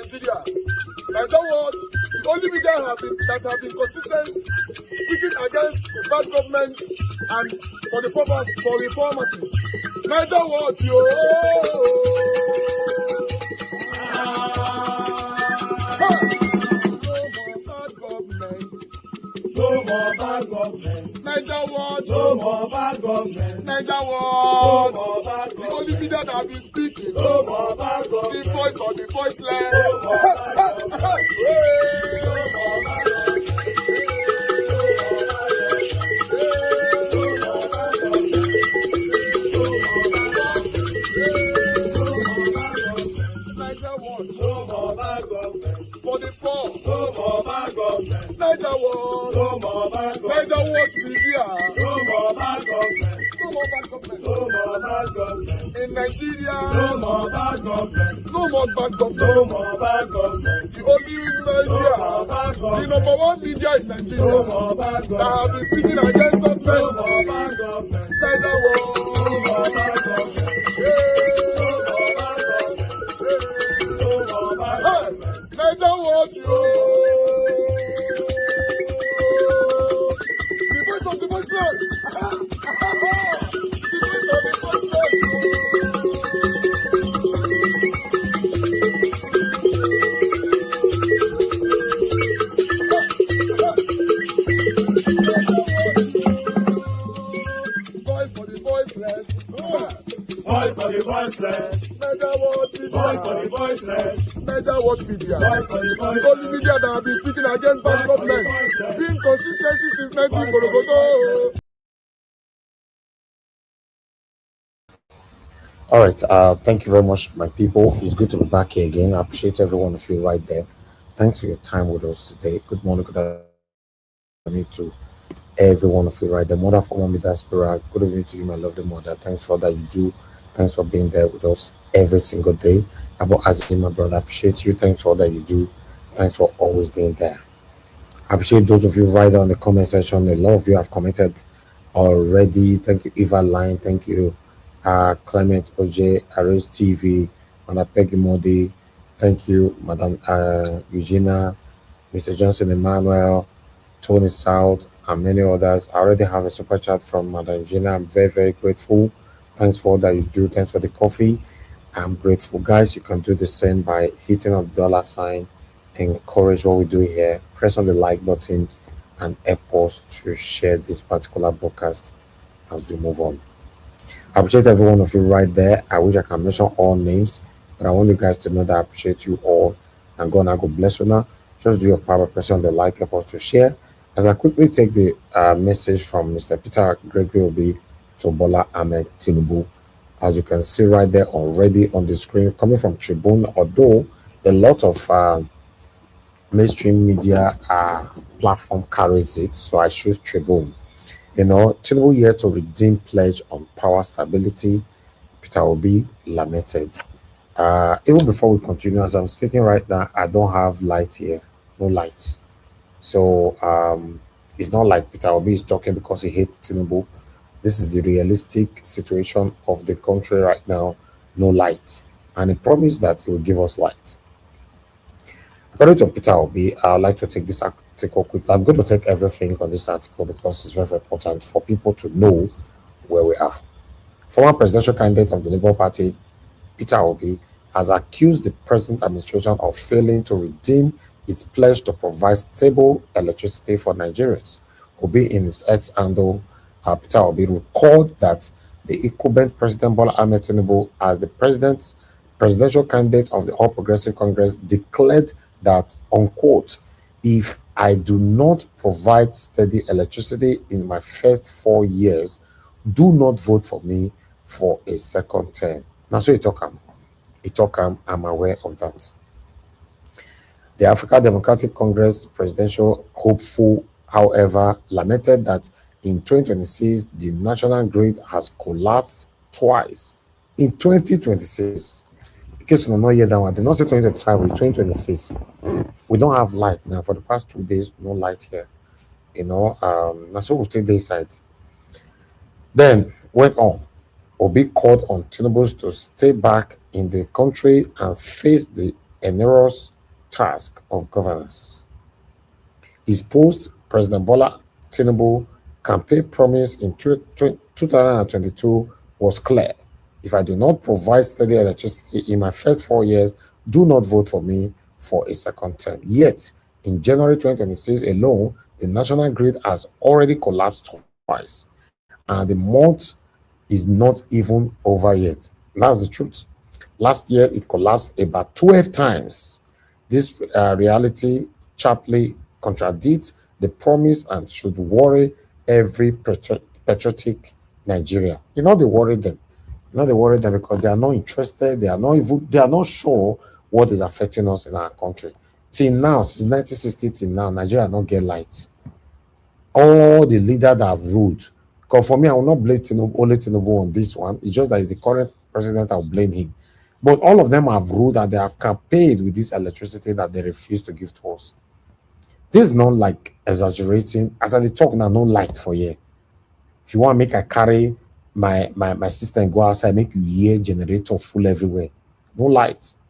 Nigeria. And that was the only media that have been consistent speaking against the bad government and for the purpose for reformers. Niger what yo? No more bad government. Niger what? No more bad government. Niger what? No more bad government. The only media that have been speaking. No more bad government. The voice of the voiceless. No more bad government. No more bad government. For the poor, no more bad government. Niger what? No more bad government. Niger what media? No more bad government. No more bad government. No more bad government. In Nigeria, no more bad government. No more bad government. No more bad government. The only media, the number one media in Nigeria, no more bad government. That have been speaking against government. No more bad government. Niger what? No more bad government. Niger what you? The voice of the voiceless. The voice of the voiceless. Voice for the voiceless. Voice for the voiceless. Niger what media? Voice for the voiceless. Niger watch media. The only media that have been speaking against bad government. Being consistency since 1944. All right. Thank you very much, my people. It's good to be back here again. I appreciate every one of you right there. Thanks for your time with us today. Good morning, good afternoon to every one of you right there. Mother for Mommy Diaspora. Good evening to you, my lovely mother. Thanks for all that you do. Thanks for being there with us every single day. About Azim, my brother, I appreciate you. Thanks for all that you do. Thanks for always being there. I appreciate those of you right there on the comment section. A lot of you have commented already. Thank you, Eva Line. Thank you, Clement OJ, Aris TV, Madam Peggy Modi. Thank you, Madam Eugenia, Mr. Johnson Emmanuel, Tony South, and many others. I already have a super chat from Madam Eugenia. I'm very, very grateful. Thanks for all that you do. Thanks for the coffee. I'm grateful. Guys, you can do the same by hitting on the dollar sign. Encourage what we do here. Press on the like button and help us to share this particular broadcast as we move on. I appreciate every one of you right there. I wish I can mention all names, but I want you guys to know that I appreciate you all. And God bless you now. Just do your power, press on the like, help us to share. As I quickly take the message from Mr. Peter Gregory Obi to Bola Ahmed Tinubu. As you can see right there already on the screen, coming from Tribune, although a lot of mainstream media platform carries it, so I choose Tribune. Tinubu here to redeem pledge on power stability. Peter Obi lamented. Even before we continue, as I'm speaking right now, I don't have light here, no lights. So it's not like Peter Obi is talking because he hates Tinubu. This is the realistic situation of the country right now, no light. And he promised that he will give us light. According to Peter Obi, I would like to take this article quickly. I'm going to take everything on this article because it's very, very important for people to know where we are. Former presidential candidate of the Labour Party, Peter Obi, has accused the present administration of failing to redeem its pledge to provide stable electricity for Nigerians. Obi, in his ex-handle, Peter Obi, recalled that the incumbent President Bola Ahmed Tinubu, as the presidential candidate of the All Progressive Congress, declared that, unquote, if I do not provide steady electricity in my first 4 years, do not vote for me for a second term. Now, so I'm aware of that. The African Democratic Congress presidential hopeful, however, lamented that in 2026, the national grid has collapsed twice. In 2026, in case you not hear that one, they not say 2025, in 2026, we don't have light now. For the past 2 days, no light here. That's what we stay dayside. Then went on. Obi called on Tinubu to stay back in the country and face the enormous task of governance. His post-President Bola Tinubu campaign promise in 2022 was clear. If I do not provide steady electricity in my first 4 years, do not vote for me for a second term. Yet, in January 2026 alone, the national grid has already collapsed twice, and the month is not even over yet. That's the truth. Last year, it collapsed about 12 times. This reality sharply contradicts the promise and should worry every patriotic Nigeria. They worry them. They worry them because they are not interested. They are not sure what is affecting us in our country. Till now, since 1960 till now, Nigeria not get lights. All the leaders that have ruled. Because for me, I will not blame only Tinubu on this one. It's just that it's the current president, I'll blame him. But all of them have ruled and they have campaigned with this electricity that they refuse to give to us. This is not like exaggerating. As I talk now, no light for you. If you want to make I carry my sister and go outside, make you hear generator full everywhere. No lights.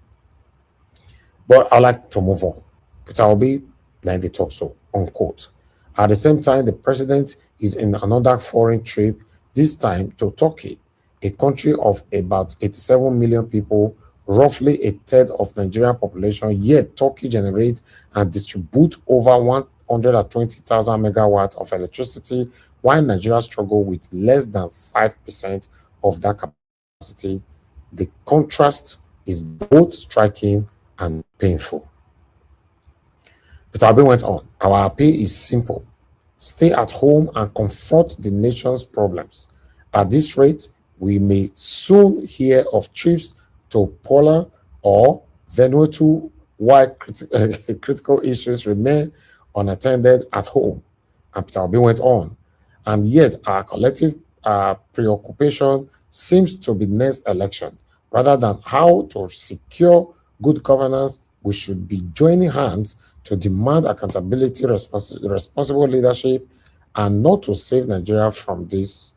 But I like to move on. But I'll be 90 talk so, unquote. At the same time, the president is in another foreign trip, this time to Turkey, a country of about 87 million people, roughly a third of Nigerian population, yet Turkey generates and distributes over 120,000 megawatts of electricity, while Nigeria struggles with less than 5% of that capacity. The contrast is both striking and painful. But Abi went on. Our appeal is simple. Stay at home and confront the nation's problems. At this rate, we may soon hear of trips to Poland or Vanuatu while critical issues remain unattended at home. And Peter Obi went on. And yet, our collective preoccupation seems to be next election. Rather than how to secure good governance, we should be joining hands to demand accountability, responsible leadership, and not to save Nigeria from this,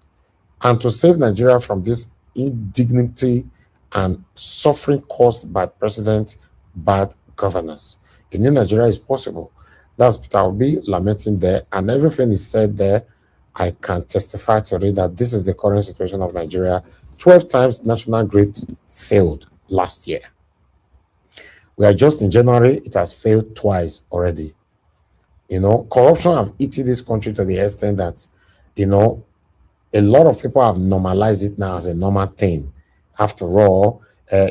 and to save Nigeria from this indignity and suffering caused by President's bad governance. A new Nigeria is possible. That's Peter Obi lamenting there, and everything is said there. I can testify to it that this is the current situation of Nigeria. 12 times national grid failed last year. We are just in January, it has failed twice already. Corruption have eaten this country to the extent that, a lot of people have normalized it now as a normal thing. After all,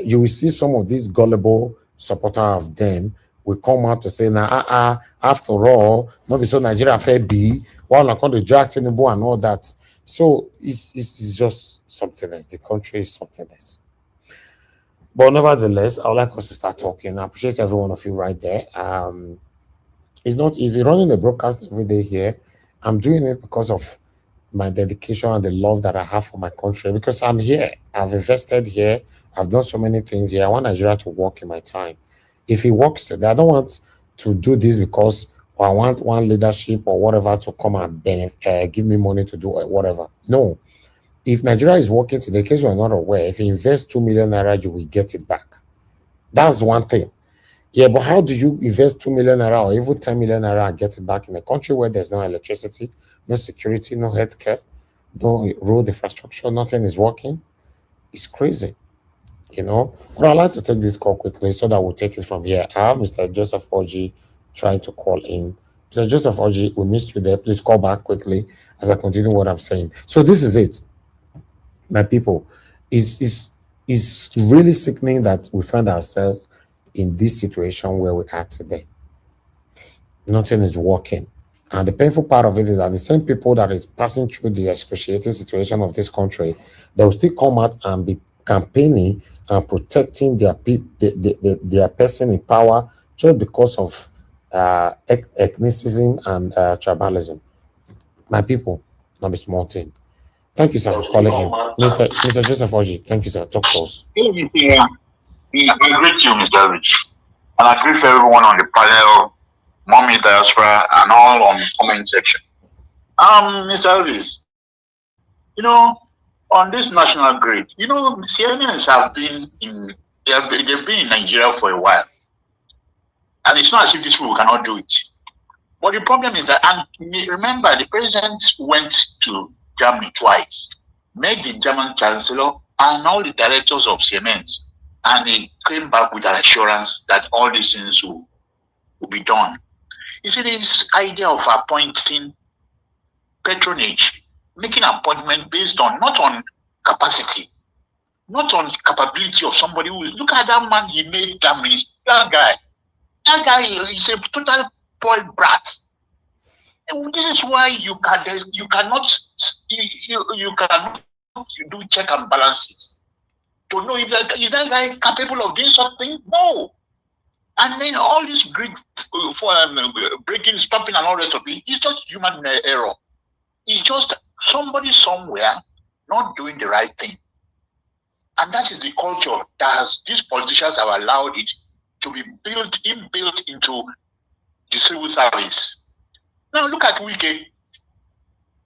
you will see some of these gullible supporters of them will come out to say, now, after all, not be so Nigeria fair be, while I call the drag Tinubu and all that. So it's just something else. The country is something else. But nevertheless, I would like us to start talking. I appreciate every one of you right there. It's not easy running a broadcast every day here. I'm doing it because of my dedication and the love that I have for my country, because I'm here. I've invested here. I've done so many things here. I want Nigeria to work in my time. If it works today, I don't want to do this because I want one leadership or whatever to come and give me money to do whatever. No. If Nigeria is working today, in case you are not aware, if you invest 2 million naira, you will get it back. That's one thing. Yeah, but how do you invest 2 million naira or even 10 million naira and get it back in a country where there's no electricity, no security, no healthcare, no road infrastructure, nothing is working? It's crazy, But I'd like to take this call quickly so that we'll take it from here. I have Mr. Joseph Oji trying to call in. Mr. Joseph Oji, we missed you there. Please call back quickly as I continue what I'm saying. So this is it. My people, is really sickening that we find ourselves in this situation where we are today. Nothing is working. And the painful part of it is that the same people that is passing through the excruciating situation of this country, they will still come out and be campaigning and protecting their person in power just because of ethnicism and tribalism. My people, not be small thing. Thank you, sir, for calling in. Mr. Joseph Oji, thank you, sir. Talk to us. I greet you, Mr. Rich. And I greet everyone on the panel, Mommy Diaspora, and all on the comment section. Mr. Elvis, on this national grid, CNNs have been in Nigeria for a while. And And it's not as if these people cannot do it. But the problem is that, and remember, the president went to Germany twice, met the German chancellor and all the directors of Siemens, and he came back with an assurance that all these things will be done. You see, this idea of appointing patronage, making an appointment based on, not on capacity, not on capability of somebody who is, look at that man, he made that minister, that guy is a total spoiled brat. And this is why you cannot do check and balances to know if is that guy capable of doing something? No. And then all this greed for breaking, stopping, and all the rest of it, it's just human error. It's just somebody somewhere not doing the right thing. And that is the culture that these politicians have allowed it to be inbuilt into the civil service. Now look at Wike.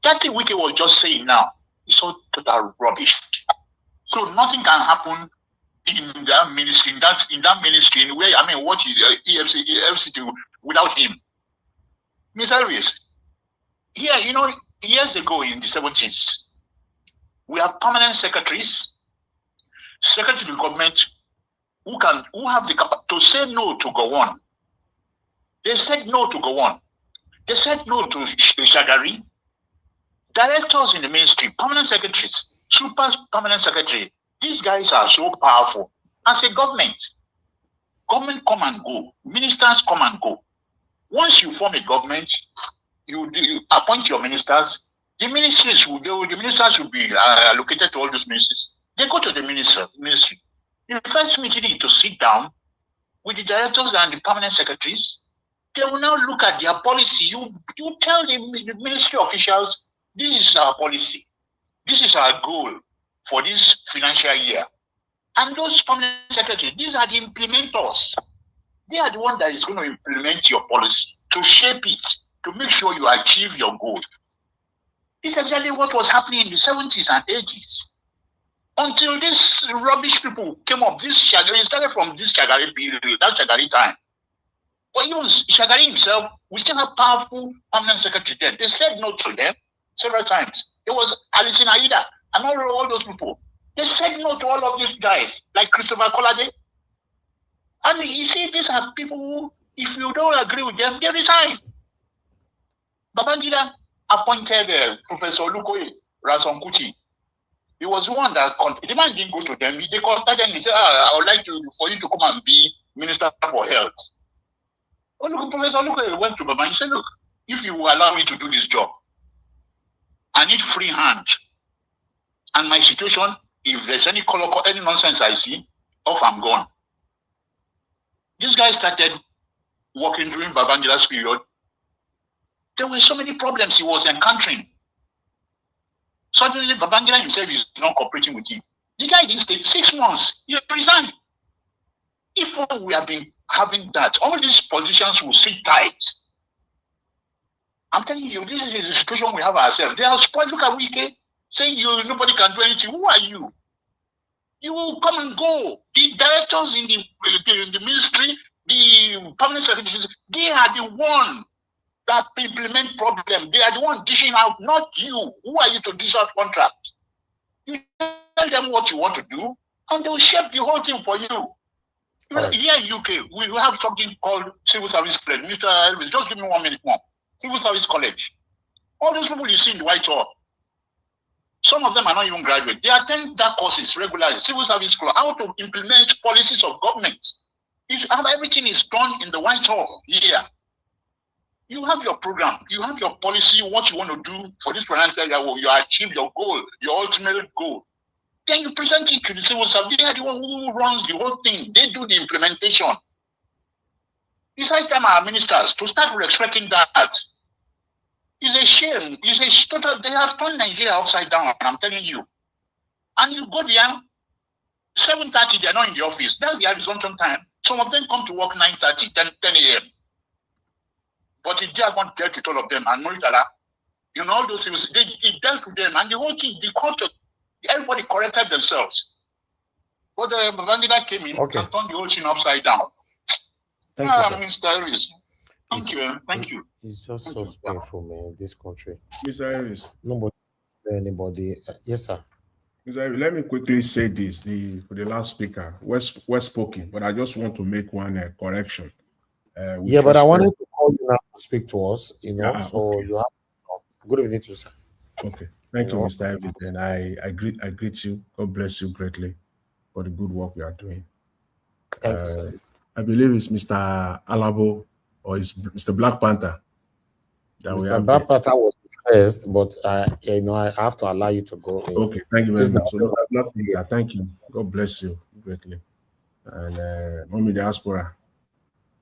That thing Wike was just saying now is so total rubbish. So nothing can happen in that ministry, where, I mean, what is EFCT without him? Mr. Elvis, here, you know, years ago in the 70s, we have permanent secretaries, secretary to the government, who have the capacity to say no to go on. They said no to go on. They said no to Shagari. Directors in the ministry, permanent secretaries, super permanent secretary. These guys are so powerful. As a government come and go. Ministers come and go. Once you form a government, you appoint your ministers. The ministers will be allocated to all those ministries. They go to the ministry. The first meeting is to sit down with the directors and the permanent secretaries. They will now look at their policy. You tell the ministry officials, this is our policy. This is our goal for this financial year. And those permanent secretaries, these are the implementers. They are the one that is going to implement your policy, to shape it, to make sure you achieve your goal. This is exactly what was happening in the 70s and 80s. Until these rubbish people came up, it started from this Shagari period, that Shagari time. But even Shagari himself, we still have powerful permanent secretary there. They said no to them several times. It was Alison Aida and all those people. They said no to all of these guys, like Christopher Kolade. And you see, these are people who, if you don't agree with them, they resign. Babangida appointed Professor Lukoye Razonkuchi. He was the one that, the man didn't go to them. They contacted them. He said, I would like for you to come and be Minister for Health. Oh, look, Professor Lukoye went to Baba and said, look, if you will allow me to do this job, I need free hand. And my situation, if there's any nonsense I see, off I'm gone. This guy started working during Babangida's period. There were so many problems he was encountering. Suddenly, Babangida himself is not cooperating with him. The guy didn't stay 6 months. He resigned. If we have been having that, all these politicians will sit tight. I'm telling you, this is the situation we have ourselves. They are spoiled. Look at Wike saying nobody can do anything. Who are you? You will come and go. The directors in the ministry, the permanent secretaries, they are the one that implement problem. They are the one dishing out, not you. Who are you to dish out contract? You tell them what you want to do, and they will shape the whole thing for you. Right. Here in UK, we have something called Civil Service College. Mr. Elvis, just give me 1 minute more. Civil Service College. All those people you see in the Whitehall, some of them are not even graduates. They attend that courses regularly. Civil Service College, how to implement policies of government. Everything is done in the Whitehall here. You have your program, you have your policy, what you want to do for this financial year, you achieve your goal, your ultimate goal. Then you present it to the civil service. They are the one who runs the whole thing. They do the implementation. It's high time our ministers to start respecting that. It's a shame. It's a total. They have turned Nigeria upside down. I'm telling you. And you go there, 7:30. They're not in the office. That's the horizontal time. Some of them come to work 9:30, 10 a.m. But it just won't get to all of them. And Moritala, you know, all those things, it dealt with them. And the whole thing, the culture, everybody corrected themselves. But the Babangida came in and turned the whole thing upside down. Thank you, sir. Mr. Harris. Thank It's, you. Thank you. it's just Thank so you. painful, man, this country. Mr. Harris. Nobody, anybody. Yes, sir. Mr. Harris, let me quickly say this for the last speaker, well spoken, but I just want to make one correction. With Yeah, but I respect. wanted to call you now to speak to us, so Okay. you have good evening to you, sir. Okay. Thank you, know, Mr. Harris. And I greet you. God bless you greatly for the good work you are doing. thank you, sir. I believe it's Mr. Alabo or it's Mr. Black Panther that we Mr. have there. Bapata was first, but I have to allow you to go in. Okay, thank you very Since much. So, now, Mr. Black Panther, thank you. God bless you greatly. And Mommy Diaspora,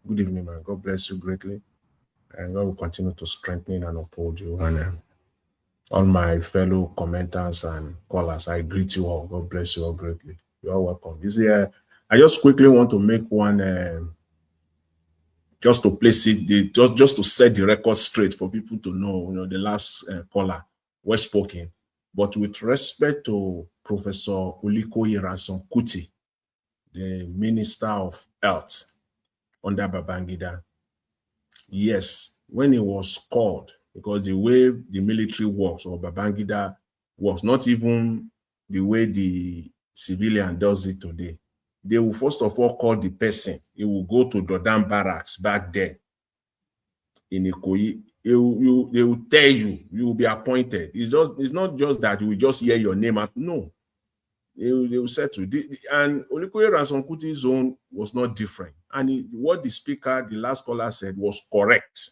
good evening, man. God bless you greatly. And God will continue to strengthen and uphold you. And all my fellow commenters and callers, I greet you all. God bless you all greatly. You are welcome. You see, I just quickly want to make one, just to place it, just to set the record straight for people to know, the last caller was spoken. But with respect to Professor Olikoye Ransom Kuti, the Minister of Health under Babangida, yes, when he was called, because the way the military works or Babangida was not even the way the civilian does it today. They will first of all call the person. He will go to Dodam Barracks back there in Ikoyi. They will tell you will be appointed. It's not just that you will just hear your name. No, they will settle. And Olikoye Ransom Kuti's own was not different. And what the speaker, the last caller, said was correct.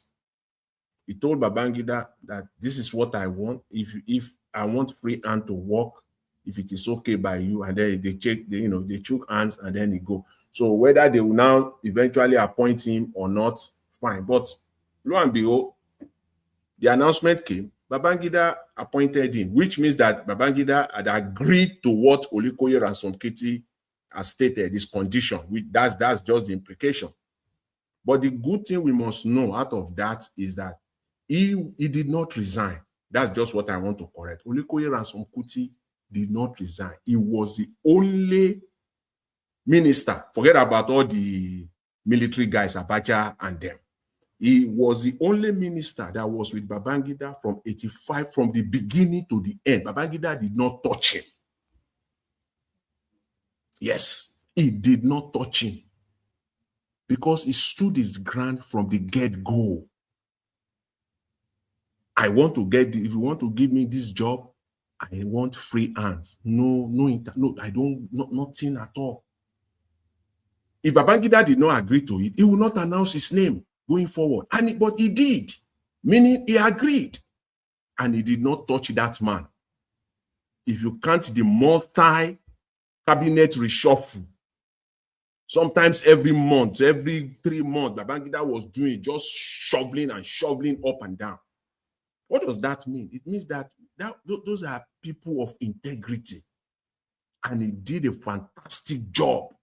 He told Babangida that this is what I want. If I want free hand to work, if it is okay by you, and then they shook hands and then he go. So whether they will now eventually appoint him or not, fine. But lo and behold, the announcement came. Babangida appointed him, which means that Babangida had agreed to what Olikoye Ransom Kuti has stated, his condition. That's just the implication. But the good thing we must know out of that is that he did not resign. That's just what I want to correct. Olikoye Ransom Kuti did not resign. He was the only minister, forget about all the military guys, Abacha and them. He was the only minister that was with Babangida from 85, from the beginning to the end. Babangida did not touch him. Yes, he did not touch him because he stood his ground from the get-go. I want to if you want to give me this job, I want free hands. No, I don't, nothing at all. If Babangida did not agree to it, he will not announce his name going forward. But he did, meaning he agreed. And he did not touch that man. If you count the multi-cabinet reshuffle, sometimes every month, every 3 months, Babangida was doing just shoveling up and down. What does that mean? It means that those are people of integrity. And he did a fantastic job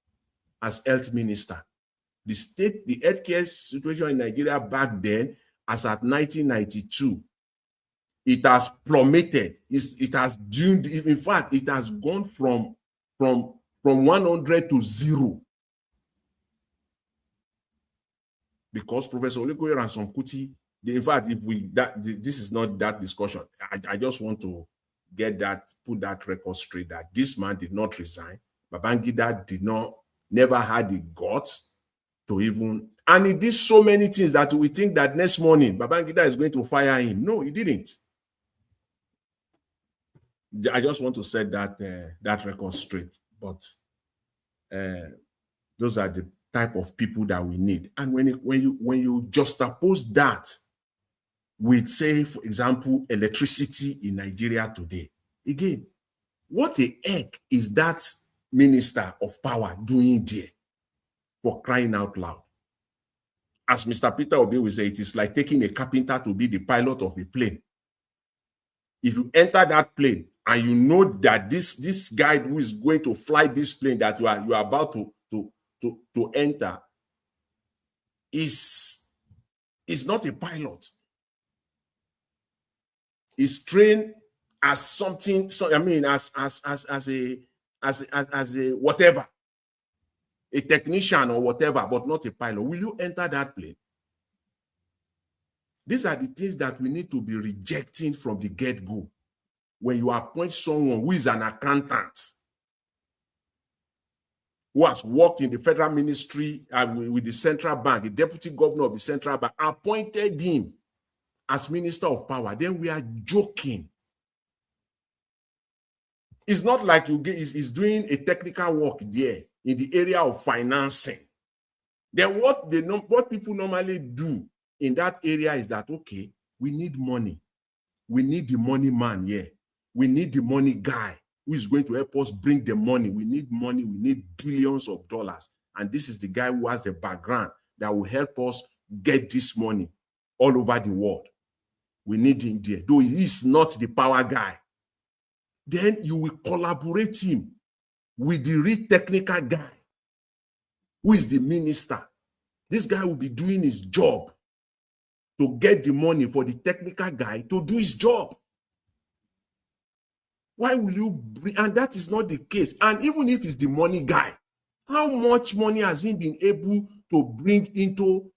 as health minister. The healthcare situation in Nigeria back then, as at 1992, it has plummeted. It has doomed. In fact, it has gone from 100 to 0. Because Professor Olikoye Ransom Kuti, in fact, this is not that discussion. I just want to put that record straight that this man did not resign. Babangida never had the guts to even, and he did so many things that we think that next morning Babangida is going to fire him. No, he didn't. I just want to set that record straight. But those are the type of people that we need. And when you juxtapose that with, say, for example, electricity in Nigeria today, again, what the heck is that minister of power doing there, for crying out loud? As Mr. Peter Obi will say, it is like taking a carpenter to be the pilot of a plane. If you enter that plane and you know that this guy who is going to fly this plane that you are about to enter is not a pilot. Is trained as something. So I mean, as a whatever, a technician or whatever, but not a pilot, will you enter that plane? These are the things that we need to be rejecting from the get-go. When you appoint someone who is an accountant, who has worked in the federal ministry with the central bank, the deputy governor of the central bank, appointed him as minister of power, then we are joking. It's not like he's doing a technical work there in the area of financing. Then what people normally do in that area is that, okay, we need money. We need the money man here. We need the money guy who is going to help us bring the money. We need money. We need billions of dollars. And this is the guy who has the background that will help us get this money all over the world. We need him there. Though he is not the power guy. Then you will collaborate him with the real technical guy who is the minister. This guy will be doing his job to get the money for the technical guy to do his job. Why will you bring, and that is not the case. And even if it's the money guy, how much money has he been able to bring into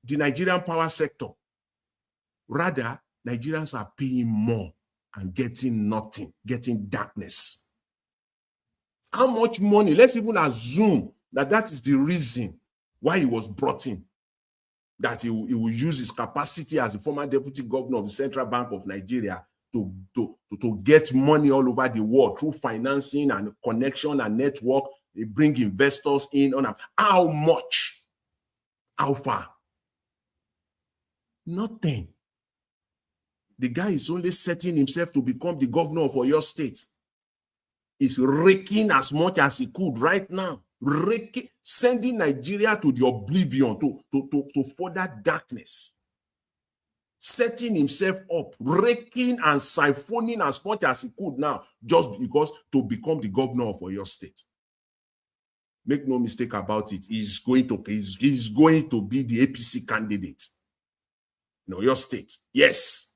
the Nigerian power sector? Rather, Nigerians are paying more and getting nothing, getting darkness. How much money? Let's even assume that that is the reason why he was brought in. That he will use his capacity as a former deputy governor of the Central Bank of Nigeria to get money all over the world through financing and connection and network. They bring investors in on how much? How far? Nothing. The guy is only setting himself to become the governor of your state. He's raking as much as he could right now. Raking, sending Nigeria to the oblivion, to further darkness. Setting himself up, raking and siphoning as much as he could now, just because to become the governor of your state. Make no mistake about it. He's going to be the APC candidate in your state. Yes.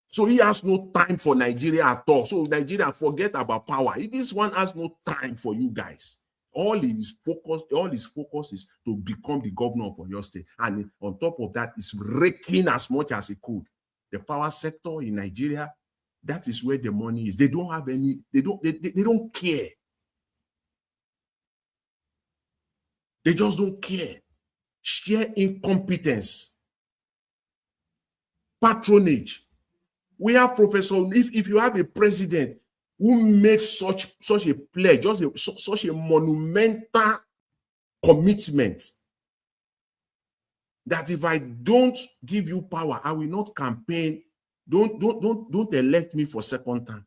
So he has no time for Nigeria at all. So Nigeria, forget about power. This one has no time for you guys. All his focus is to become the governor of your state. And on top of that, is raking as much as he could. The power sector in Nigeria, that is where the money is. They don't have any, they don't care. They just don't care. Sheer incompetence. Patronage. We have if you have a president who made such a pledge, such a monumental commitment that if I don't give you power, I will not campaign. Don't elect me for second time.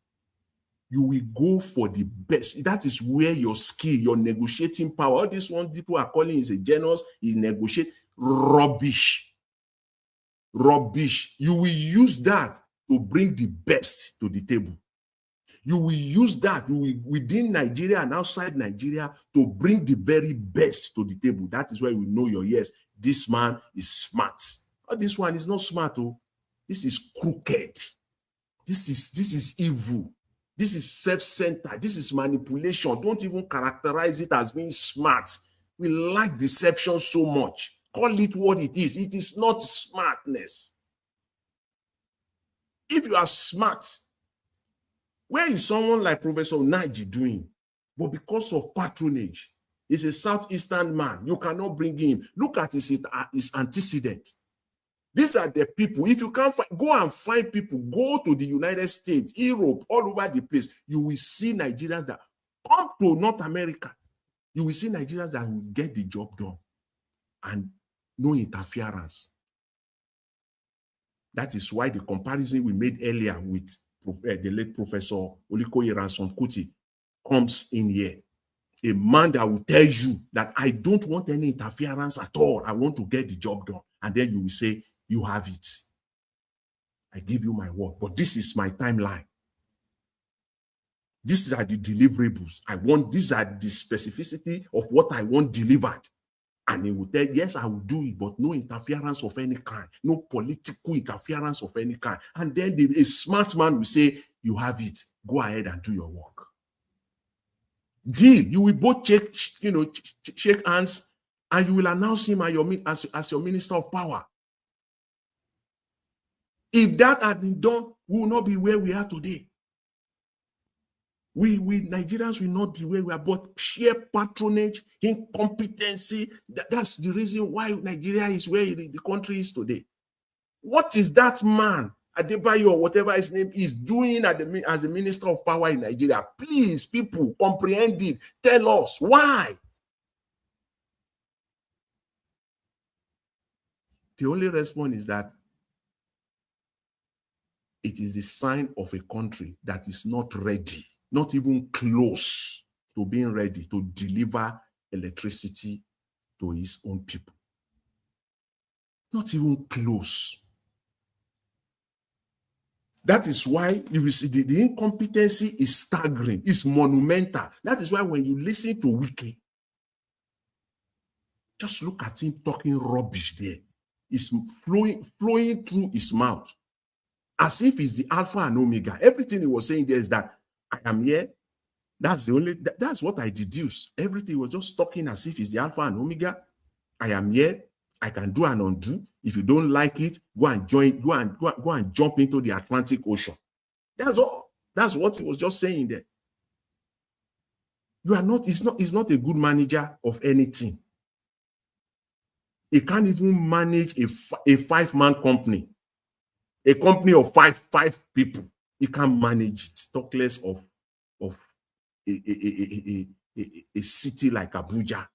You will go for the best. That is where your skill, your negotiating power. All this one people are calling is a genius, is negotiate. Rubbish. Rubbish. You will use that to bring the best to the table. You will use that within Nigeria and outside Nigeria to bring the very best to the table. That is where you know yes, this man is smart. Oh, this one is not smart. Oh, this is crooked. This is evil. This is self-centered. This is manipulation. Don't even characterize it as being smart. We like deception so much. Call it what it is. It is not smartness. If you are smart, where is someone like Professor Naji doing? But because of patronage, he's a southeastern man. You cannot bring him. Look at his antecedent. These are the people. If you can't go and find people, go to the United States, Europe, all over the place. You will see Nigerians that come to North America. You will see Nigerians that will get the job done and no interference. That is why the comparison we made earlier with the late Professor Olikoye Ransom Kuti comes in here. A man that will tell you that I don't want any interference at all. I want to get the job done. And then you will say, you have it. I give you my word. But this is my timeline. These are the deliverables. These are the specificity of what I want delivered. And he will tell, yes, I will do it, but no interference of any kind, no political interference of any kind. And then a smart man will say, you have it, go ahead and do your work. Deal. You will both shake hands, and you will announce him as your minister of power. If that had been done, we will not be where we are today. We Nigerians will not be where we are, but sheer patronage, incompetency, that's the reason why Nigeria is where the country is today. What is that man, Adebayo or whatever his name is, doing as a minister of power in Nigeria? Please, people, comprehend it. Tell us why. The only response is that it is the sign of a country that is not ready, not even close to being ready to deliver electricity to his own people. Not even close. That is why you see the incompetency is staggering, it's monumental. That is why when you listen to Wike, just look at him talking rubbish there. It's flowing through his mouth as if it's the Alpha and Omega. Everything he was saying there is that I am here. That's what I deduce. Everything was just talking as if it's the Alpha and Omega. I am here. I can do and undo. If you don't like it, go and jump into the Atlantic Ocean. That's all. That's what he was just saying there. He's not a good manager of anything. He can't even manage a five-man company. A company of five people. He can't manage it. Talk less of a city like Abuja,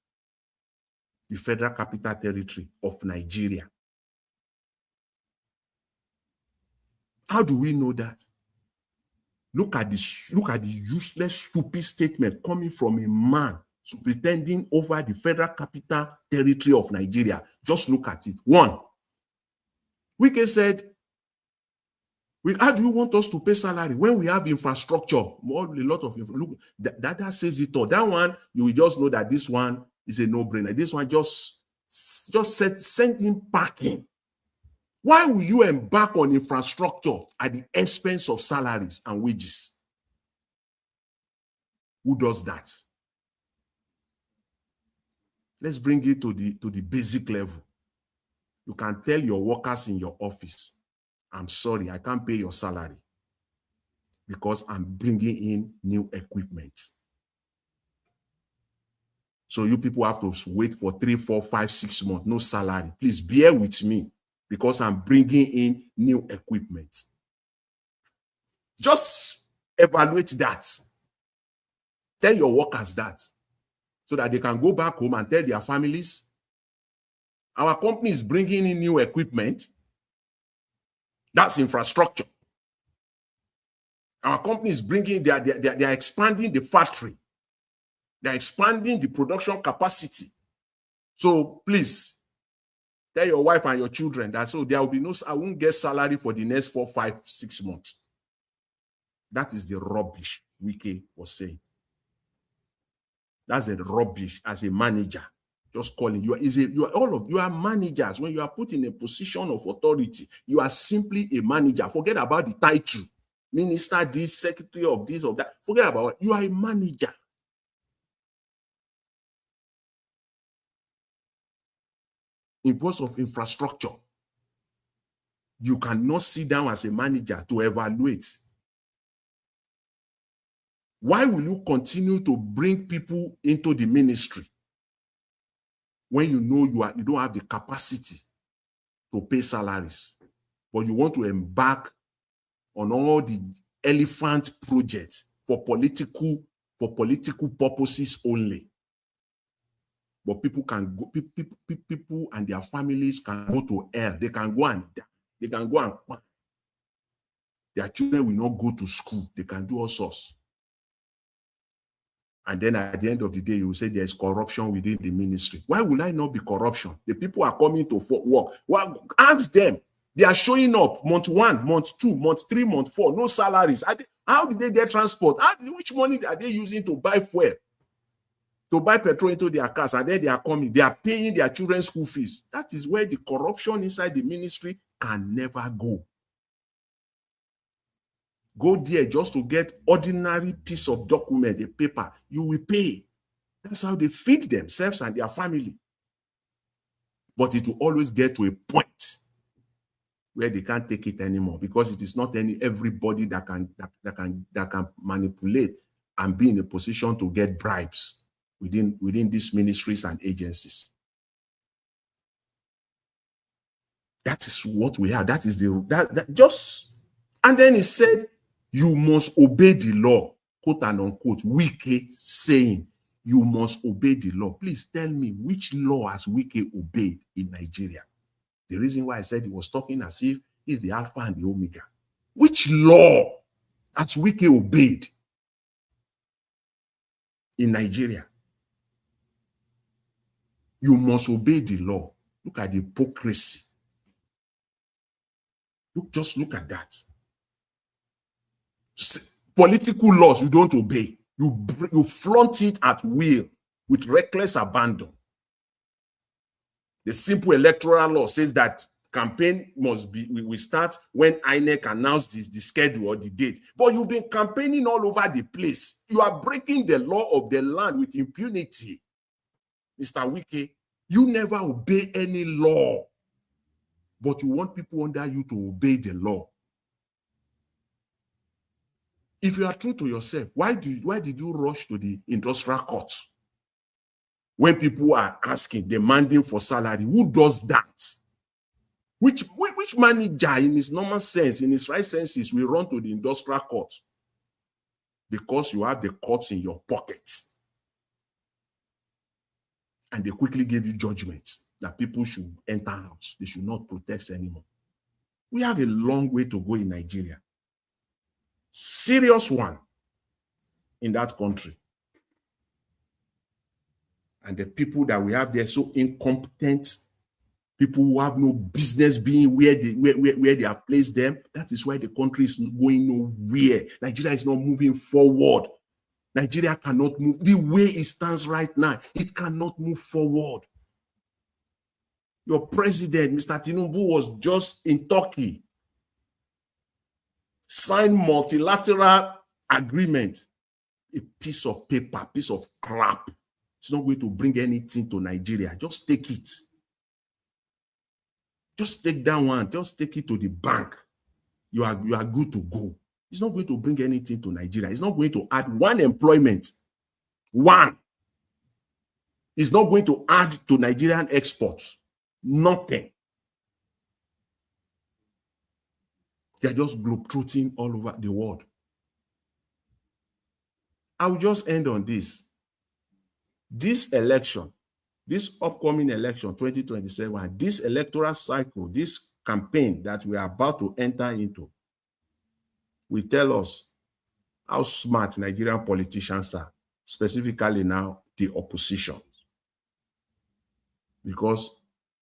the Federal Capital Territory of Nigeria. How do we know that? Look at the useless, stupid statement coming from a man pretending over the Federal Capital Territory of Nigeria. Just look at it. One, Wike said, how do you want us to pay salary when we have infrastructure? A lot of look, that says it all. That one, you will just know that this one is a no-brainer. This one just send him packing. Why will you embark on infrastructure at the expense of salaries and wages? Who does that? Let's bring it to the basic level. You can tell your workers in your office, I'm sorry, I can't pay your salary because I'm bringing in new equipment. So you people have to wait for 3, 4, 5, 6 months, no salary. Please bear with me because I'm bringing in new equipment. Just evaluate that. Tell your workers that so that they can go back home and tell their families, our company is bringing in new equipment. That's infrastructure. Our company is bringing, they are expanding the factory. They're expanding the production capacity. So please, tell your wife and your children that so there will be no, I won't get salary for the next 4, 5, 6 months. That is the rubbish Wike was saying. That's the rubbish as a manager. Just calling you are managers. When you are put in a position of authority, you are simply a manager. Forget about the title, minister this, secretary of this or that. Forget about it. You are a manager. In terms of infrastructure, you cannot sit down as a manager to evaluate. Why will you continue to bring people into the ministry when you know you don't have the capacity to pay salaries, but you want to embark on all the elephant projects for political purposes only? But people can go, people and their families can go to hell. They can go and their children will not go to school. They can do all sorts. And then at the end of the day, you will say there's corruption within the ministry. Why will I not be corruption? The people are coming to work. Well, ask them. They are showing up month 1, month 2, month 3, month 4, no salaries. How did they get transport? Which money are they using to buy fuel? To buy petrol into their cars, and then they are coming. They are paying their children's school fees. That is where the corruption inside the ministry can never go. go there just to get ordinary piece of document, a paper, you will pay. That's how they feed themselves and their family. But it will always get to a point where they can't take it anymore, because it is not everybody that can manipulate and be in a position to get bribes within these ministries and agencies. That is what we are. That is just. And then he said, you must obey the law, quote and unquote. Wike saying, you must obey the law. Please tell me, which law has Wike obeyed in Nigeria? The reason why I said he was talking as if he's the Alpha and the Omega. Which law has Wike obeyed in Nigeria? You must obey the law. Look at the hypocrisy. Just look at that. Political laws you don't obey. You flaunt it at will with reckless abandon. The simple electoral law says that campaign must be, we start when INEC announces the schedule or the date. But you've been campaigning all over the place. You are breaking the law of the land with impunity. Mr. Wike, you never obey any law, but you want people under you to obey the law. If you are true to yourself, why did you rush to the industrial court when people are asking, demanding for salary? Who does that? Which manager in his normal sense, in his right senses, will run to the industrial court? Because you have the courts in your pocket. And they quickly gave you judgment that people should enter house. They should not protest anymore. We have a long way to go in Nigeria. Serious one in that country. And the people that we have there so incompetent, people who have no business being where they have placed them. That is why the country is going nowhere. Nigeria is not moving forward. Nigeria cannot move. The way it stands right now, it cannot move forward. Your president, Mr. Tinubu, was just in Turkey, signed multilateral agreement, a piece of paper, piece of crap. It's not going to bring anything to Nigeria. Just take it. Just take that one. Just take it to the bank. You are good to go. It's not going to bring anything to Nigeria. It's not going to add one employment. One. It's not going to add to Nigerian exports. Nothing. They're just globetrotting all over the world. I will just end on this. This election, this upcoming election, 2027, this electoral cycle, this campaign that we are about to enter into, will tell us how smart Nigerian politicians are, specifically now the opposition. Because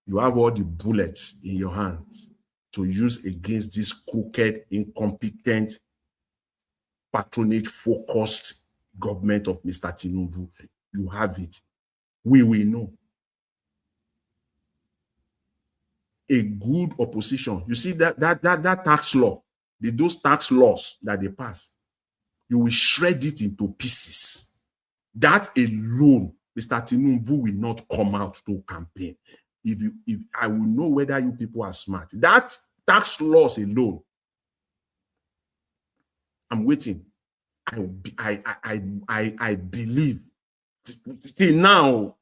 you have all the bullets in your hands to use against this crooked, incompetent, patronage-focused government of Mr. Tinubu. You have it. We will know. A good opposition. You see that tax law, those tax laws that they pass, you will shred it into pieces. That alone, Mr. Tinubu will not come out to campaign. If I will know whether you people are smart. That tax laws alone, I'm waiting. I believe still now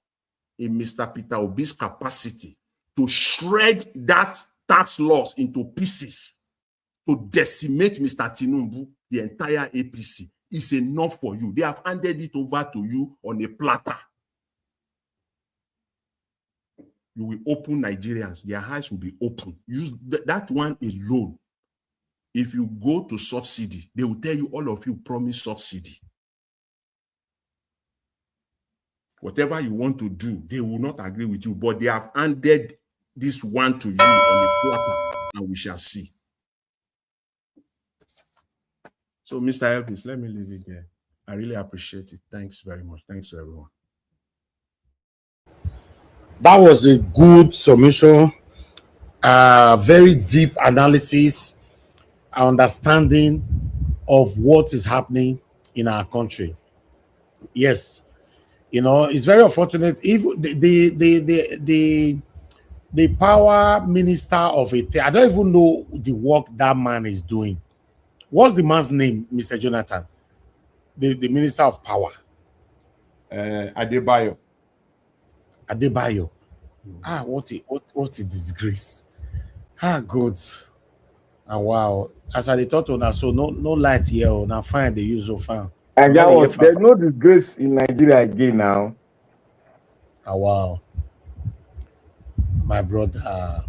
in Mr. Peter Obi's capacity to shred that tax laws into pieces, to decimate Mr. Tinubu, the entire APC, is enough for you. They have handed it over to you on a platter. You will open Nigerians. Their eyes will be open. Use that one alone. If you go to subsidy, they will tell you, all of you promise subsidy. Whatever you want to do, they will not agree with you, but they have handed this one to you on a platter, and we shall see. So, Mr. Elvis, let me leave it there. I really appreciate it. Thanks very much. Thanks to everyone. That was a good submission, very deep analysis, understanding of what is happening in our country. Yes, you know, it's very unfortunate. If the power minister of it, I don't even know the work that man is doing. What's the man's name, Mr. Jonathan? The minister of power. Adebayo. Adebayo. Ah, what a disgrace. Ah, God. Ah, wow. As I thought on that, so no light here. Oh, now fine the use of fan. And that was, there's no disgrace in Nigeria again now. Ah, wow. My brother.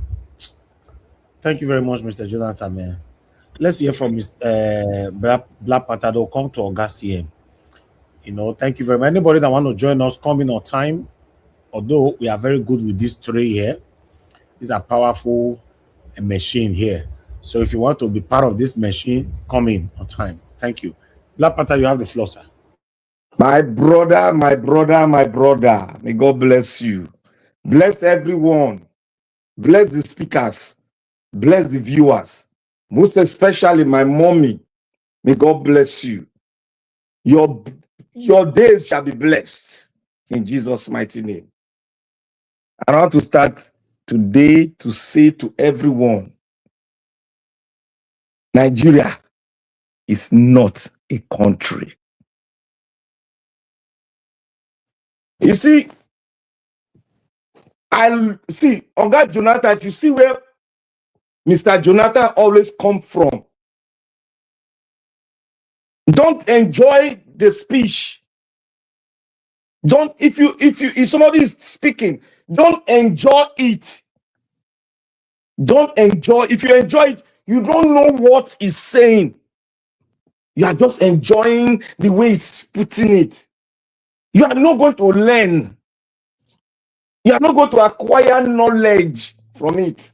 Thank you very much, Mr. Jonathan, man. Let's hear from Mr. Black Panther. They'll come to August. You know, thank you very much. Anybody that want to join us, come in on time. Although we are very good with these three here. These are powerful machine here. So if you want to be part of this machine, come in on time. Thank you. Black Panther, you have the floor, sir. My brother, my brother, my brother. May God bless you. Bless everyone. Bless the speakers. Bless the viewers. Most especially my mommy. May God bless you. Your days shall be blessed in Jesus' mighty name. I want to start today to say to everyone, Nigeria is not a country. You see, Oga Jonathan, if you see where Mr. Jonathan always come from, don't enjoy the speech. Don't, if somebody is speaking, don't enjoy it. Don't enjoy. If you enjoy it, you don't know what he's saying. You are just enjoying the way he's putting it. You are not going to learn. You are not going to acquire knowledge from it.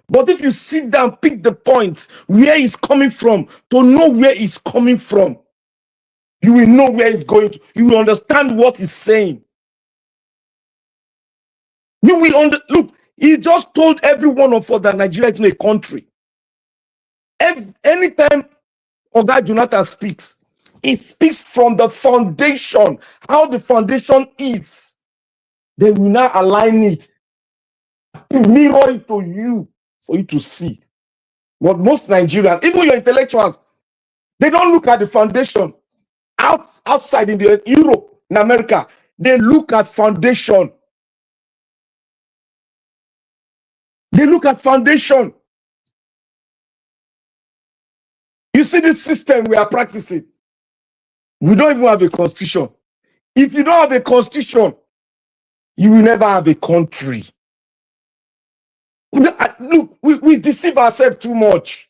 But if you sit down, pick the point where he's coming from, to know where he's coming from, you will know where he's going to. You will understand what he's saying. You will look, he just told every one of us that Nigeria is not a country. Anytime Oga Jonathan speaks, he speaks from the foundation, how the foundation is. They will now align it, mirror it to you, for you to see. But most Nigerians, even your intellectuals, they don't look at the foundation. Outside in Europe, in America, they look at foundation. They look at foundation. You see this system we are practicing. We don't even have a constitution. If you don't have a constitution, you will never have a country. Look, we deceive ourselves too much.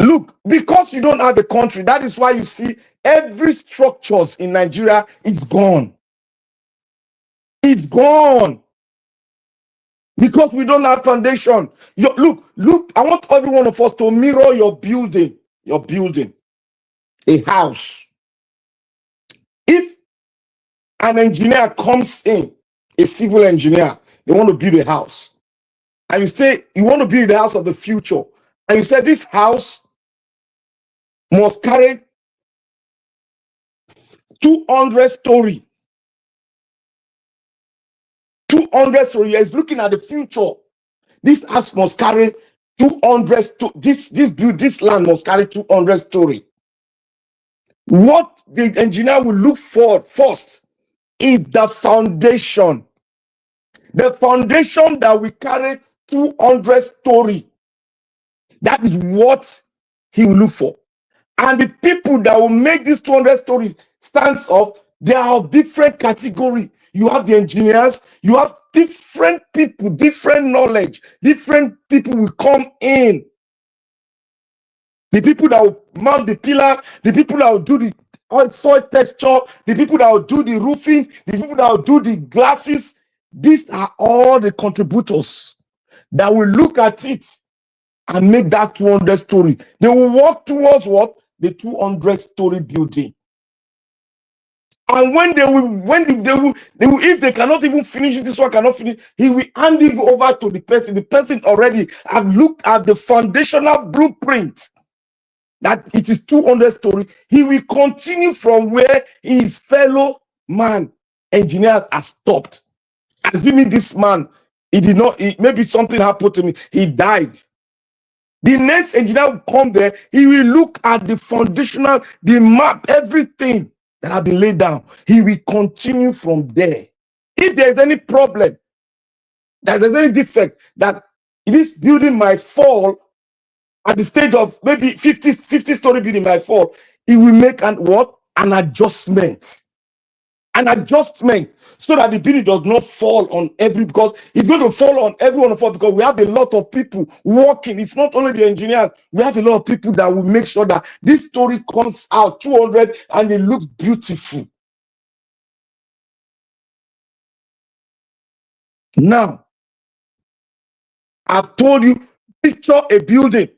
Look, because you don't have a country, that is why you see every structures in Nigeria is gone. It's gone. Because we don't have foundation. Look, I want every one of us to mirror your building. Your building. A house. If an engineer comes in, a civil engineer, they want to build a house. And you say, you want to build the house of the future. And you say, this house must carry 200 story. 200 story. Is looking at the future. This house must carry 200. This land must carry 200 story. What the engineer will look for first is the foundation. The foundation that will carry 200 story. That is what he will look for. And the people that will make this 200 story stands up, they are of different category. You have the engineers, you have different people, different knowledge, different people will come in. The people that will mount the pillar, the people that will do the soil texture, the people that will do the roofing, the people that will do the glasses. These are all the contributors that will look at it and make that 200 story. They will work towards what? The 200 story building. And when they will, if they cannot even finish it, this one cannot finish, he will hand it over to the person. The person already have looked at the foundational blueprint. that it is 200 story, he will continue from where his fellow man engineer has stopped. Assuming this man, maybe something happened to me, he died. The next engineer will come there, he will look at the foundational, the map, everything that have been laid down. He will continue from there. If there is any problem, that there's any defect, that this building might fall at the stage of maybe 50 story building might fall, he will make an adjustment. An adjustment so that the building does not fall on because it's going to fall on every one of us, because we have a lot of people working. It's not only the engineers, we have a lot of people that will make sure that this story comes out 200 and it looks beautiful. Now, I've told you, picture a building.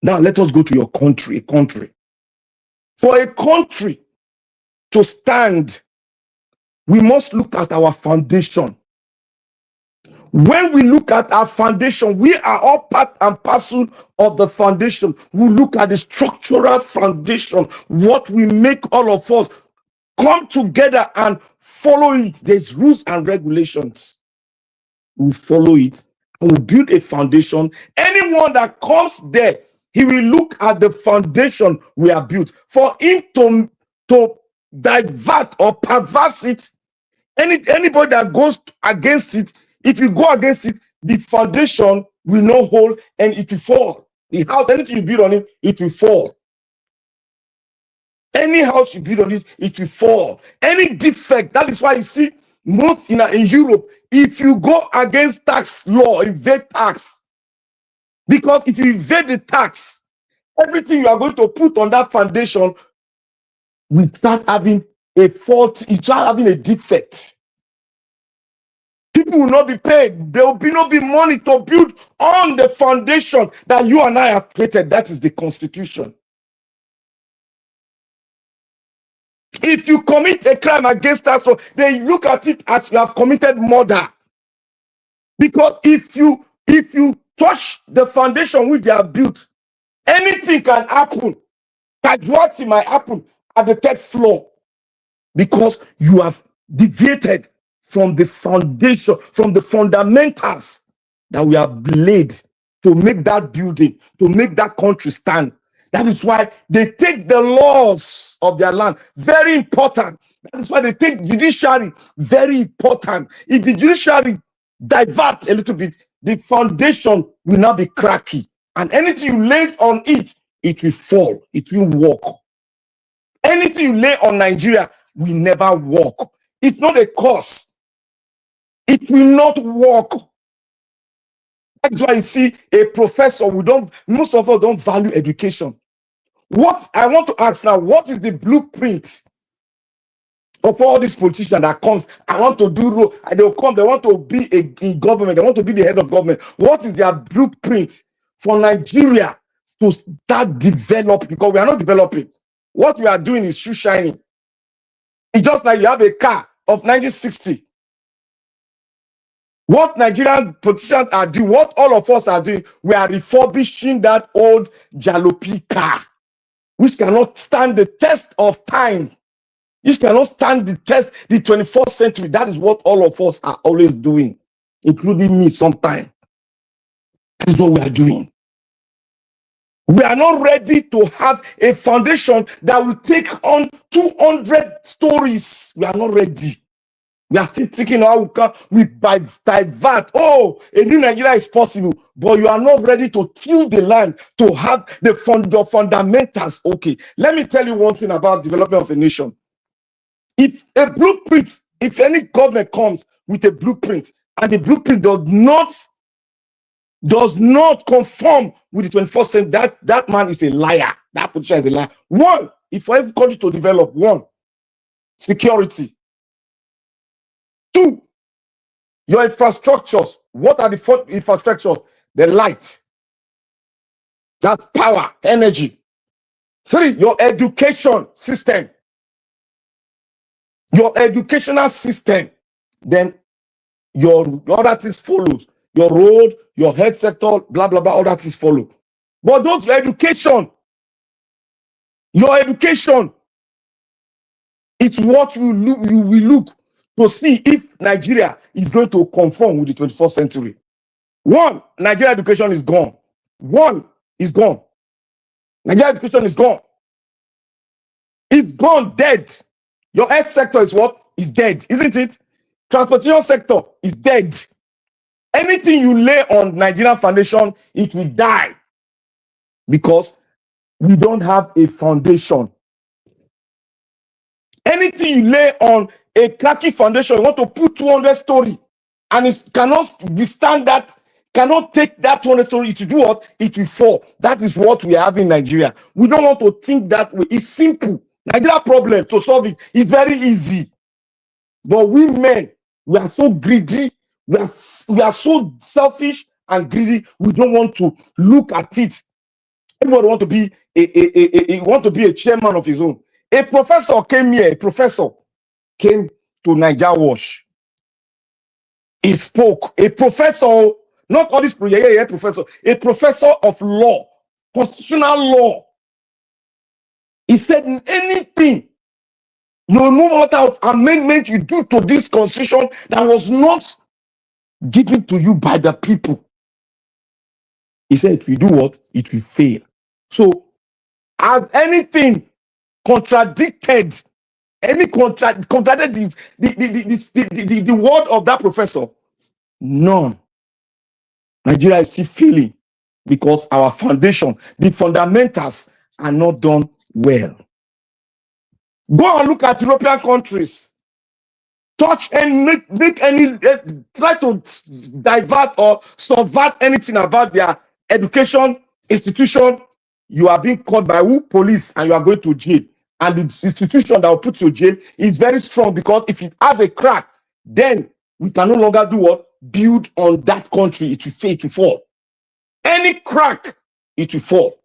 Now let us go to your country, For a country to stand, we must look at our foundation. When we look at our foundation, we are all part and parcel of the foundation. We look at the structural foundation, what we make all of us come together and follow it. There's rules and regulations. We follow it and we build a foundation. Anyone that comes there, he will look at the foundation we have built. For him to divert or perverse it, anybody that goes against it, if you go against it, the foundation will not hold and it will fall. The house, anything you build on it, it will fall. Any house you build on it, it will fall. Any defect, that is why you see most in Europe, if you go against tax law, evade tax, because if you evade the tax, everything you are going to put on that foundation will start having a fault, it start having a defect. People will not be paid. There will not be money to build on the foundation that you and I have created. That is the Constitution. If you commit a crime against us, they look at it as you have committed murder. Because if you touch the foundation which they have built, anything can happen. Casualty might happen at the third floor because you have deviated from the foundation, from the fundamentals that we have laid to make that building, to make that country stand. That is why they take the laws of their land, very important. That is why they take judiciary, very important. If the judiciary divert a little bit, the foundation will not be cracky. And anything you lay on it, it will fall, it will walk. Anything you lay on Nigeria will never walk. It's not a curse. It will not work. That's why you see a professor, most of us don't value education. What I want to ask now, what is the blueprint of all these politicians that comes? I want to do role, and they'll come, they want to be in government, they want to be the head of government. What is their blueprint for Nigeria to start developing? Because we are not developing. What we are doing is shoe shining. It's just like you have a car of 1960. What Nigerian politicians are doing, what all of us are doing, we are refurbishing that old jalopy car, which cannot stand the test of time. Which cannot stand the test, the 21st century. That is what all of us are always doing, including me sometimes. That is what we are doing. We are not ready to have a foundation that will take on 200 stories. We are not ready. We are still thinking how we divert. Oh, a new Nigeria is possible, but you are not ready to till the land to have the fundamentals. Okay, let me tell you one thing about development of a nation. If a blueprint, if any government comes with a blueprint and the blueprint does not conform with the 21st century, that man is a liar. That politician is a liar. One, if for every country to develop, one, security. Two, your infrastructures. What are the infrastructures? The light. That's power, energy. Three, your education system. Your educational system. Then your other things follows. Your road, your health sector, blah, blah, blah, all that is follow. But those your education, it's what you will look to see if Nigeria is going to conform with the 21st century. One, Nigeria education is gone. One is gone. Nigeria education is gone. It's gone, dead. Your health sector is what? Is dead, isn't it? Transportation sector is dead. Anything you lay on Nigerian foundation, it will die because we don't have a foundation. Anything you lay on a cracky foundation, you want to put 200 story, and it cannot withstand that, cannot take that 200 story to do what? It will fall. That is what we have in Nigeria. We don't want to think that way. It's simple. Nigeria problem to solve it is very easy. But we men, we are so greedy, we are so selfish and greedy, we don't want to look at it. Everybody want to be a chairman of his own. A professor came here, came to Niger Wash. He spoke. A professor, not all this professor, a professor of law, constitutional law. He said anything, no matter of amendment you do to this constitution that was not given to you by the people. He said, if you do what? It will fail. So, as anything contradicted, contradicted the word of that professor, none. Nigeria is still failing because our foundation, the fundamentals are not done well. Go and look at European countries. Touch and make any, try to divert or subvert anything about their education institution. You are being caught by who? Police, and you are going to jail. And the institution that will put you in jail is very strong, because if it has a crack, then we can no longer do what? Build on that country. It will fail, it will fall. Any crack, it will fall.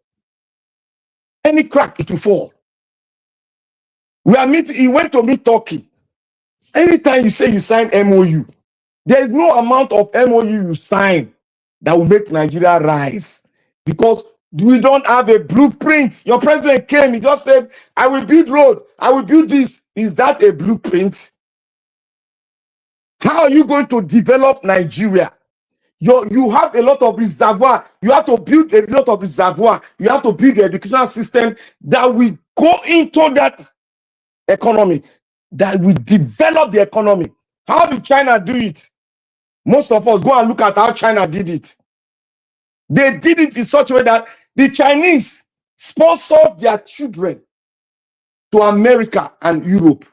Any crack, it will fall. He went to meet Turkey. Anytime you say you sign MOU, there is no amount of MOU you sign that will make Nigeria rise, because we don't have a blueprint. Your president came, he just said, I will build road, I will build this. Is that a blueprint? How are you going to develop Nigeria? You have a lot of reservoir. You have to build a lot of reservoir. You have to build the educational system that will go into that economy, that will develop the economy. How did China do it? Most of us go and look at how China did it. They did it in such a way that the Chinese sponsored their children to America and Europe.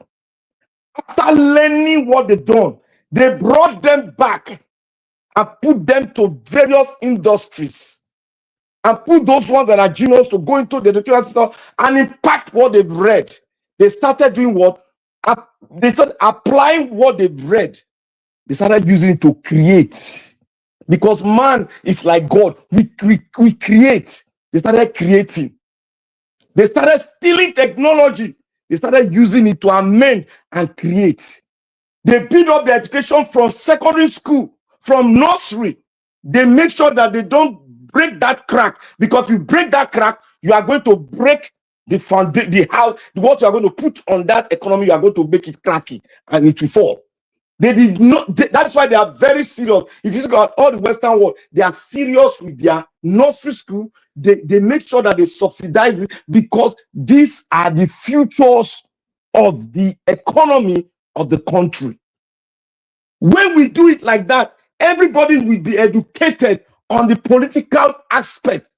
After learning what they've done, they brought them back and put them to various industries and put those ones that are genius to go into the educational system and impact what they've read. They started doing what? They started applying what they've read. They started using it to create. Because man is like God. We create. They started creating. They started stealing technology. They started using it to amend and create. They build up the education from secondary school, from nursery. They make sure that they don't break that crack. Because if you break that crack, you are going to break what you are going to put on that economy. You are going to make it cracky and it will fall. They did not. That's why they are very serious. If you look at all the Western world, they are serious with their nursery school. They make sure that they subsidize it, because these are the futures of the economy of the country. When we do it like that, everybody will be educated on the political aspect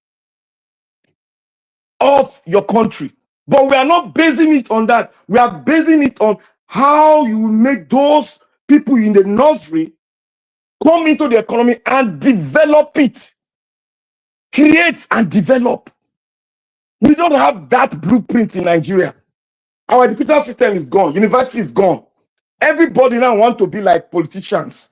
of your country. But we are not basing it on that. We are basing it on how you make those people in the nursery come into the economy and develop it. Create and develop. We don't have that blueprint in Nigeria. Our educational system is gone. University is gone. Everybody now wants to be like politicians.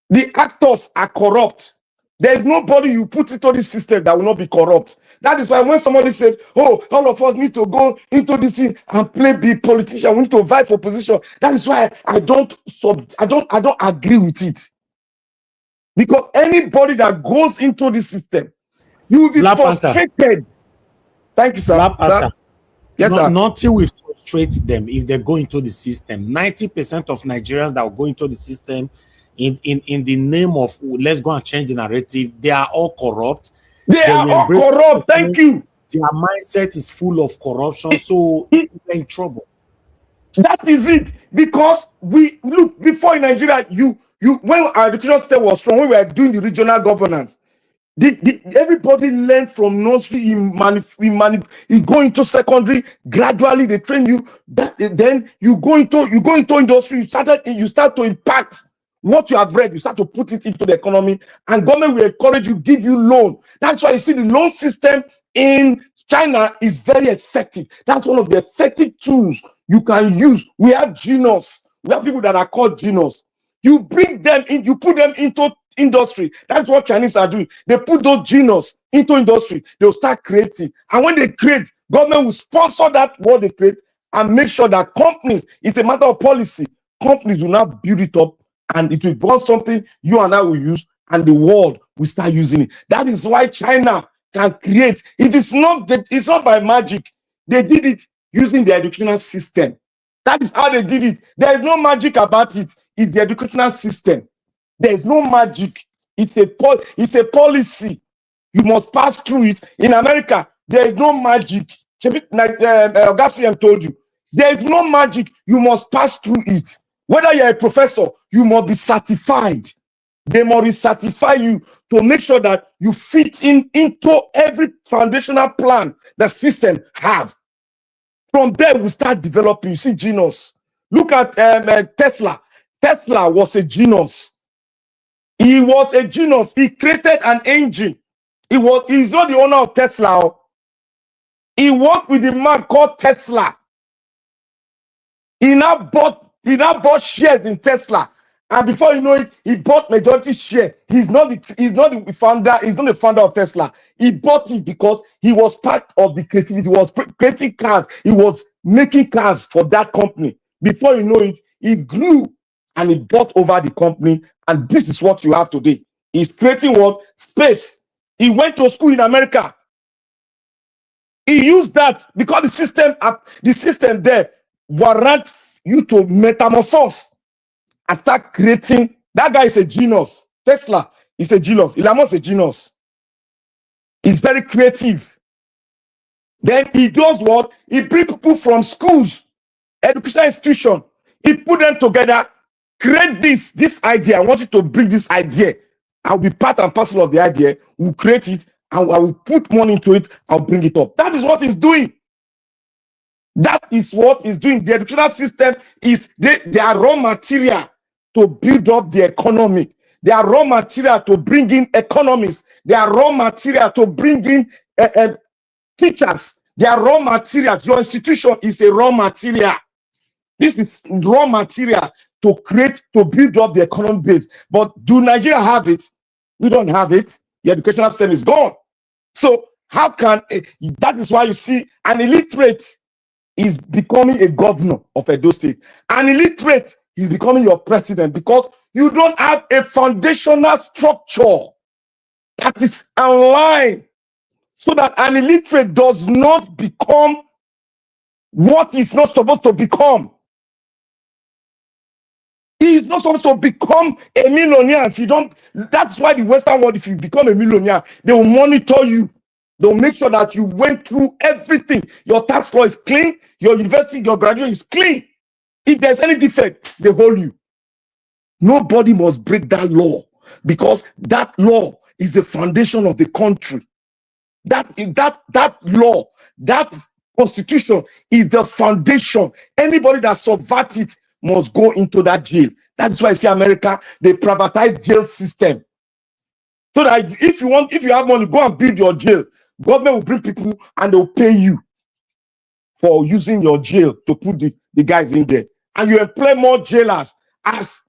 The actors are corrupt. There is nobody you put into this system that will not be corrupt. That is why when somebody said, oh, all of us need to go into this thing and be politician, we need to vie for position. That is why I don't agree with it. Because anybody that goes into this system You will be Black Panther. frustrated. Thank you, sir. Black Panther. Sir? Yes, sir. Nothing will frustrate them if they go into the system. 90% of Nigerians that will go into the system in the name of let's go and change the narrative, they are all corrupt. They are will all embrace corrupt. Thank you. Their mindset is full of corruption, so they're in trouble. That is it. Because we look before in Nigeria, when our education system was strong, when we were doing the regional governance, everybody learned from nursery, you go into secondary, gradually they train you. Then you go into industry, you start to impact what you have read, you start to put it into the economy, and government will encourage you, give you loan. That's why you see the loan system in China is very effective. That's one of the effective tools you can use. We have genius. We have people that are called genius. You bring them in, you put them into industry. That's what Chinese are doing. They put those genius into industry. They'll start creating. And when they create, government will sponsor that what they create and make sure that companies, it's a matter of policy. Companies will now build it up and it will become something you and I will use and the world will start using it. That is why China can create. It's not by magic. They did it using the educational system. That is how they did it. There is no magic about it. It's the educational system. There is no magic. It's a policy. You must pass through it. In America, there is no magic. Augustine told you. There is no magic. You must pass through it. Whether you're a professor, you must be certified. They must certify you to make sure that you fit into every foundational plan the system have. From there, we start developing. You see, genius. Look at Tesla. Tesla was a genius. He was a genius. He created an engine. He's not the owner of Tesla. He worked with a man called Tesla. He now bought shares in Tesla. And before you know it, he bought majority share. He's not the founder. He's not the founder of Tesla. He bought it because he was part of the creativity. He was creating cars. He was making cars for that company. Before you know it, he grew and he bought over the company. And this is what you have today. He's creating what? Space. He went to school in America. He used that because the system there warrants you to metamorphose and start creating. That guy is a genius. Tesla is a genius. Elon Musk is a genius. He's very creative. Then he does what? He brings people from schools, educational institution. He put them together, create this idea. I want you to bring this idea. I'll be part and parcel of the idea. We'll create it and I will put money into it. I'll bring it up. That is what he's doing. That is what he's doing. The educational system is they are raw material to build up the economy. They are raw material to bring in economists. They are raw material to bring in teachers. They are raw materials. Your institution is a raw material. This is raw material to build up the economic base. But do Nigeria have it? We don't have it. The educational system is gone. So how can that is why you see an illiterate is becoming a governor of Edo State. An illiterate is becoming your president because you don't have a foundational structure that is aligned so that an illiterate does not become what he's not supposed to become. He is not supposed to become a millionaire. If you don't, that's why the Western world, if you become a millionaire, they will monitor you. They'll make sure that you went through everything. Your tax law is clean. Your university, your graduation is clean. If there's any defect, they hold you. Nobody must break that law because that law is the foundation of the country. That law, that constitution is the foundation. Anybody that subverts it must go into that jail. That's why I see America, they privatize jail system. So that if you have money, go and build your jail. Government will bring people and they'll pay you for using your jail to put the guys in there. And you employ more jailers as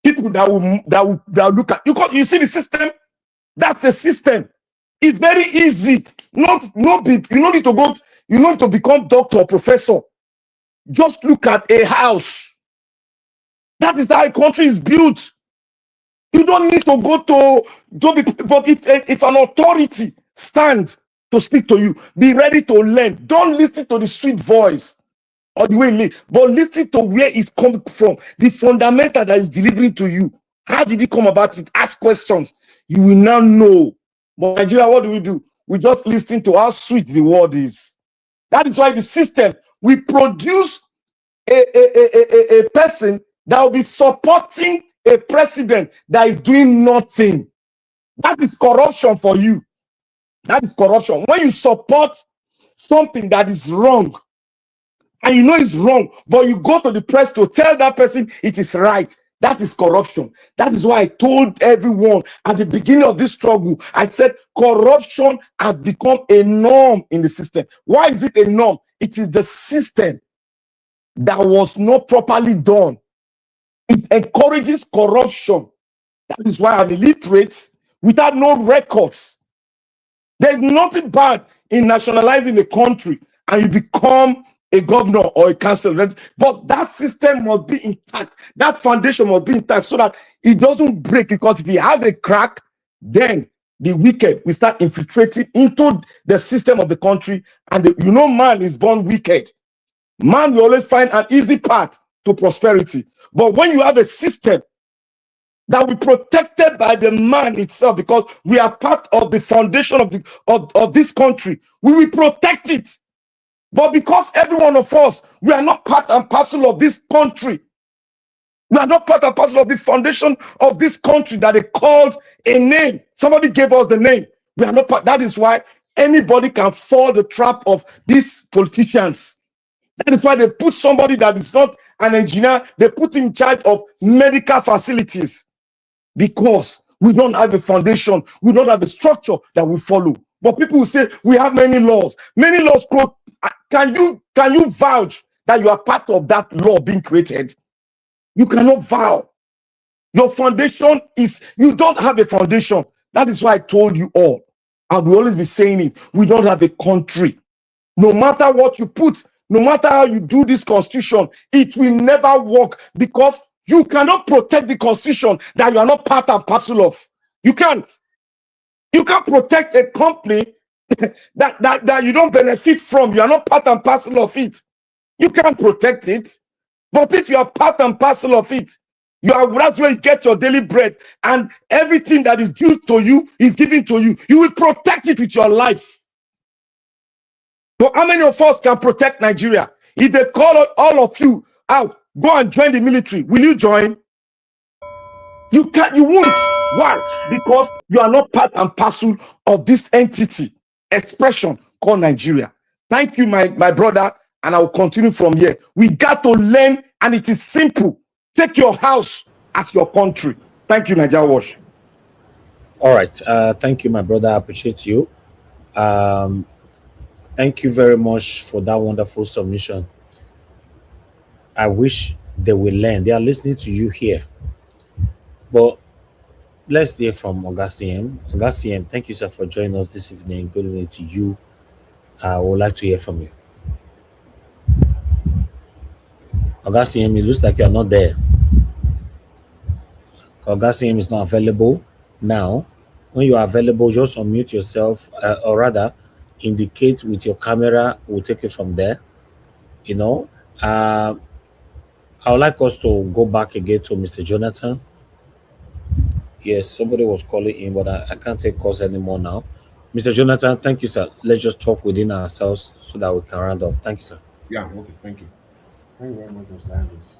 people that will look at you. You see the system? That's a system. It's very easy. You don't need to go, you don't need to become doctor or professor. Just look at a house. That is how a country is built. You don't need to go to be, but if an authority stand to speak to you. Be ready to learn. Don't listen to the sweet voice or the way he live, but listen to where it's coming from, the fundamental that is delivering to you. How did it come about it? Ask questions. You will now know. But Nigeria, what do? We just listen to how sweet the word is. That is why the system, we produce a person that will be supporting a president that is doing nothing. That is corruption for you. That is corruption. When you support something that is wrong, and you know it's wrong, but you go to the press to tell that person it is right, that is corruption. That is why I told everyone at the beginning of this struggle, I said corruption has become a norm in the system. Why is it a norm? It is the system that was not properly done. It encourages corruption. That is why I'm illiterate without no records. There's nothing bad in nationalizing a country and you become a governor or a councillor, but that system must be intact. That foundation must be intact so that it doesn't break, because if you have a crack, then the wicked will start infiltrating into the system of the country, and man is born wicked. Man will always find an easy path to prosperity. But when you have a system that we protected by the man itself, because we are part of the foundation of this country, we will protect it. But because every one of us, we are not part and parcel of this country, we are not part and parcel of the foundation of this country that they called a name. Somebody gave us the name. We are not part. That is why anybody can fall the trap of these politicians. That is why they put somebody that is not an engineer, they put in charge of medical facilities, because we don't have a foundation, we don't have a structure that we follow. But people will say we have many laws. Many laws. Can you vouch that you are part of that law being created? You cannot vow. Your foundation is, you don't have a foundation. That is why I told you all, and we always be saying it, we don't have a country. No matter what you put, no matter how you do this constitution, it will never work, because you cannot protect the constitution that you are not part and parcel of. You can't. You can't protect a company that you don't benefit from. You are not part and parcel of it. You can't protect it. But if you are part and parcel of it, that's where you get your daily bread, and everything that is due to you is given to you. You will protect it with your life. But how many of us can protect Nigeria? If they call all of you out, go and join the military, will you join? You can't, you won't. Why? Because you are not part and parcel of this entity, expression called Nigeria. Thank you, my brother, and I will continue from here. We got to learn, and it is simple. Take your house as your country. Thank you, Nigeria Wash. All right. Thank you, my brother. I appreciate you. Thank you very much for that wonderful submission. I wish they will learn. They are listening to you here. But let's hear from Ogasiem. Ogasiem, thank you, sir, for joining us this evening. Good evening to you. I would like to hear from you. Ogasiem, it looks like you are not there. Ogasiem is not available now. When you are available, just unmute yourself, or rather, indicate with your camera. We'll take it from there. I would like us to go back again to Mr. Jonathan. Yes, somebody was calling in, but I can't take calls anymore now. Mr. Jonathan, thank you, sir. Let's just talk within ourselves so that we can round up. Thank you, sir. Yeah, okay, thank you. Thank you very much, Mr. Harris.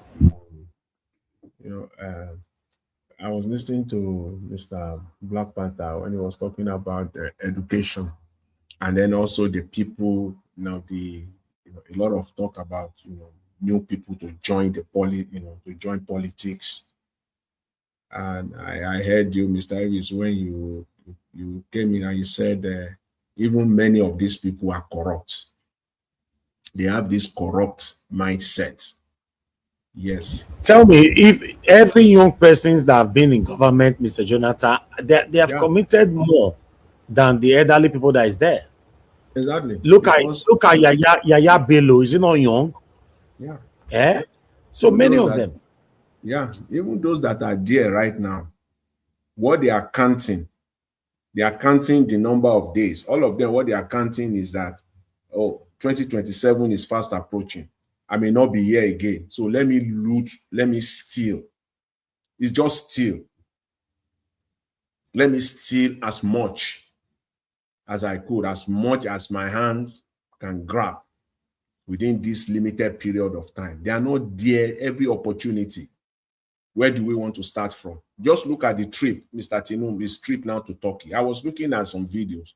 I was listening to Mr. Black Panther when he was talking about education, and then also the people, a lot of talk about, new people to join to join politics. And I heard you, Mr. Harris, when you came in and you said even many of these people are corrupt. They have this corrupt mindset. Yes. Tell me, if every young persons that have been in government, Mr. Jonathan, they have committed more than the elderly people that is there. Exactly. Look at Yaya Bello. Is he not young? Yeah. Eh? So many of them. Yeah. Even those that are there right now, what they are counting They are counting the number of days. All of them, what they are counting is that, oh, 2027 is fast approaching. I may not be here again. So let me loot, let me steal. It's just steal. Let me steal as much as I could, as much as my hands can grab within this limited period of time. They are not there every opportunity. Where do we want to start from? Just look at the trip, Mr. Tinubu's trip now to Turkey. I was looking at some videos.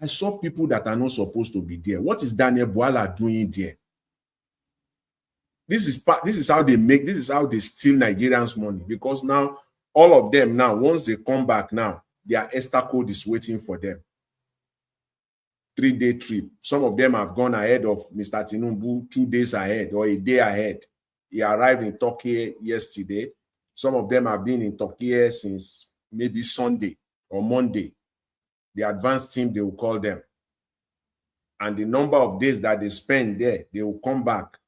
I saw people that are not supposed to be there. What is Daniel Bwala doing there? This is how they steal Nigerians' money, because now all of them now, once they come back now, their Esther code is waiting for them. 3-day trip. Some of them have gone ahead of Mr. Tinubu 2 days ahead or a day ahead. He arrived in Turkey yesterday. Some of them have been in Turkey since maybe Sunday or Monday. The advanced team, they will call them. And the number of days that they spend there, they will come back.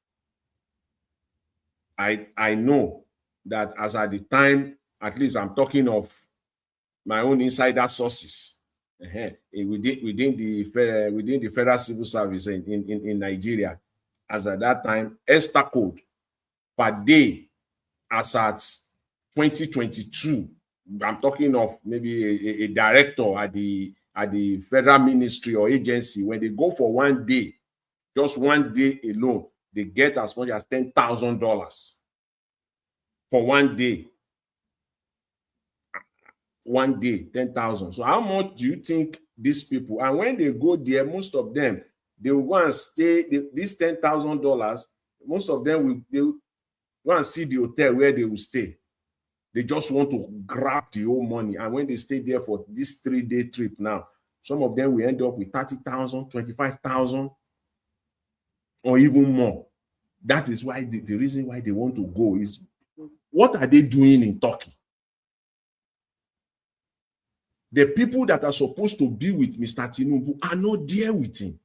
I know that as at the time, at least I'm talking of my own insider sources within the Federal Civil Service in Nigeria, as at that time, Esther code per day as at 2022. I'm talking of maybe a director at the federal ministry or agency. When they go for 1 day, just 1 day alone, they get as much as $10,000 for 1 day. 1 day, 10,000. So how much do you think these people, and when they go there, most of them, they will go and stay, this $10,000, most of them will go and see the hotel where they will stay. They just want to grab the whole money. And when they stay there for this 3-day trip now, some of them will end up with 30,000, 25,000, or even more. That is why the reason why they want to go is, what are they doing in Turkey? The people that are supposed to be with Mr. Tinubu are not there with him.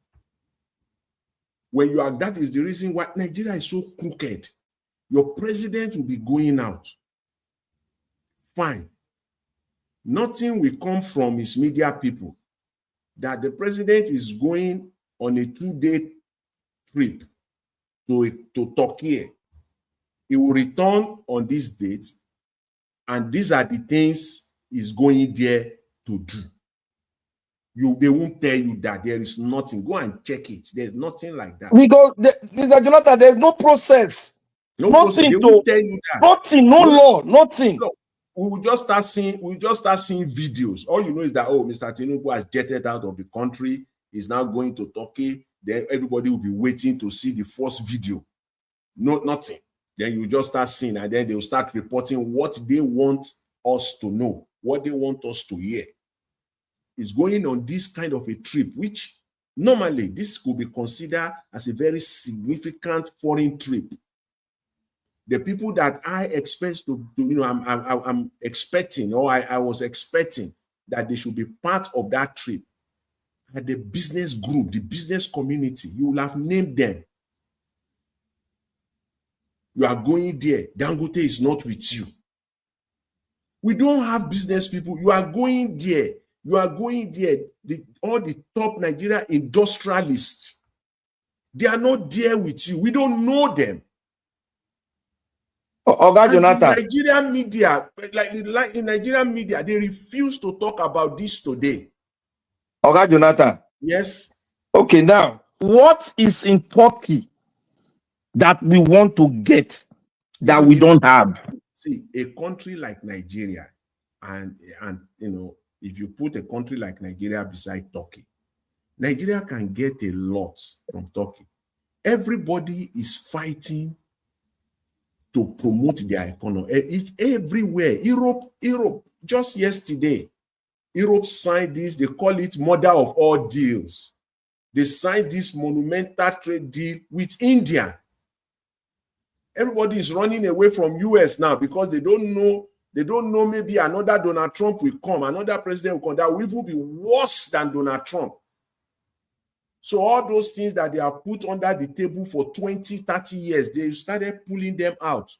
When you are, that is the reason why Nigeria is so crooked. Your president will be going out. Fine. Nothing will come from his media people that the president is going on a 2-day trip to Turkey. He will return on this date, and these are the things he's going there to do. They won't tell you that there is nothing. Go and check it. There's nothing like that. Because, Mr. Jonathan, there's no process. No nothing process. They to won't tell you that. Nothing, no law, nothing. No. We will just start seeing videos. All you know is that, oh, Mr. Tinubu has jetted out of the country. He's now going to Turkey. Then everybody will be waiting to see the first video. No, nothing. Then you just start seeing, and then they'll start reporting what they want us to know, what they want us to hear. Is going on this kind of a trip, which normally this could be considered as a very significant foreign trip. The people that I expect I'm expecting, or I was expecting that they should be part of that trip are the business group, the business community. You will have named them. You are going there. Dangote is not with you. We don't have business people. You are going there. You are going there. All the top Nigeria industrialists, they are not there with you. We don't know them. Oga Jonathan. In Nigerian media, like in Nigerian media, they refuse to talk about this today. Oga Jonathan. Yes. Okay, now, what is in Turkey that we want to get that we don't have? See, a country like Nigeria, and if you put a country like Nigeria beside Turkey, Nigeria can get a lot from Turkey. Everybody is fighting to promote their economy. Everywhere. Europe, just yesterday, Europe signed this, they call it mother of all deals. They signed this monumental trade deal with India. Everybody is running away from US now because they don't know maybe another Donald Trump will come, another president will come that will even be worse than Donald Trump. So all those things that they have put under the table for 20, 30 years, they started pulling them out.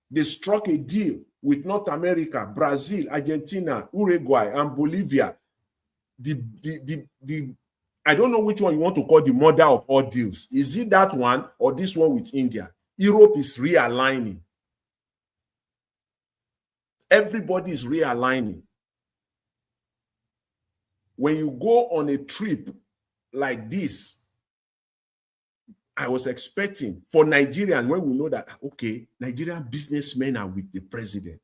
They struck a deal with North America, Brazil, Argentina, Uruguay, and Bolivia. I don't know which one you want to call the mother of all deals. Is it that one or this one with India? Europe is realigning. Everybody is realigning. When you go on a trip like this, I was expecting for Nigerians, when we know that, okay, Nigerian businessmen are with the president,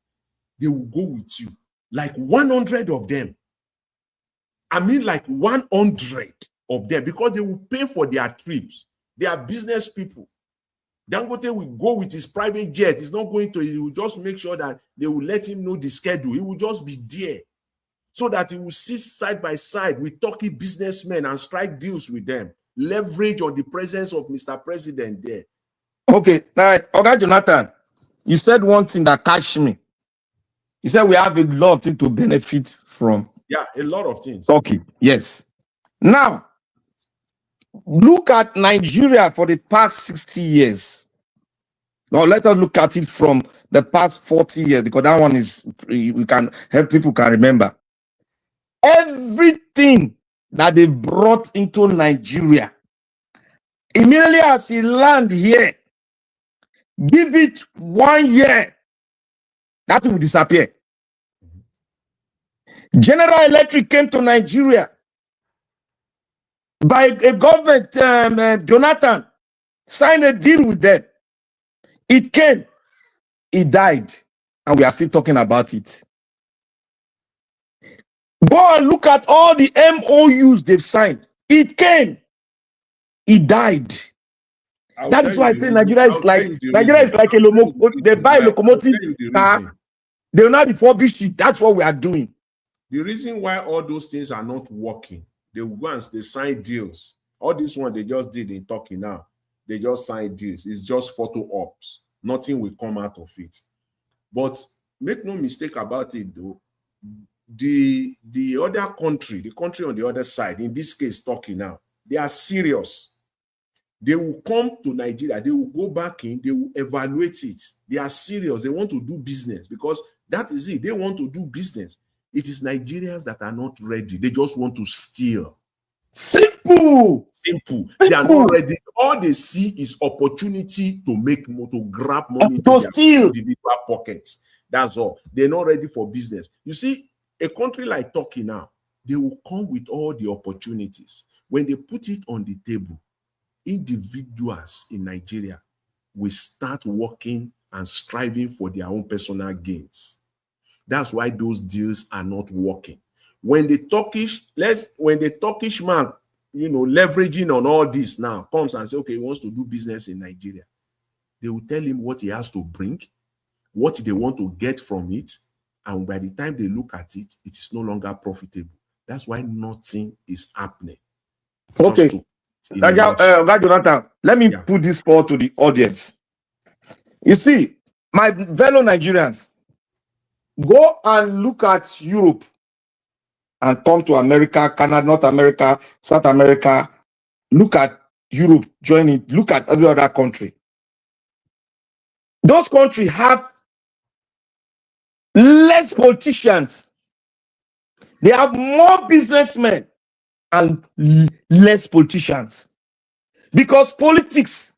they will go with you. Like 100 of them. I mean, like 100 of them, because they will pay for their trips. They are business people. Dangote will go with his private jet. He's not going to, he will just make sure that they will let him know the schedule. He will just be there so that he will sit side by side with Turkey businessmen and strike deals with them. Leverage on the presence of Mr. President there. Okay, now, okay, Jonathan, you said one thing that catch me. You said we have a lot of things to benefit from. Yeah, a lot of things. Okay, yes. Now, look at Nigeria for the past 60 years. Now, let us look at it from the past 40 years, because that one is, we can help people can remember. Everything that they brought into Nigeria, immediately as he land here, give it 1 year, that will disappear. General Electric came to Nigeria by a government, Jonathan signed a deal with them. It came, it died, and we are still talking about it. Go and look at all the MOUs they've signed. It came, it died. That is why I say Nigeria is like a locomotive. They buy a locomotive car, they will not refurbish it. That's what we are doing. The reason why all those things are not working, they once they sign deals. All this one they just did in Turkey now. They just signed deals. It's just photo ops. Nothing will come out of it. But make no mistake about it, though. The other country, the country on the other side, in this case, Turkey now, they are serious. They will come to Nigeria. They will go back in. They will evaluate it. They are serious. They want to do business, because that is it. They want to do business. It is Nigerians that are not ready. They just want to steal. Simple. They are not ready. All they see is opportunity to make more, to grab money to steal individual pockets. That's all. They're not ready for business. You see, a country like Turkey now, they will come with all the opportunities. When they put it on the table, individuals in Nigeria will start working and striving for their own personal gains. That's why those deals are not working. When the Turkish man, leveraging on all this now comes and say, okay, he wants to do business in Nigeria, they will tell him what he has to bring, what they want to get from it, and by the time they look at it, it is no longer profitable. That's why nothing is happening. Okay. Jonathan, let me put this forward to the audience. You see, my fellow Nigerians, go and look at Europe and come to America, Canada, North America, South America. Look at Europe, join it. Look at every other country. Those countries have less politicians. They have more businessmen and less politicians. Because politics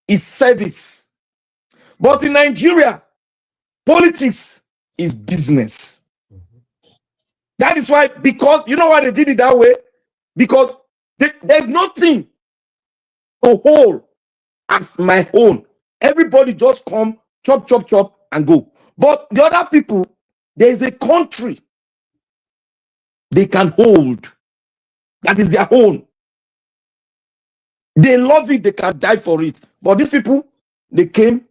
is service. But in Nigeria, politics is business. That is why, because you know why they did it that way? Because there's nothing to hold as my own. Everybody just come, chop, chop, chop, and go. But the other people, there is a country they can hold. That is their own. They love it, they can die for it. But these people, they came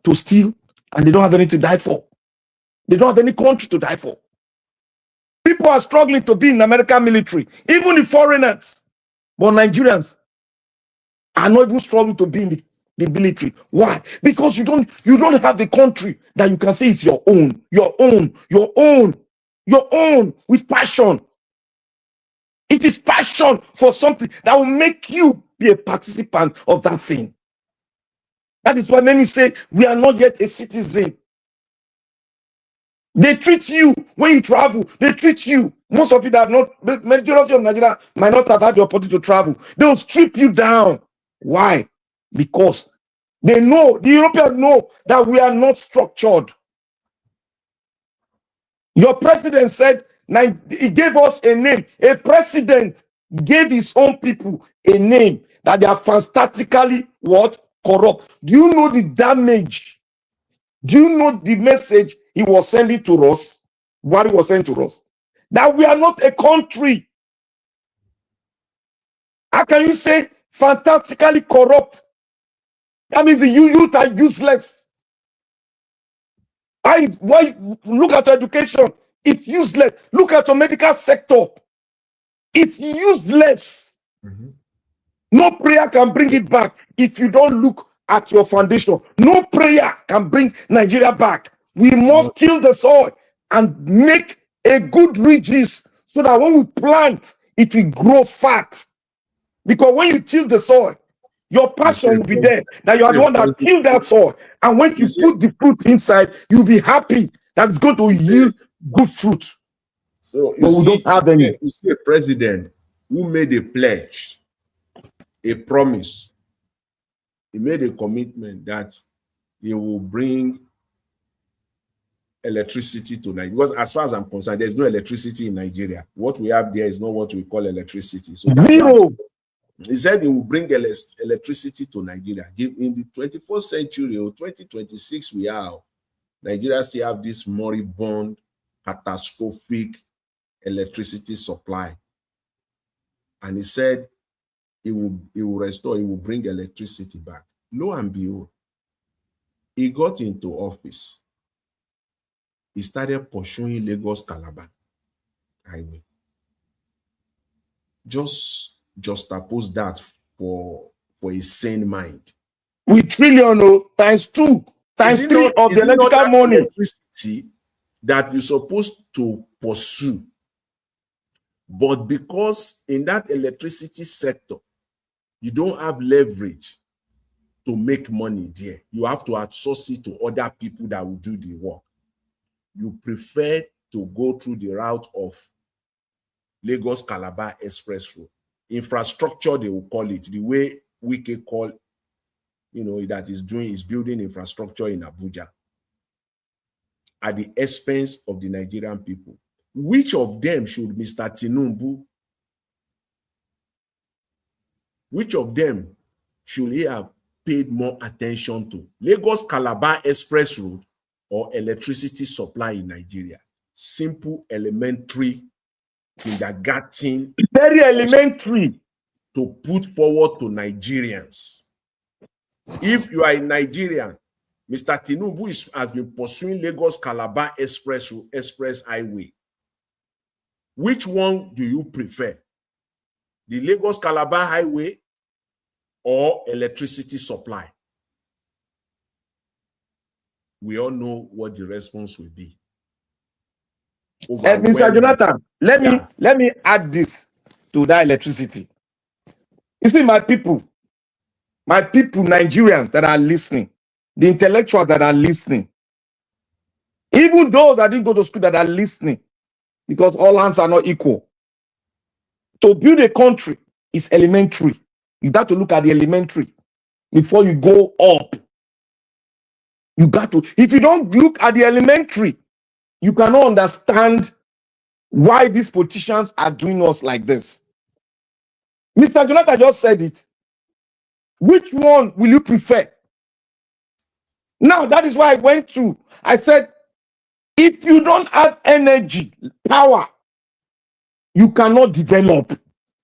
to steal, and they don't have anything to die for. They don't have any country to die for. People are struggling to be in the American military, even the foreigners. But Nigerians are not even struggling to be in the military. Why? Because you don't have the country that you can say is your own with passion. It is passion for something that will make you be a participant of that thing. That is why many say we are not yet a citizen. They treat you when you travel. They treat you. Most of you that have not, the majority of Nigeria might not have had the opportunity to travel. They will strip you down. Why? Because they know, the Europeans know that we are not structured. Your president said, he gave us a name. A president gave his own people a name that they are fantastically what? Corrupt. Do you know the damage? Do you know the message he was sending to us? What he was sending to us? That we are not a country. How can you say fantastically corrupt? That means the youth are useless. Why look at your education? It's useless. Look at your medical sector. It's useless. No prayer can bring it back if you don't look at your foundation. No prayer can bring Nigeria back. We must till the soil and make a good ridges so that when we plant, it will grow fat. Because when you till the soil, your passion will be there. That you are the one that till that soil. And when you put the fruit inside, you'll be happy that it's going to yield good fruit. So but we don't have any. You see a president who made a pledge, a promise. He made a commitment that he will bring electricity to Nigeria. Because as far as I'm concerned, there's no electricity in Nigeria. What we have there is not what we call electricity. So that's why he said he will bring electricity to Nigeria. In the 21st century or 2026, we are. Nigeria still have this moribund, catastrophic electricity supply. And he said he will restore, he will bring electricity back. Lo and behold, he got into office. He started pursuing Lagos-Calabar highway. Just juxtapose that for a sane mind. With trillion times 2, times 3 of the electrical money. Electricity that you're supposed to pursue. But because in that electricity sector, you don't have leverage to make money there. You have to outsource it to other people that will do the work. You prefer to go through the route of Lagos-Calabar Express Road. Infrastructure, they will call it, the way we can call, that is building infrastructure in Abuja at the expense of the Nigerian people. Which of them should Mr. Tinubu, which of them should he have paid more attention to? Lagos-Calabar Express Road or electricity supply in Nigeria? Simple, elementary, kindergarten. Very elementary. To put forward to Nigerians. If you are a Nigerian, Mr. Tinubu has been pursuing Lagos-Calabar Express Highway. Which one do you prefer? The Lagos-Calabar Highway or electricity supply? We all know what the response will be. Mr. Jonathan, let me add this to that electricity. You see, my people, Nigerians that are listening, the intellectuals that are listening, even those that didn't go to school that are listening, because all hands are not equal. To build a country is elementary. You got to look at the elementary before you go up. You got to, if you don't look at the elementary, you cannot understand why these politicians are doing us like this. Mr. Jonathan just said it. Which one will you prefer? Now, that is why I said, if you don't have energy, power, you cannot develop.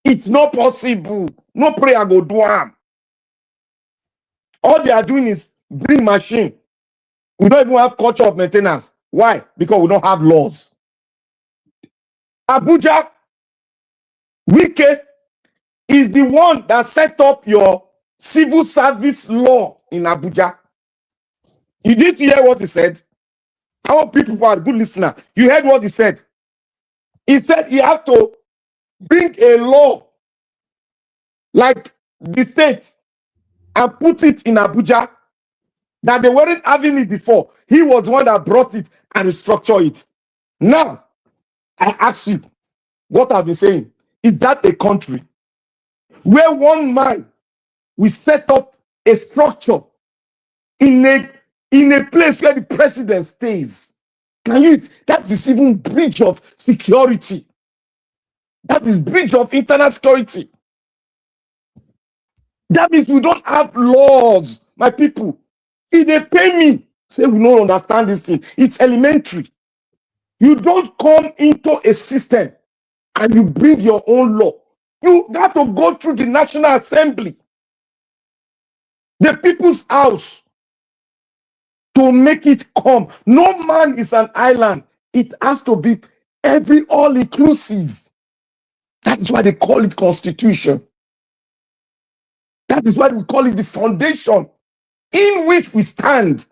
It's not possible. No prayer go do harm. All they are doing is bring machine. We don't even have culture of maintenance. Why? Because we don't have laws. Abuja, Wike is the one that set up your civil service law in Abuja. You did hear what he said? Our people are good listener. You heard what he said? He said he had to bring a law like the state and put it in Abuja that they weren't having it before. He was the one that brought it and restructured it. Now, I ask you, what I've been saying, is that a country where one man will set up a structure in a place where the president stays? Can you? That is even breach of security. That is breach of internal security. That means we don't have laws, my people. If they pay me, say we don't understand this thing. It's elementary. You don't come into a system and you bring your own law. You got to go through the National Assembly, the people's house, to make it come. No man is an island. It has to be all inclusive. That is why they call it constitution. That is why we call it the foundation in which we stand,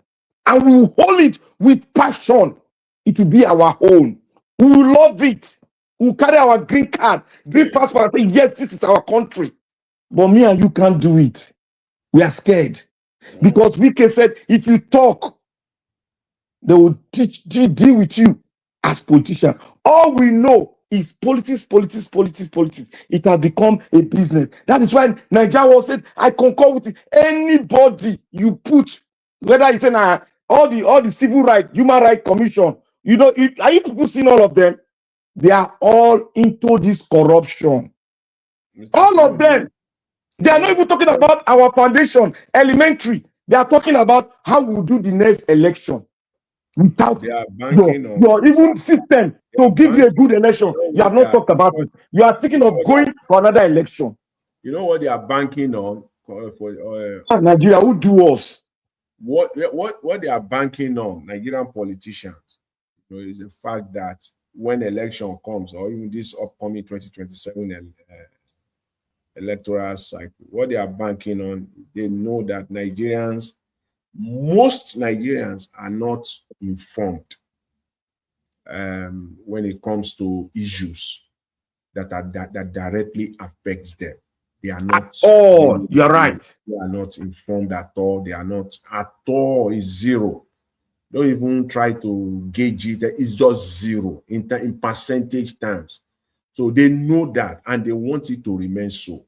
and we will hold it with passion. It will be our own. We will love it. We will carry our green card, green passport, and say, yes, this is our country. But me and you can't do it. We are scared. Because Wike said, if you talk, they will deal with you as politician. All we know is politics. It has become a business. That is why Nigeria was said, I concur with it. Anybody you put, whether it's in all the civil rights, human rights commission, are you people seeing all of them? They are all into this corruption. All of them. They are not even talking about our foundation, elementary. They are talking about how we will do the next election without your even system to give you a good election. You have not talked about it. You are thinking of going for another election. You know what they are banking on? Nigeria, who do us? What they are banking on, Nigerian politicians, is the fact that when election comes, or even this upcoming 2027 electoral cycle, what they are banking on, they know that most Nigerians are not informed when it comes to issues that directly affects them. They are not. Oh, you're right. They are not informed at all. They are not at all. It's zero. Don't even try to gauge it. It's just zero in percentage terms. So they know that, and they want it to remain so.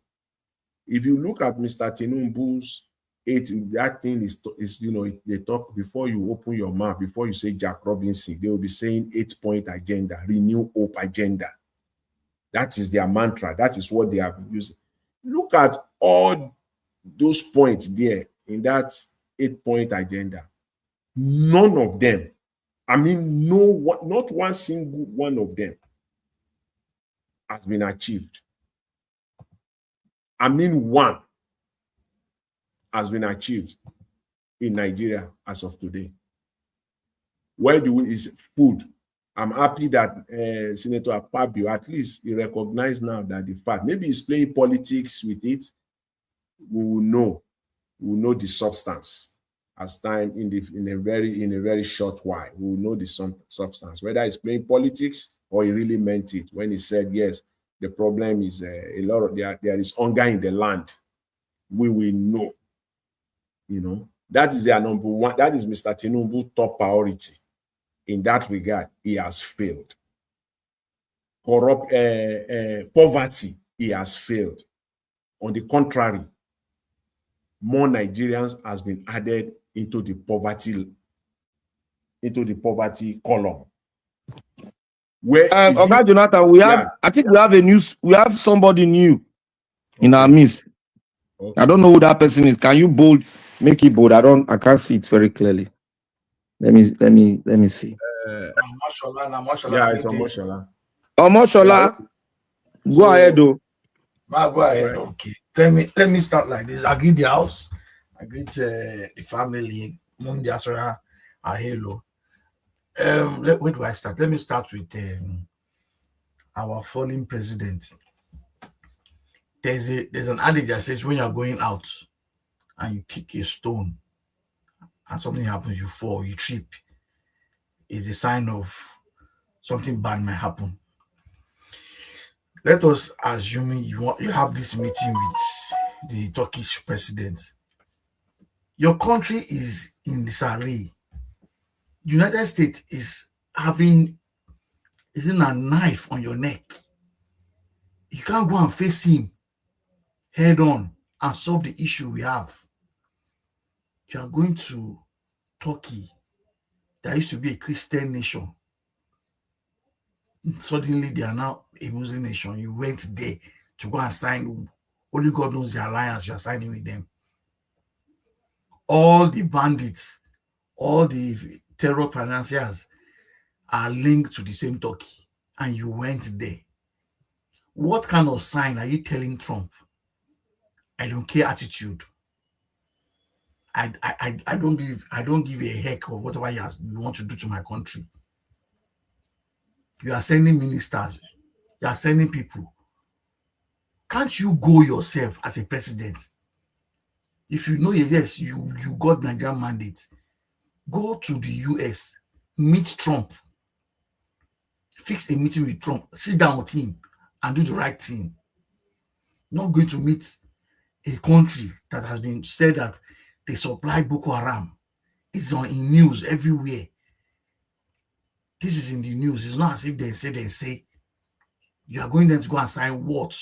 If you look at Mr. Tinubu's that thing is they talk before you open your mouth, before you say Jack Robinson, they will be saying 8-point agenda, renew hope agenda. That is their mantra. That is what they are using. Look at all those points there in that 8-point agenda. None of them, not one single one of them has been achieved. One has been achieved in Nigeria as of today. Where is food? I'm happy that Senator Akpabio, at least he recognized now that the fact, maybe he's playing politics with it. We will know the substance as time in a very short while. We will know the substance, whether he's playing politics or he really meant it when he said, yes, the problem is there is hunger in the land. We will know. That is their number one. That is Mr. Tinubu's top priority. In that regard, he has failed. Poverty, he has failed. On the contrary, more Nigerians has been added into the poverty column. Okay, Jonathan, I think we have somebody new in our midst. Okay. I don't know who that person is. Can you make it bold? I can't see it very clearly. Let me see. Yeah, it's Omoshola. Omoshola, go ahead, though. Go ahead. Okay. Let me start like this. I greet the house. I greet the family. Mom Diasora, hello. Where do I start? Let me start with our fallen president. There's an adage that says when you're going out and you kick a stone and something happens, you fall, you trip, is a sign of something bad might happen. Let us assume you have this meeting with the Turkish president. Your country is in disarray. United States is in a knife on your neck. You can't go and face him head on and solve the issue we have. You are going to Turkey, that used to be a Christian nation. Suddenly they are now a Muslim nation. You went there to go and sign. Only God knows the alliance you are signing with them. All the bandits, all the terror financiers are linked to the same Turkey, and you went there. What kind of sign are you telling Trump? I don't care attitude. I don't give a heck of whatever you want to do to my country. You are sending ministers, you are sending people. Can't you go yourself as a president? If you know, yes, you got Nigerian mandate, go to the US, meet Trump, fix a meeting with Trump, sit down with him and do the right thing. Not going to meet a country that has been said that they supply Boko Haram. It's in news everywhere. This is in the news. It's not as if they say. You are going there to go and sign what?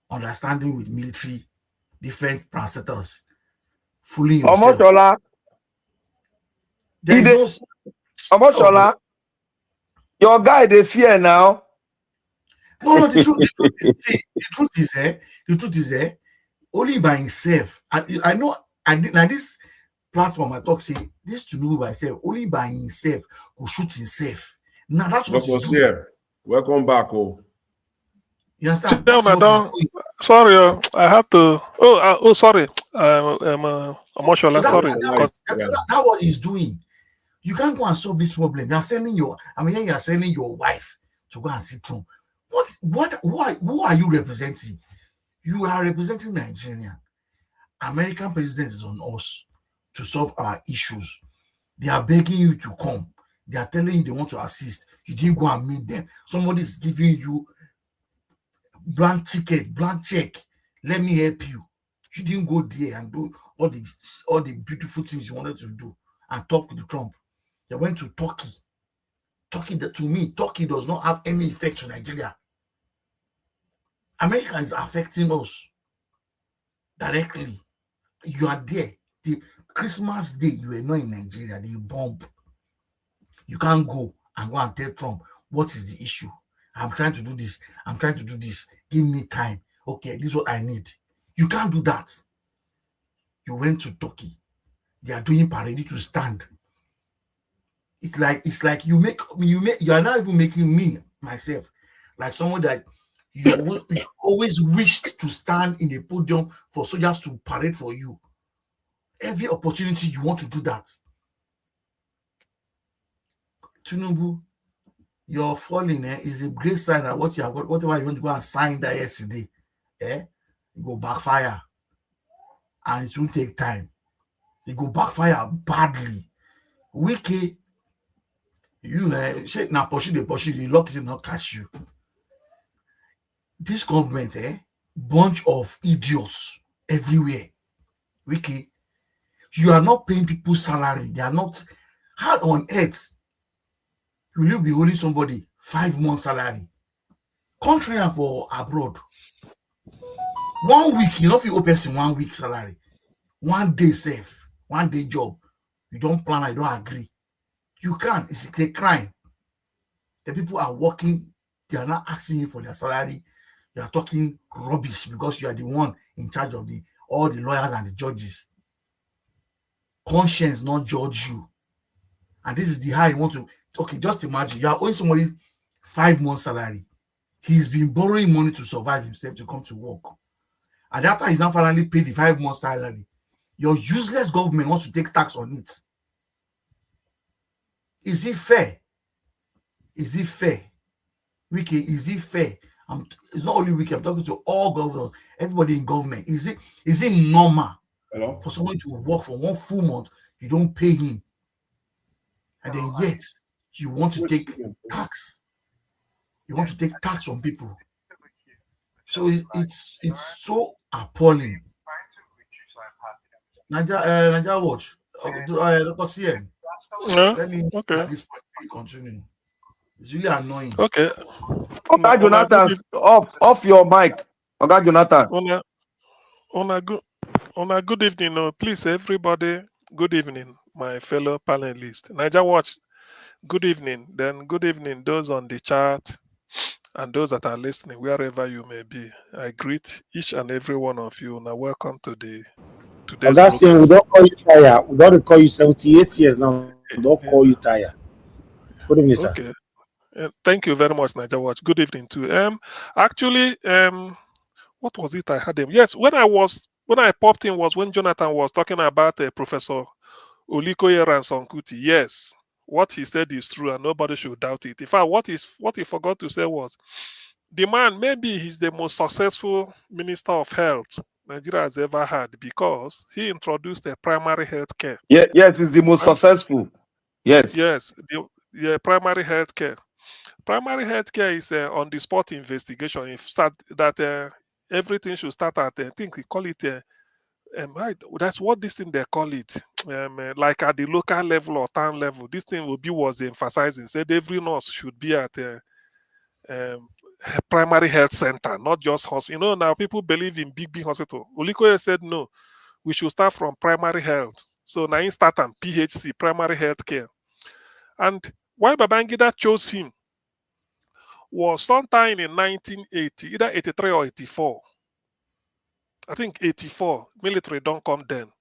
Understanding with military, different parastatals, fooling yourself. Omoshola. Omoshola. Your guy, they fear now. No, the truth is, only by himself. I know, like this platform I talk, say, this Tinubu by himself, only by himself, who shoot himself. Now that's what he's doing. Welcome back, oh. You understand? Sorry, I have to. Sorry. I'm emotional. So Sorry. That's what he's doing. You can't go and solve this problem. You are sending you are sending your wife to go and see Trump. Who are you representing? You are representing Nigeria. American president is on us to solve our issues. They are begging you to come. They are telling you they want to assist. You didn't go and meet them. Somebody is giving you blank ticket, blank check. Let me help you. You didn't go there and do all the beautiful things you wanted to do and talk to Trump. They went to Turkey. Turkey does not have any effect to Nigeria. America is affecting us directly. You are there. The Christmas Day, you were not in Nigeria. They bomb. You can't go and tell Trump what is the issue. I'm trying to do this. I'm trying to do this. Give me time. Okay, this is what I need. You can't do that. You went to Turkey. They are doing parade to stand. It's like you are not even making me myself like someone that you always wished to stand in a podium for soldiers to parade for you. Every opportunity you want to do that. Tinubu, your falling is a great sign that what you have got, whatever you want to go and sign that yesterday, it go backfire. And it will take time. It go backfire badly. Wiki, you know, now pursue the luck is not catch you. This government, bunch of idiots everywhere. Wiki, you are not paying people salary. They are not. How on earth will you be owing somebody 5 months salary? Contrary for abroad. 1 week, you know, if you owe person 1 week salary, 1 day safe, 1 day job, you don't plan, I don't agree. You can't. It's a crime. The people are working, they are not asking you for their salary. You are talking rubbish because you are the one in charge of all the lawyers and the judges. Conscience not judge you. And this is the how you want to. Okay, just imagine you are owing somebody 5 months salary. He's been borrowing money to survive himself to come to work. And after he now finally paid the 5 months salary, your useless government wants to take tax on it. Is it fair? Is it fair? Wiki, is it fair? It's not only Wiki, I'm talking to all governors, everybody in government. Is it normal for someone to work for 1 full month, you don't pay him, and then yet you want to take tax? You want to take tax from people. So it's so appalling. Nigeria Watch. Dr. CM. Yeah. Let me Okay. at this point continue. It's really annoying. Okay. Oga Jonathan, off your mic. Oga Jonathan. On a good evening, please everybody. Good evening, my fellow panelists. Niger Watch. Good evening. Then good evening, those on the chat and those that are listening, wherever you may be. I greet each and every one of you. Now, welcome to today's Oga saying we broadcast. don't call you tire. We don't call you 78 years now. We don't call you tire. Good evening, sir. Okay. Thank you very much, Niger Watch. Good evening too. Actually, what was it I had him? Yes, when I popped in was when Jonathan was talking about Professor Olikoye Ransome-Kuti. Yes, what he said is true, and nobody should doubt it. In fact, what he forgot to say was, the man, maybe he's the most successful minister of health Nigeria has ever had, because he introduced a primary health care. Yes, it's the most successful. Yes. Yes, the primary health care. Primary health care is on the spot investigation. If start that everything should start at, I think we call it. That's what this thing they call it. Like at the local level or town level, this thing was emphasizing. Said every nurse should be at primary health center, not just hospital. Now people believe in big hospital. Olikoye said no, we should start from primary health. So now he start on PHC, primary health care. And why Babangida chose him was sometime in 1980, either 83 or 84. I think 84. Military don't come then.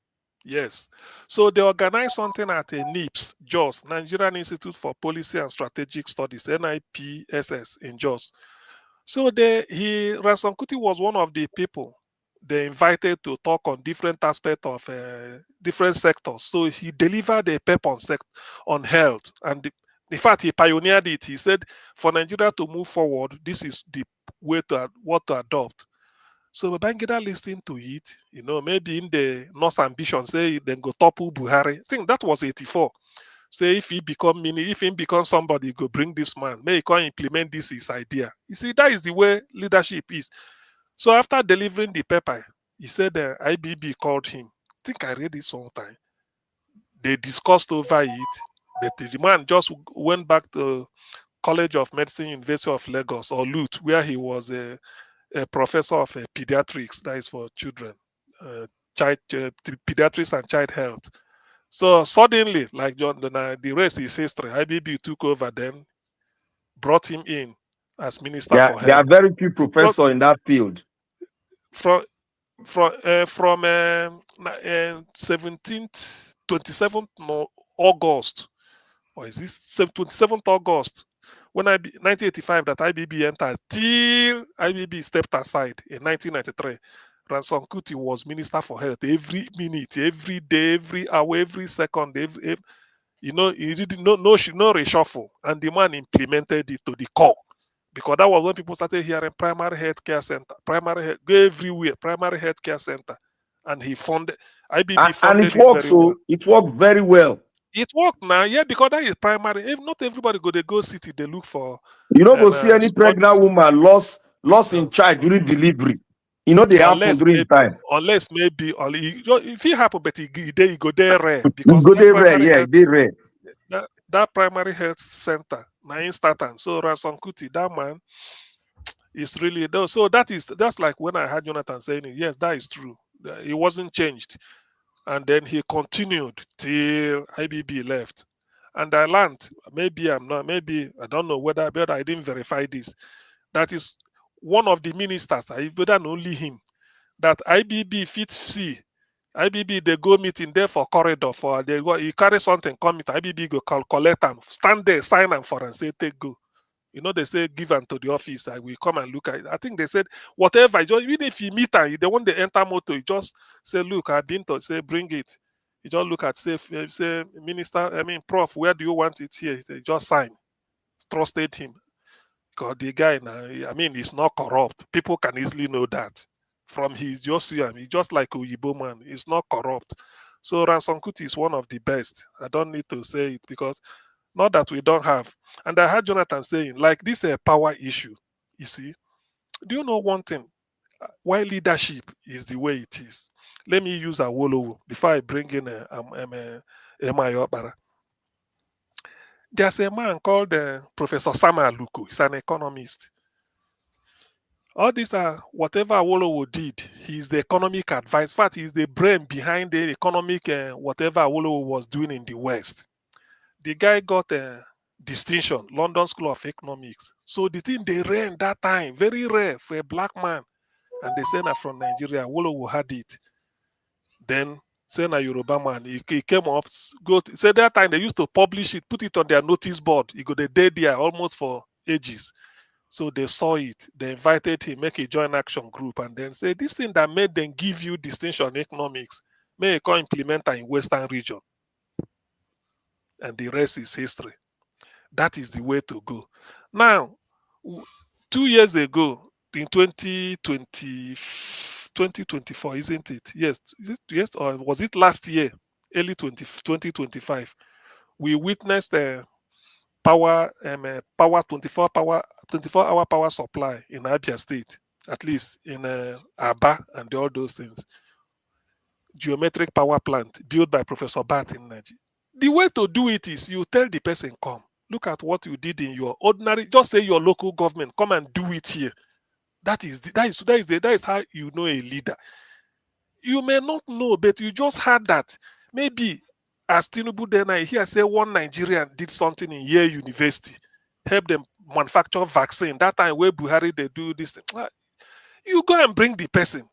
Yes. So they organized something at NIPS, JOS, Nigerian Institute for Policy and Strategic Studies, NIPSS in JOS. So Ransome-Kuti was one of the people they invited to talk on different aspects of different sectors. So he delivered a paper on health, and in fact he pioneered it. He said for Nigeria to move forward, this is the way to adopt. So Babangida listened to it, maybe in the North ambition, say then go topple Buhari. I think that was 84. Say if he become somebody, go bring this man, may he can implement this his idea. You see, that is the way leadership is. So after delivering the paper, he said IBB called him. I think I read it sometime. They discussed over it, but the man just went back to College of Medicine, University of Lagos, or LUT, where he was a professor of pediatrics, that is for children, pediatrics and child health. So suddenly, like John, the rest is history. IBB took over, then brought him in as Minister for Health. There are very few professors in that field. From 27th August, or is this 27th August, when 1985 that IBB entered, till IBB stepped aside in 1993. Ransome-Kuti was Minister for Health every minute, every day, every hour, every second. He did no reshuffle, and the man implemented it to the core. Because that was when people started hearing primary health care center, go everywhere, primary health care center, and he funded IBB funded and it works. very well. It worked very well. It worked now, yeah, because that is primary. If not everybody go city, they look for. Go see any pregnant woman lost in child during delivery. They happen during time. Unless maybe if it happen, but he go there rare because they rare. That primary health center now in Staten. So Ransome-Kuti, that man is really though. So that's like when I heard Jonathan saying it. Yes, that is true. It wasn't changed. And then he continued till IBB left. And I learned, maybe I don't know whether I didn't verify this. That is one of the ministers, better than only him, that IBB fit see. IBB, they go meeting there for corridor, he carry something, come meet, IBB go collect and stand there, sign and for and say, take go. They say give them to the office. I will come and look at it. I think they said whatever. Even if you meet and they want to enter motor, you just say, look, I've been to say bring it. You just look at say minister, prof, where do you want it here? They just sign. Trusted him. Because the guy now, he's not corrupt. People can easily know that. From his just like Oyibo man, he's not corrupt. So Ransome-Kuti is one of the best. I don't need to say it because not that we don't have. And I heard Jonathan saying, like this is a power issue. You see, do you know one thing? Why leadership is the way it is. Let me use Awolowo before I bring in Emayo Okpara. There's a man called Professor Sama Aluko. He's an economist. All these are whatever Awolowo did. He's the economic advisor. In fact, he's the brain behind the economic whatever Awolowo was doing in the West. The guy got a distinction, London School of Economics. So the thing they ran that time, very rare for a black man. And they say that from Nigeria, Awolowo had it. Then say na Yoruba man, he came up, say that time they used to publish it, put it on their notice board. He got a day there almost for ages. So they saw it, they invited him, make a joint action group, and then say this thing that made them give you distinction in economics, may you can implement in Western region. And the rest is history. That is the way to go. Now, 2 years ago, in 2024, isn't it? Yes, or was it last year, early 2025? We witnessed power 24-hour power supply in Abia State, at least in Aba and all those things. Geometric power plant built by Professor Bat in Nigeria. The way to do it is you tell the person, come, look at what you did in your ordinary, just say your local government, come and do it here. That is how you know a leader. You may not know, but you just heard that. Maybe as Tinubu then I hear say one Nigerian did something in Yale University, help them manufacture vaccine. That time where Buhari they do this thing. You go and bring the person.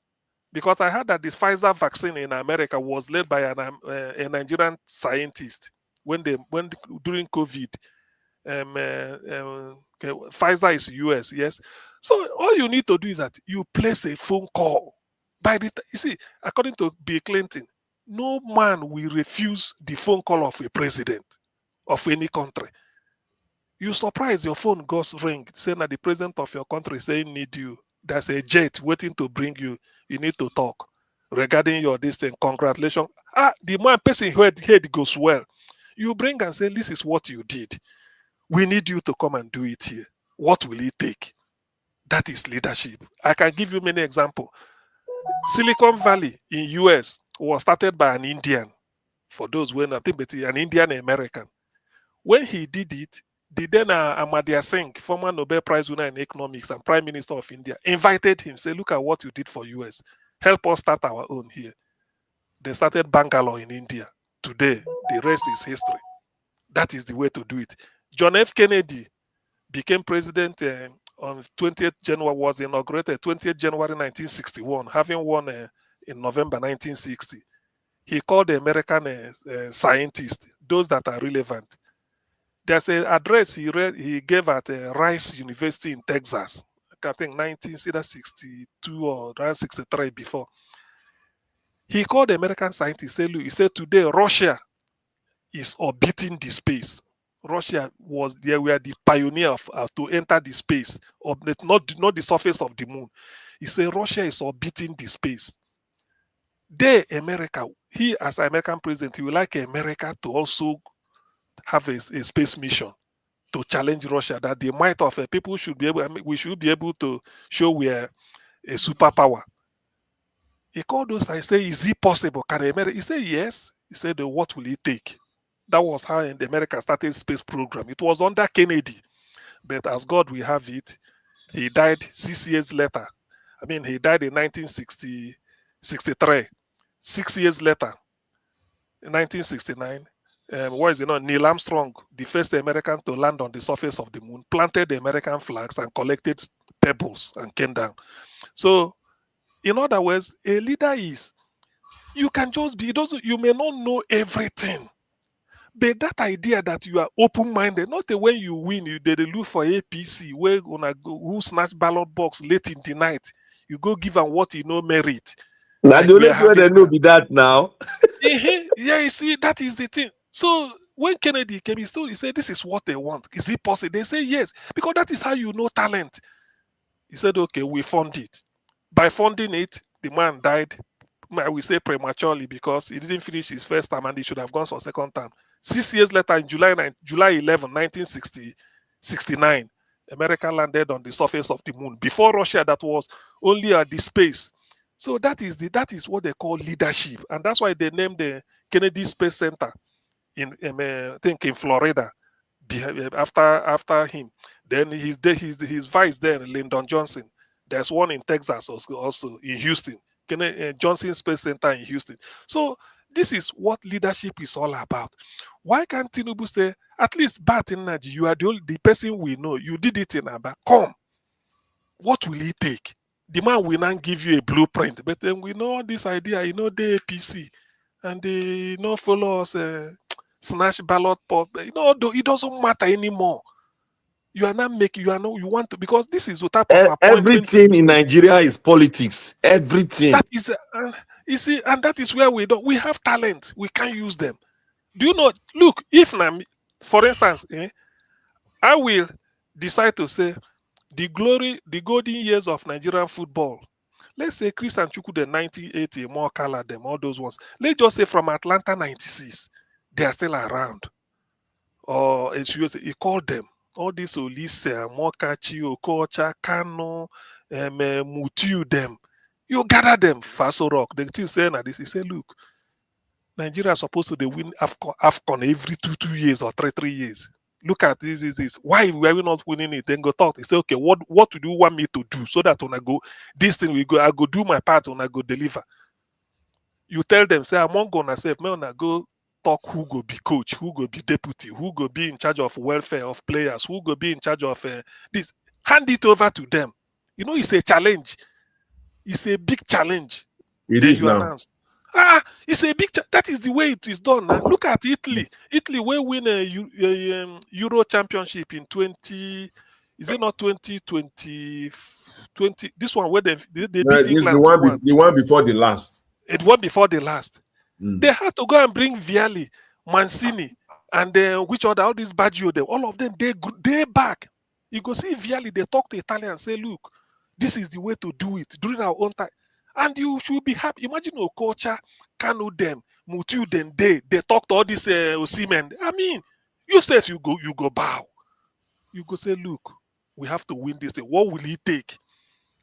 Because I heard that the Pfizer vaccine in America was led by a Nigerian scientist during COVID. Pfizer is US, yes. So all you need to do is that you place a phone call. You see, according to Bill Clinton, no man will refuse the phone call of a president of any country. You surprise your phone goes ring, saying that the president of your country saying need you. There's a jet waiting to bring you. You need to talk regarding your this thing. Congratulations. The man person head goes well. You bring and say, this is what you did. We need you to come and do it here. What will it take? That is leadership. I can give you many examples. Silicon Valley in US was started by an Indian. For those who know, an Indian American. When he did it, the then Amartya Singh, former Nobel Prize winner in economics and Prime Minister of India, invited him, say, look at what you did for US. Help us start our own here. They started Bangalore in India. Today, the rest is history. That is the way to do it. John F. Kennedy became president on 20th January, was inaugurated 20th January 1961, having won in November 1960. He called the American scientists, those that are relevant. There's an address he gave at Rice University in Texas. I think 1962 or around 63 before. He called the American scientists. He said today Russia is orbiting the space. Russia were the pioneer to enter the space, not the surface of the moon. He said Russia is orbiting the space. America, he as American president, he would like America to also have a space mission to challenge Russia, that the might of people should be able, we should be able to show we are a superpower. He called us and say, is it possible? Can America? He said, yes. He said, what will it take? That was how America started space program. It was under Kennedy. But as God will have it, he died 6 years later. I mean, he died in 1963. 6 years later, in 1969, Neil Armstrong, the first American to land on the surface of the moon, planted the American flags and collected pebbles and came down. So, in other words, a leader is, you can just be, you may not know everything, but that idea that you are open-minded, not when you win, you did look for APC, where who snatch ballot box late in the night, you go give them what you know merit. Now the only way they know be that now. Yeah, you see, that is the thing. So when Kennedy came, he said, this is what they want. Is it possible? They say yes, because that is how you know talent. He said, okay, we fund it. By funding it, the man died, I will say prematurely, because he didn't finish his first term and he should have gone for second term. 6 years later, in July 11, 1969, America landed on the surface of the moon. Before Russia, that was only at the space. So that is what they call leadership, and that's why they named the Kennedy Space Center I think in Florida after him. Then his vice then Lyndon Johnson. There's one in Texas also in Houston, Johnson Space Center in Houston. So this is what leadership is all about. Why can't Tinubu say, at least Bat in Nigeria, you are the person we know, you did it in Aba, come. What will it take? The man will not give you a blueprint, but then we know this idea, the APC, and they follow us, snatch ballot pop, it doesn't matter anymore. You are not making, you want to, because this is the type of appointment. Everything in Nigeria is politics. Everything. That is, you see, and that is where we have talent. We can't use them. Do you know, look, if now, for instance, I will decide to say, the golden years of Nigerian football, let's say Chris and Chuku, the 1980, more color, them, all those ones. Let's just say from Atlanta 96, they are still around. Or he called them. All these Olise, Mokachi, Okocha, Kano, Mutiu, them. You gather them, Faso Rock. The thing saying that this, he said, look, Nigeria is supposed to win AFCON every 2 years or 3 years. Look at this. Why were we not winning it? Then go talk. They say, okay, what do you want me to do so that when I go, this thing will go, I go do my part when I go deliver. You tell them, say, I'm not gonna say, man, I go talk who go be coach, who go be deputy, who go be in charge of welfare of players, who go be in charge of this. Hand it over to them. It's a challenge. It's a big challenge. It is now. It's a big. That is the way it is done now. Look at Italy. Italy will win a Euro Championship in 20. Is it not 2020? This one where they beat England. The one before the last. It won before the last. They had to go and bring Vialli, Mancini, and which other all these Baggio, them, all of them, they back. You go see Vialli, they talk to Italian and say, look, this is the way to do it during our own time. And you should be happy. Imagine Okocha, Kanu them, Mutu them, they talk to all these Osimhen. I mean, you say you go bow. You go say, look, we have to win this thing. What will it take?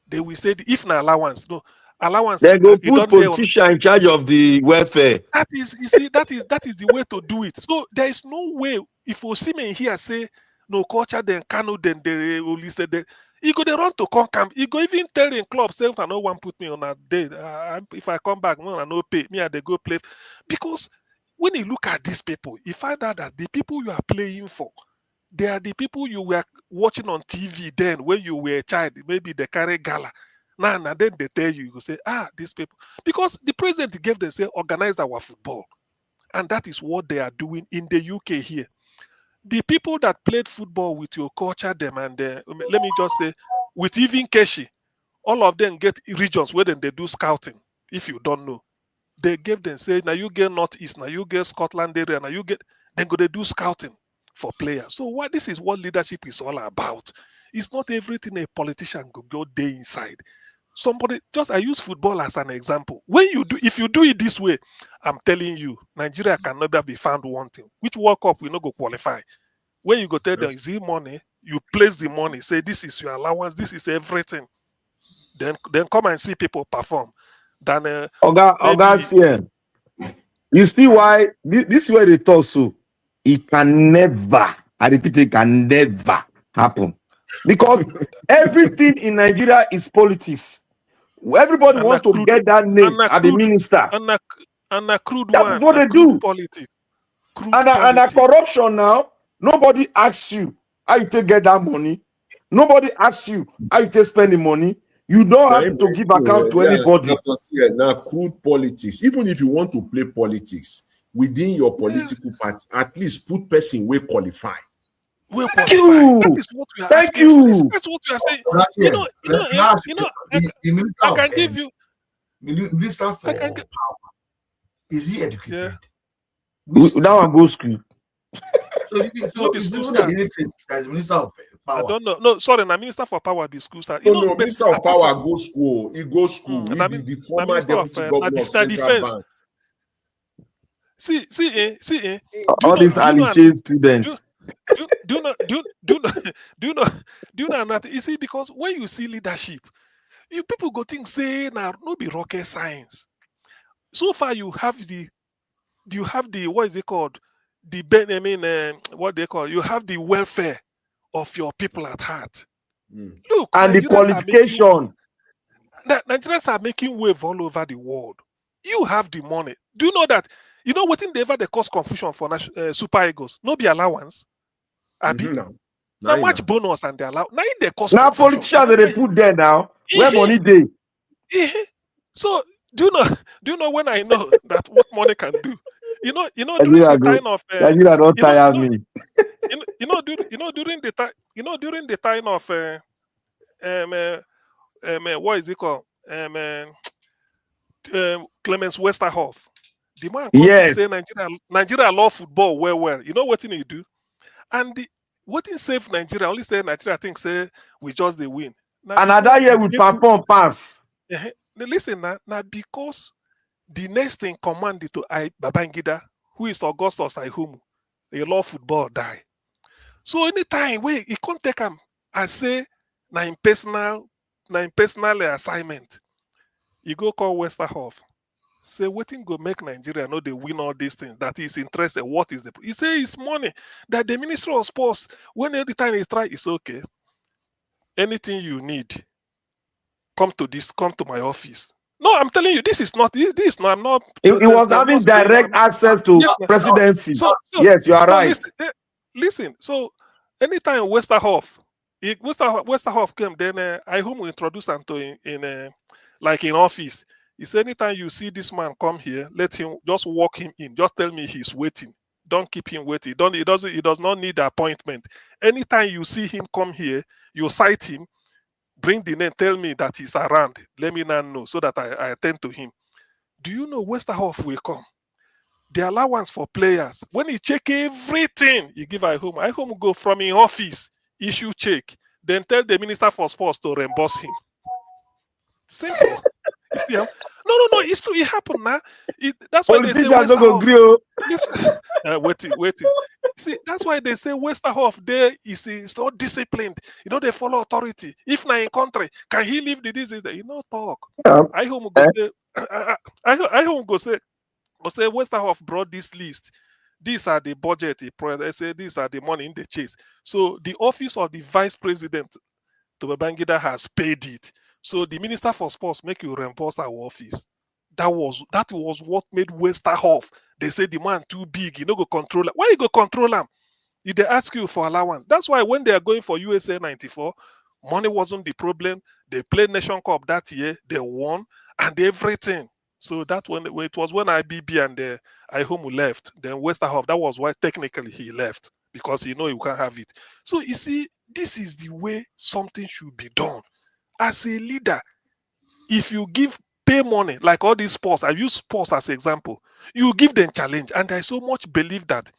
They will say, if no allowance, no. Allowance. They go put politician in charge of the welfare. That is, you see, that is the way to do it. So there is no way if Osimhen here say no culture, then Kanu, then they will list it. He go they run to come camp. He go even tell in club, say, I no one put me on a day. If I come back, no, I no pay me. They go play because when you look at these people, you find out that the people you are playing for, they are the people you were watching on TV then when you were a child. Maybe they carry gala. Now, then they tell you say, these people. Because the president gave them, say, organize our football. And that is what they are doing in the UK here. The people that played football with your culture, them, and let me just say, with even Keshi, all of them get regions where then they do scouting, if you don't know. They gave them, say, now you get Northeast, now you get Scotland area, now you get, then go they do scouting for players. So this is what leadership is all about. It's not everything a politician could go day inside. Somebody, I use football as an example. If you do it this way, I'm telling you, Nigeria can never be found wanting. Which World Cup we not go qualify? When you go tell them, is it money? You place the money, say this is your allowance, this is everything. Then come and see people perform. Then you see why this is where they talk so. It can never, I repeat, it can never happen. Because everything in Nigeria is politics. Everybody wants to get that name as the minister. And a crude That's what they do. Politics. And a corruption now. Nobody asks you how you take get that money. Nobody asks you how you take spend the money. You don't have to give account to anybody. Now, crude politics. Even if you want to play politics within your political party, at least put person will qualify. Thank you. That is what we are Thank asking you. for. That's what we are saying. I can give you. Minister for power. Is he educated? Yeah. That one go school. So is minister of power? I don't know. No, sorry, na minister for power be school sir. No, minister of power go school. He go school. He be the former deputy governor of Central Bank. See, all these Ali students. do not do do not do not do not nothing. You see, because when you see leadership, you people go think say now no be rocket science. So far you have the what is it called? The I mean what they call, you have the welfare of your people at heart. Look, And the qualification. Nigerians are making wave all over the world. You have the money. Do you know that? You know what in the ever they cause confusion for Super Eagles? No be allowance. Abi. Now much bonus and they allow. Now they cause Now confusion. politicians they put there now. Where money they? So do you know when I know that what money can do? You know during the time of Nigeria don't tire me. during the time of what is it called? Clemens Westerhoff. The man comes say Nigeria love football well. You know what he do? And what he save Nigeria, only say Nigeria think say we just they win. Now, and another year we perform pass. Listen now because the next thing commanded to Babangida, who is Augustus Aihumu, they love football die. So anytime where he can't take him and say na in personal assignment, you go call Westerhoff. Say waiting go make Nigeria know they win all these things. That is interested. What is the? He say it's money. That the Minister of Sports, when every time he try, it's okay. Anything you need, come to my office. No, I'm telling you, this is not. I'm not. He was having direct access to presidency. Yes, you are right. Listen. So anytime Westerhoff came, then Aihumu introduced him to in office. He said, anytime you see this man come here, let him just walk him in. Just tell me he's waiting. Don't keep him waiting. He does not need the appointment. Anytime you see him come here, you cite him, bring the name, tell me that he's around. Let me now know so that I attend to him. Do you know Westerhoff will come? The allowance for players, when he check everything, you give Aihumu. Aihumu go from in office, issue check, then tell the Minister for Sports to reimburse him. Simple. You see how? No. It happened now. That's why they say Westerhoff. Waiting. See, that's why they say Westerhoff there is not disciplined. You know, they follow authority. If not in country, can he leave the disease? You know, talk. I home go say Westerhoff brought this list. These are the budget. They say these are the money in the chase. So the office of the vice president to Babangida has paid it. So the Minister for Sports make you reimburse our office. That was what made Westerhoff. They say the man too big, you know, go control him. Why you go control him? If they ask you for allowance. That's why when they are going for USA 94, money wasn't the problem. They played Nation Cup that year, they won, and everything. So that when it was when IBB and Aihumu left, then Westerhoff, that was why technically he left, because you can't have it. So you see, this is the way something should be done. As a leader, if you pay money, like all these sports, I use sports as an example, you give them challenge. And I so much believe that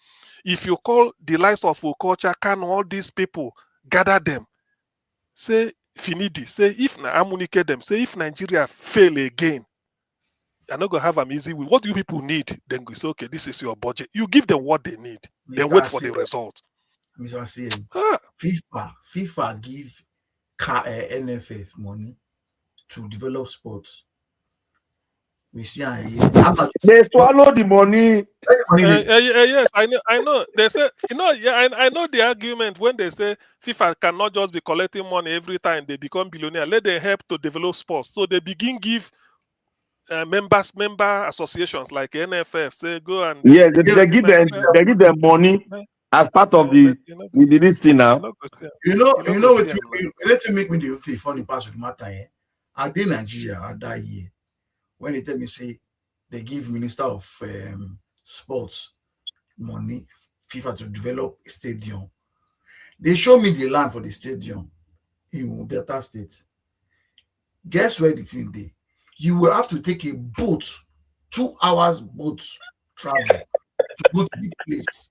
if you call the likes of Okocha, can all these people gather them, say finidi, say if communicate them, say if Nigeria fail again, you're not gonna have an easy way. What do you people need? Then we say, okay, this is your budget. You give them what they need. Then wait for the result. Mr. CM, FIFA give NFF money to develop sports. We see they swallow the money. Yes, I know. They say, I know the argument when they say FIFA cannot just be collecting money every time they become billionaire. Let them help to develop sports. So they begin give member associations like NFF say go and they give them money as part of the this thing now. Let me make me the funny part of the matter. I did Nigeria at that year when they tell me say they give Minister of Sports money FIFA to develop a stadium. They show me the land for the stadium in Delta State. Guess where the thing is? You will have to take a boat, 2 hours boat travel to go to the place.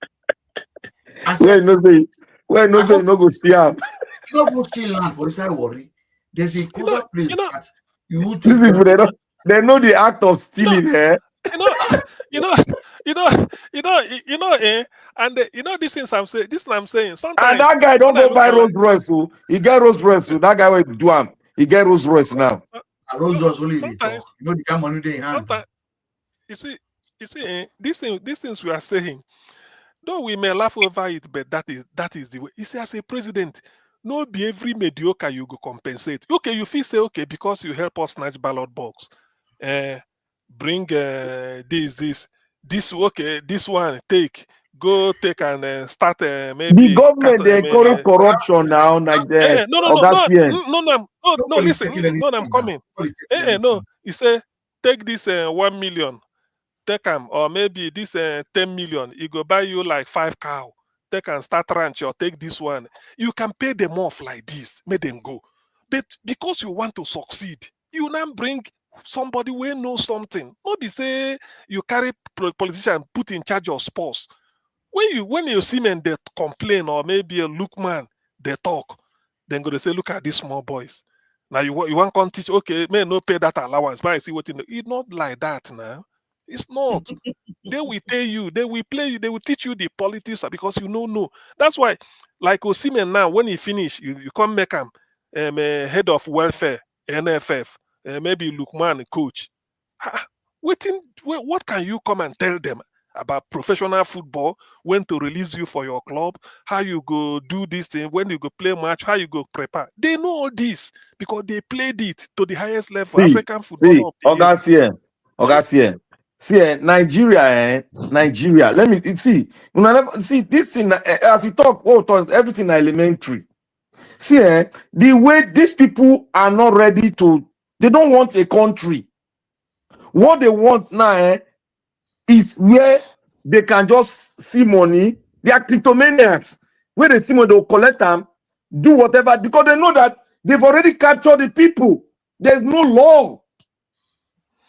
Where no say no go see him. You don't go see land for this side worry. There's a cooler place that you would these people they know the act of stealing here. you know, and these things I'm saying. This I'm saying. And Sometimes that guy don't when I go look buy at Rolls Royce. So he get Rolls Royce. So that guy will do him. He get Rolls Royce now. I Rolls Royce only they sometimes, talk. You know the kind of money they in hand. sometimes you see, these things we are saying. Though we may laugh over it, but that is the way. You see, as a president, no be every mediocre you go compensate. Okay, you feel say okay because you help us snatch ballot box, bring this okay, this one go take and start The maybe government they encourage corruption now, like the no Augustine. Nobody's listen, taking no, I'm anything now. coming. Nobody's taking No, anything. you say take this 1 million. Take them, or maybe this 10 million, it go buy you like 5 cow. Take and start ranch or take this one. You can pay them off like this, make them go. But because you want to succeed, you now bring somebody who knows something. Not be say you carry politician put in charge of sports. When you see men they complain or maybe a look man they talk, then go to say look at these small boys. Now you want to teach okay, man no pay that allowance, but I see what it's not like that now. It's not. They will tell you, they will play you, they will teach you the politics because you know. That's why, like Osimhen now, when he finish, you come make him head of welfare, NFF, maybe Lukman coach. What can you come and tell them about professional football, when to release you for your club, how you go do this thing, when you go play match, how you go prepare. They know all this because they played it to the highest level, African footballer of the year. Augustine. See, Nigeria. Let me see. See this thing as we talk. Everything elementary. See, the way these people are not ready to. They don't want a country. What they want now is where they can just see money. They are cryptomaniacs. Where they see money, they'll collect them, do whatever because they know that they've already captured the people. There's no law.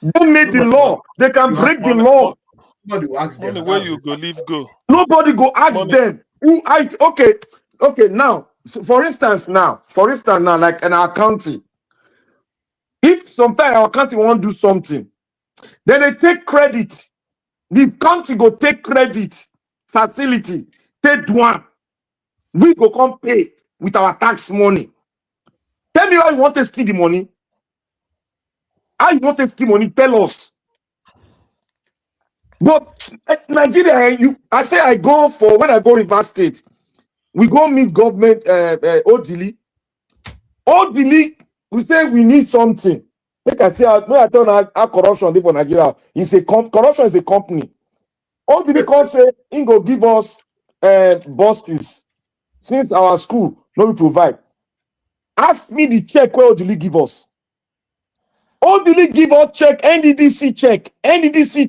They made the law. They can break the law. Nobody will ask them. Where you go, leave go. Nobody go ask them. Okay. Now, for instance, now, like in our county, if sometimes our county want to do something, then they take credit. The county go take credit, facility, take one. We go come pay with our tax money. Tell me how you want to steal the money. How you want to steal money? Tell us. But Nigeria, I say I go for when I go Rivers State, we go meet government Odili. Odili, we say we need something. Like I say, when I tell how corruption for Nigeria, corruption is a company. Odili can say he go give us buses since our school no we provide. Ask me the check where Odili give us. Odili give us check, NDDC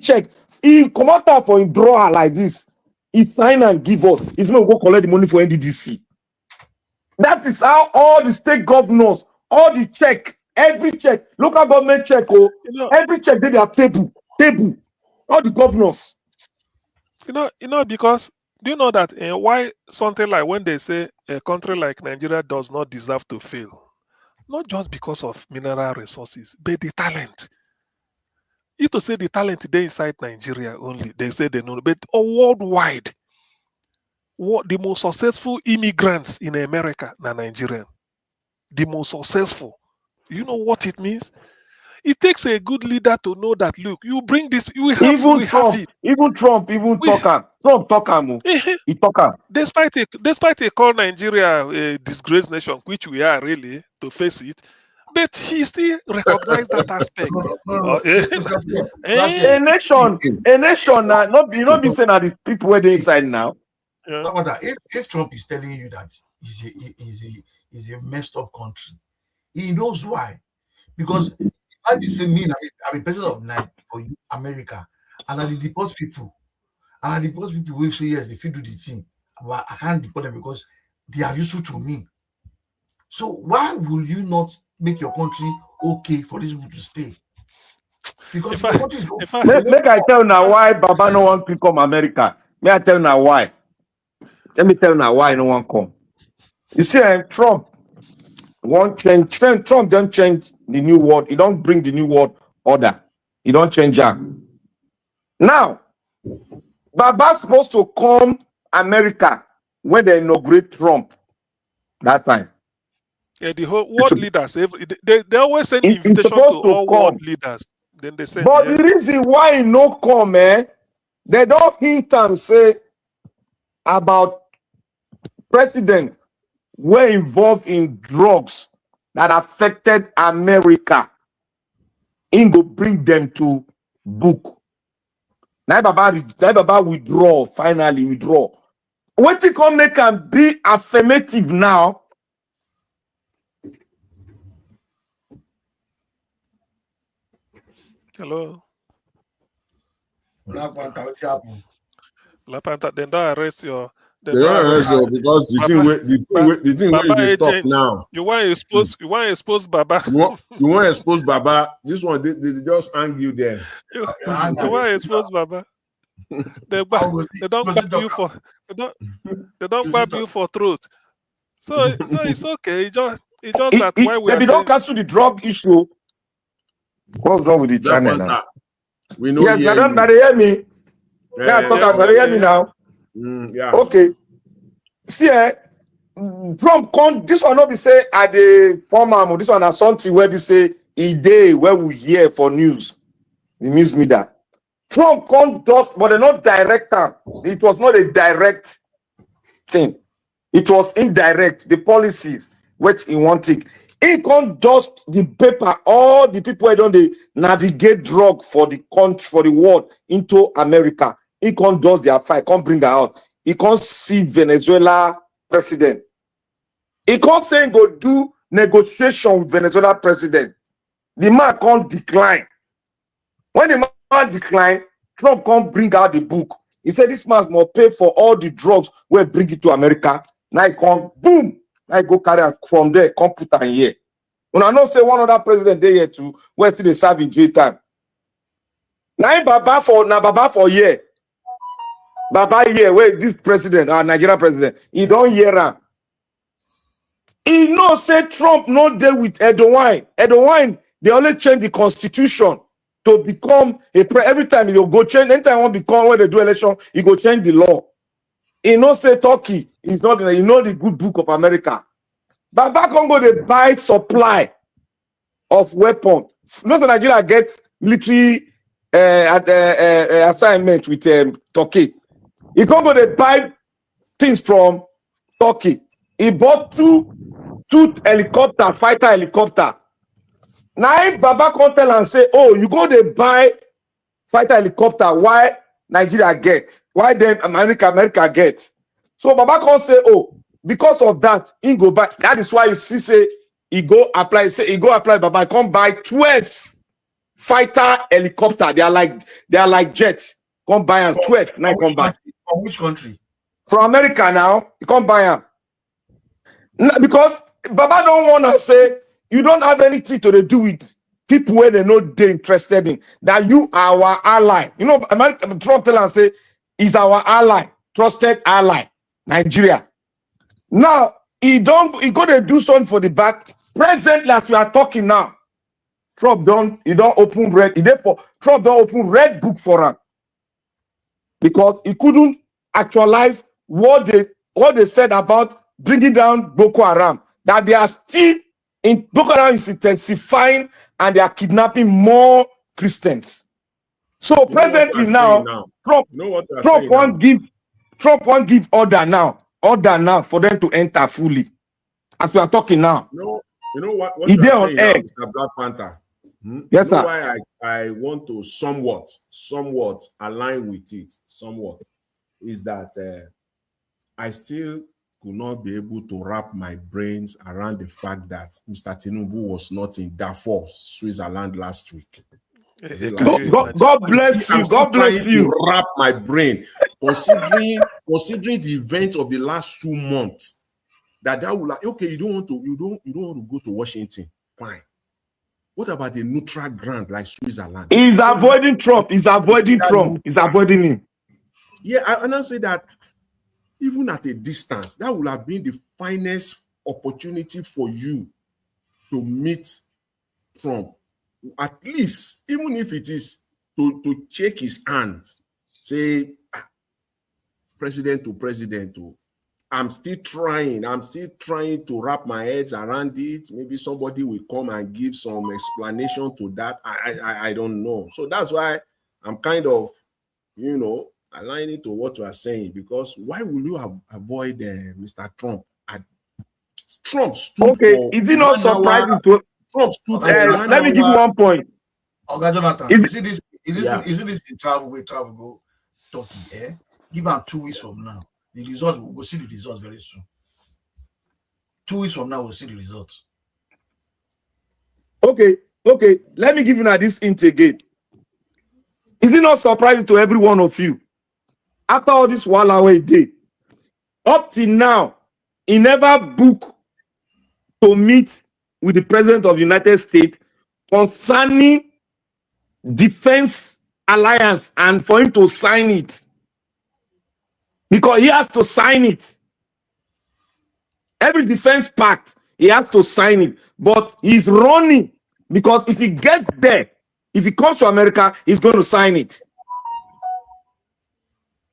check. He come out for him drawer like this. He sign and give us. He's going to go collect the money for NDDC. That is how all the state governors, all the check, every check, local government check, every check they are table. All the governors. Because do you know that why something like when they say a country like Nigeria does not deserve to fail? Not just because of mineral resources, but the talent. If to say the talent they inside Nigeria only, they say they know, but worldwide, the most successful immigrants in America are Nigerian. The most successful. You know what it means? It takes a good leader to know that, look, you bring this, we have it. Even Trump talk him. He talk him. Despite he call Nigeria a disgraced nation, which we are really, to face it, but he still recognized that aspect. A nation not be saying that these people where they inside now. Yeah. If Trump is telling you that is a messed up country, he knows why. Because I be say me, I'm a person of night for you, America, and I deport people. And I deport people will say yes, they fit do the thing, but I can't deport them because they are useful to me. So why will you not make your country okay for these people to stay? Because make I tell now why Baba no want to come America. May I tell now why? Let me tell now why no one come. You see, Trump won't change. Trump don't change the new world. He don't bring the new world order. He don't change that. Now, Baba's supposed to come America when they inaugurate Trump that time. Yeah, the whole world leaders, they always send He's invitation supposed to to all world come. leaders. Then they send But the reason why he no come, they don't hint and say about presidents were involved in drugs that affected America. He go bring them to book. Now Baba withdraw, finally withdraw. What he come make can be affirmative now? Hello. Black Panther, what happened? Black Panther, then don't arrest your. They don't arrest you because the thing where you talk now. You want to expose Baba. You want to expose Baba. This one they just hang you there. You want to expose Baba. They don't grab you for they don't grab you for truth. So it's okay. It's just that why we they don't cancel the drug issue. What's wrong with the channel now? We know. Yes, they don't hear me. They hear me now. Yeah. Okay. See, Trump can't. This one not be say at the former. This one has something where they say a day where we hear for news. The news media. Trump can't just, but they're not direct. It was not a direct thing. It was indirect. The policies which he wanted. He can't just the paper. All the people who don't navigate drug for the country, for the world into America. He can't do their fight. Can't bring her out. He can't see Venezuela president. He can't say go do negotiation with Venezuela president. The man can't decline. When the man decline, Trump can't bring out the book. He said this man must pay for all the drugs we bring it to America. Now he can't boom. Now he go carry from there, come put her in here. When I know say one other president there here too, where still they serve in jail time. Now Baba for year. Baba here, where this president, our Nigerian president, he don't hear him. He no say Trump no deal with Erdogan. Erdogan, they only change the constitution to become every time you go change, anytime you want to become when they do election, you go change the law. He no say Turkey is not you know the good book of America. Baba Congo they buy supply of weapon. Most of Nigeria get military assignment with Turkey. He Congo they buy things from Turkey. He bought two helicopter, fighter helicopter. Now Baba come tell and say, oh, you go to buy fighter helicopter. Why Nigeria get? Why them America get? So Baba come say, oh, because of that, he go buy. That is why you see say he go apply. Say he go apply. Baba come buy 12 fighter helicopter. They are like jets. Come buy them 12. Now come buy. From which country? From America now. You come buy them. Because Baba don't want to say you don't have anything to do with people where they know they're interested in. That you are our ally. You know, America, Trump tell and say, is our ally, trusted ally, Nigeria. Now, he go to do something for the back. Presently, as we are talking now, Trump don't open red. Trump don't open red book for him. Because he couldn't actualize what they said about bringing down Boko Haram. That they are still in Boko Haram is intensifying and they are kidnapping more Christians. So presently now, Trump won't give order now for them to enter fully. As we are talking now. You know what you are saying now, Mr. Black Panther. Yes, you know sir. why I want to somewhat align with it. Somewhat is that I still could not be able to wrap my brains around the fact that Mr. Tinubu was not in Darfur, Switzerland last week. God bless you. God bless you. To wrap my brain, considering the events of the last 2 months, that will like, okay, you don't want to go to Washington, fine. What about the neutral ground like Switzerland? He's avoiding Trump. He's avoiding Trump. He's avoiding him. Yeah, and I say that even at a distance, that would have been the finest opportunity for you to meet Trump. At least, even if it is to shake his hand, say, president to president. I'm still trying to wrap my head around it. Maybe somebody will come and give some explanation to that. I don't know. So that's why I'm kind of, aligning to what you are saying, because why will you avoid Mr. Trump? Trump stood Okay, for is it not 1 hour. surprising to Trump stood for Okay, 1 let me give you hour. 1 point. Okay, Jonathan, If- you see this? Isn't this the travel go Turkey? Give them 2 weeks from now. The results, we'll see the results very soon. 2 weeks from now, we'll see the results. Okay, let me give you now this hint again. Is it not surprising to every one of you? After all this 1 hour a day, up till now, he never booked to meet with the President of the United States concerning defense alliance and for him to sign it. Because he has to sign it. Every defense pact, he has to sign it. But he's running because if he gets there, if he comes to America, he's going to sign it.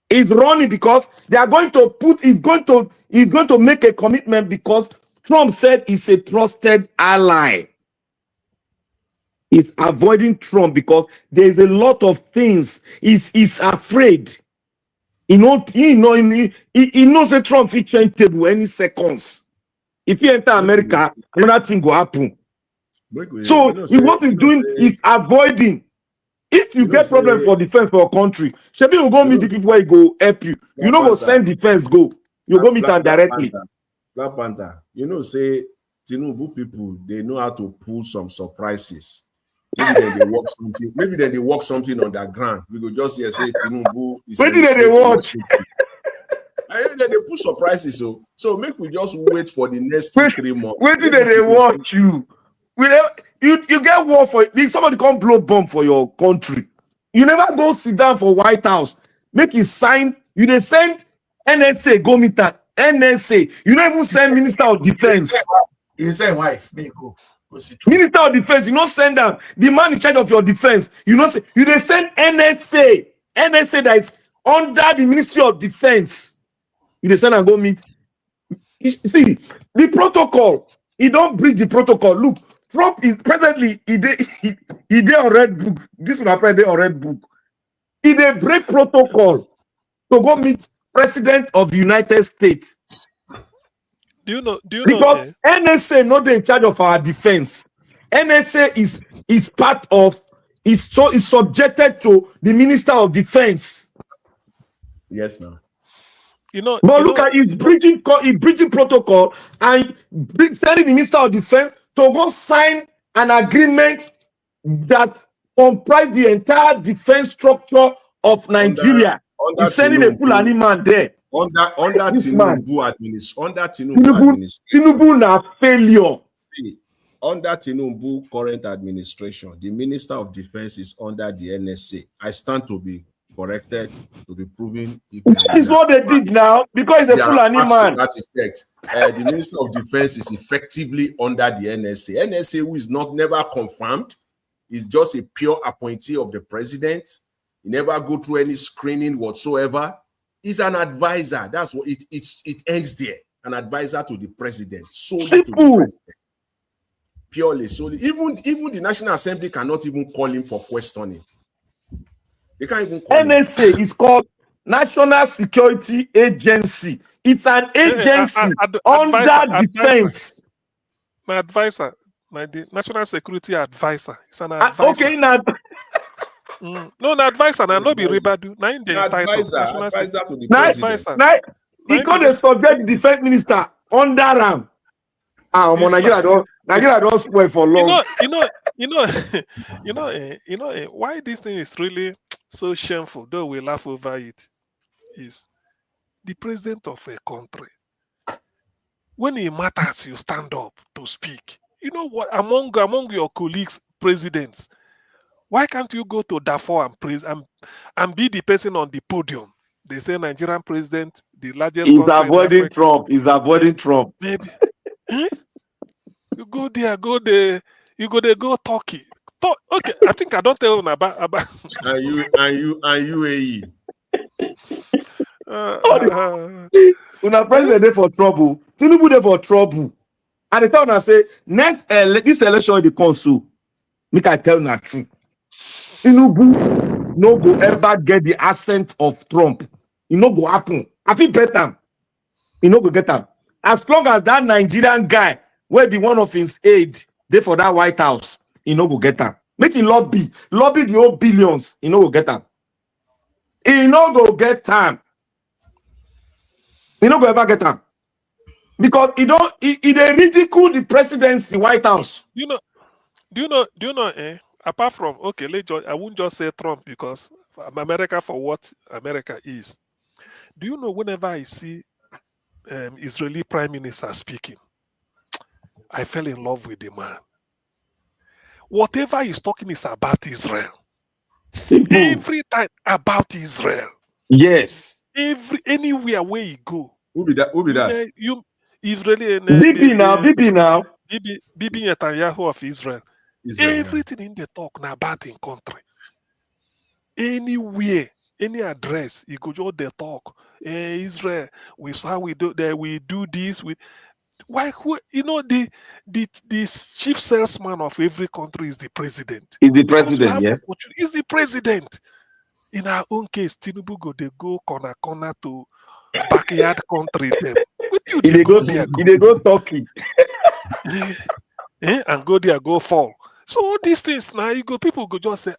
He's running because they are going to he's going to make a commitment because Trump said he's a trusted ally. He's avoiding Trump because there's a lot of things he's afraid. He knows that Trump will change table any seconds. If he enter America, another thing will happen. So what he's doing is avoiding. If you get problem for defense for a country, Shebi will go meet the people where he go help you. You know, go send defense go. You go meet them directly. Black Panther, say Tinubu people, they know how to pull some surprises. Maybe then they work something. Maybe then they work something underground. We go just here say Tinubu is. Wait till they watch. And then they put surprises. So make we just wait for the next 2-3 months. Wait till they watch you. You get war for somebody come blow bomb for your country. You never go sit down for White House. Make it sign. You they send NSA go meet that NSA. You don't even send Minister of Defense. You send wife. May go. Minister of Defense, you don't send them. The man in charge of your defense, you they send NSA. NSA that is under the Ministry of Defense. You they send and go meet. You see, the protocol, he don't breach the protocol. Look, Trump is presently, he did on red book. This will happen on red book. He they break protocol to go meet President of the United States. Do you know? Because NSA not in charge of our defense. NSA is part of is subjected to the Minister of Defense. Yes, now. But look at it, breaching protocol and sending the Minister of Defense to go sign an agreement that comprise the entire defense structure of Nigeria. He's sending a Fulani man there. Under Tinubu administration. Tinubu na failure. See, under Tinubu current administration, the Minister of Defense is under the NSA. I stand to be corrected, to be proven. That is what they did now, because he's a Fulani man. That effect. The Minister of Defense is effectively under the NSA. NSA, who is never confirmed, is just a pure appointee of the president. He never go through any screening whatsoever. He's an advisor. That's what it ends there. An advisor to the president. Solely to the president. Purely, solely. Even the National Assembly cannot even call him for questioning. They can't even call NSA is called National Security Agency. It's an agency under defense. My advisor, the National Security Advisor. It's an advisor. Okay, now. No, the advisor. Now, no be Ribadu. Now, in the advisor to the president. Now, he called the subject defense minister under him. Nigeria don't spoil for long. Why this thing is really so shameful, though we laugh over it, is the president of a country. When it matters, you stand up to speak. You know what? Among your colleagues, presidents, why can't you go to Darfur and be the person on the podium? They say Nigerian president, the largest country in Africa. He's avoiding Trump. Maybe. You go there, you go Turkey. Okay, I think I don't tell them about and UAE. Una president dey for trouble. Tinubu dey for trouble. And the tell una say next this election dey come so. Make I tell una true. Tinubu no go ever get the accent of Trump. E no go happen. I fit bet am. E no go get am. As long as that Nigerian guy wey be one of his aide dey for that White House, e no go get am. Make him lobby the whole billions. E no go get am. E no go get am. E no go ever get am. Because he dey ridicule the presidency White House. Do you know, apart from, okay, I won't just say Trump because America for what America is. Do you know whenever I see Israeli Prime Minister speaking, I fell in love with the man. Whatever he's talking is about Israel. Simple. Every time about Israel. Yes. Anywhere where you go. Who be that? You Israeli Bibi now. Bibi Netanyahu of Israel. Everything in the talk now about in country. Anywhere, any address, you go just the talk. Israel, we saw we do this. Why? You know the chief salesman of every country is the president. Is the president? Yes. Is the president. In our own case, Tinubu go corner to backyard country them. They go Turkey. And go there, go fall. So all these things now, people go just say,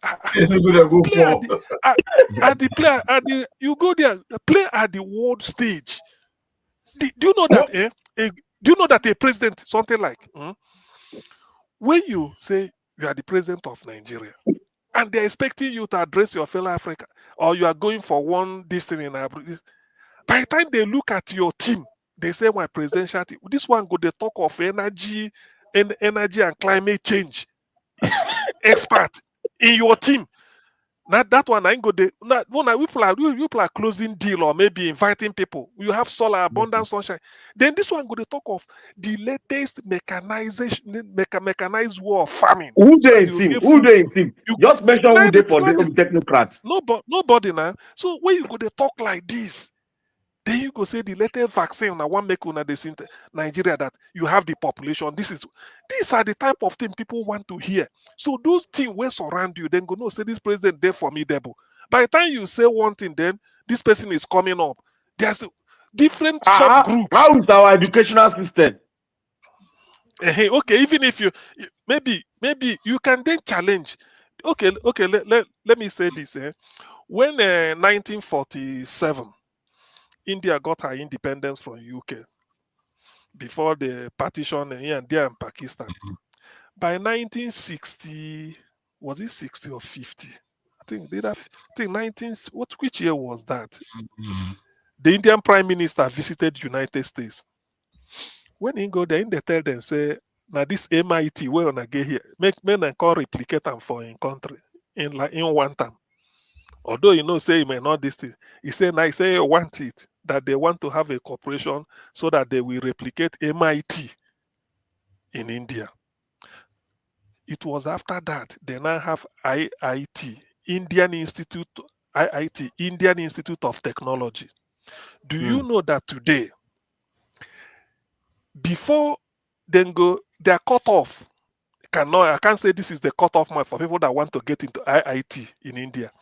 you go there, play at the world stage. Do you know that? Do you know that a president, something like, when you say you are the president of Nigeria, and they're expecting you to address your fellow Africa, or you are going for one destiny in Abuja, by the time they look at your team, they say, my presidential team, this one go they talk of energy and climate change expert in your team. Now that one I go they people are closing deal or maybe inviting people. You have solar abundant sunshine. Then this one go they talk of the latest mechanized way of farming. Who they in team? You just mention who they for the technocrats. Nobody now. So when you go they talk like this, then you go say the latest vaccine I want make una this in Nigeria that you have the population. These are the type of thing people want to hear. So those things will surround you. Then go no say this president there formidable. By the time you say one thing, then this person is coming up. There's a different subgroup. How is our educational system? Okay, even if you maybe you can then challenge. Okay. Let me say this. When 1947. India got her independence from UK before the partition here and there in Pakistan. By 1960, was it 60 or 50? Which year was that? The Indian Prime Minister visited United States. When he go there, they tell them, say, now this MIT, where on get here, make men and call replicate them for in country in one time. Although say he may not this thing. He said, I say want it. That they want to have a corporation so that they will replicate MIT in India. It was after that they now have IIT, Indian Institute of Technology. Do you know that today, before then go, they are cut off. I can't say this is the cutoff mark for people that want to get into IIT in India.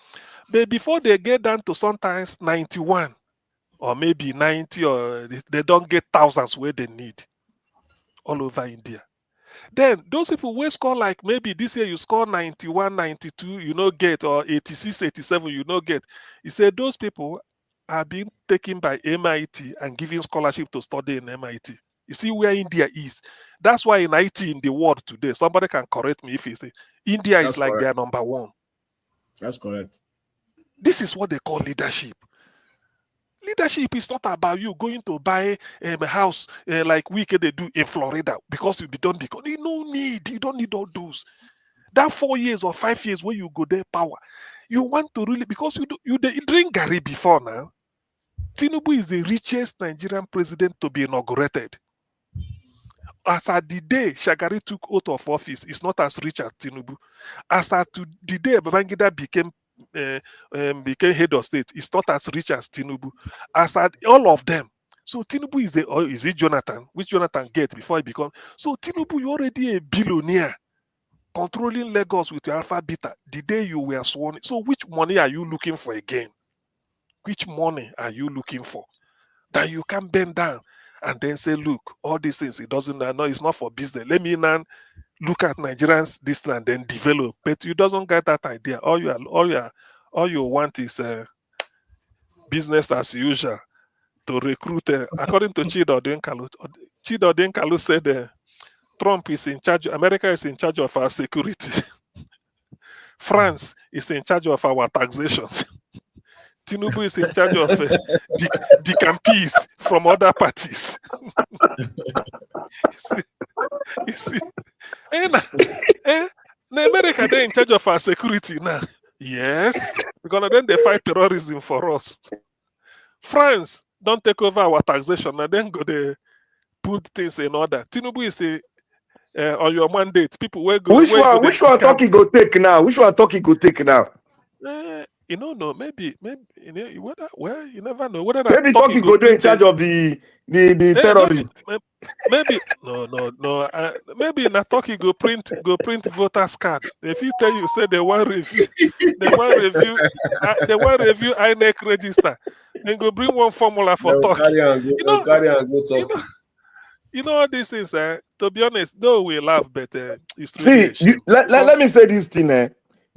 But before they get down to sometimes 91, or maybe 90, or they don't get thousands where they need all over India. Then those people will score like maybe this year you score 91, 92, you know get, or 86, 87, you know get. He said those people are being taken by MIT and given scholarship to study in MIT. You see where India is. That's why in IT in the world today, somebody can correct me if he say India is like their number one. That's correct. This is what they call leadership. Leadership is not about you going to buy a house like they do in Florida because you don't become. You don't need all those. That 4 years or 5 years where you go there power, you want to really because you drink Gary before now. Tinubu is the richest Nigerian president to be inaugurated. As at the day Shagari took oath of office, is not as rich as Tinubu. As at the day Babangida became became head of state is not as rich as Tinubu, as all of them. So Tinubu is or is it Jonathan? Which Jonathan get before he become? So Tinubu, you're already a billionaire, controlling Lagos with your alpha beta. The day you were sworn. So which money are you looking for again? Which money are you looking for that you can bend down and then say, look, all these things, it doesn't, no, it's not for business. Let me now look at Nigerians this and then develop. But you doesn't get that idea. All you want is business as usual to recruit. According to Chidodin Kalu said Trump is in charge, America is in charge of our security. France is in charge of our taxations. Tinubu is in charge of decampees from other parties. you see. America, they're in charge of our security now. Yes, because then they fight terrorism for us. France don't take over our taxation, and then go they put things in order. Tinubu is on your mandate. People will go. Which one Turkey go take now? Which one Turkey go take now? You know, no, maybe you know, well, you never know. Whether maybe Turkey go do in charge of the terrorists. Maybe no. Maybe na Turkey go print voters card. If you tell you say they want review INEC register, then go bring one formula for Turkey. You know all these things. To be honest, though we laugh, but it's really let me say this thing.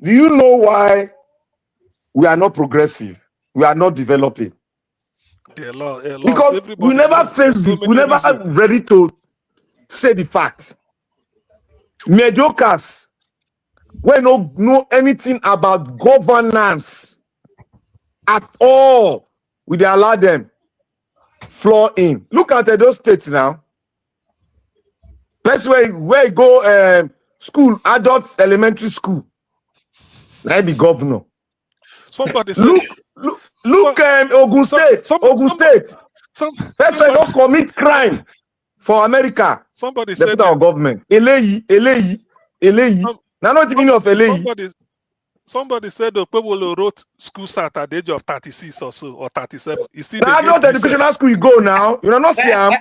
Do you know why we are not progressive? We are not developing. Because we never face it. We never ready to say the fact. Mediocres, we don't know anything about governance at all. We allow them flow in. Look at those states now. That's where you go school, adults, elementary school. Let be governor. Somebody said, look Ogun State. That's why don't commit crime for America. Somebody said our government. Eleyi. Now not the meaning of Eleyi. Somebody said the people wrote school start at the age of 36 or so, or 37. You see, now not educational school you go now. You not see him.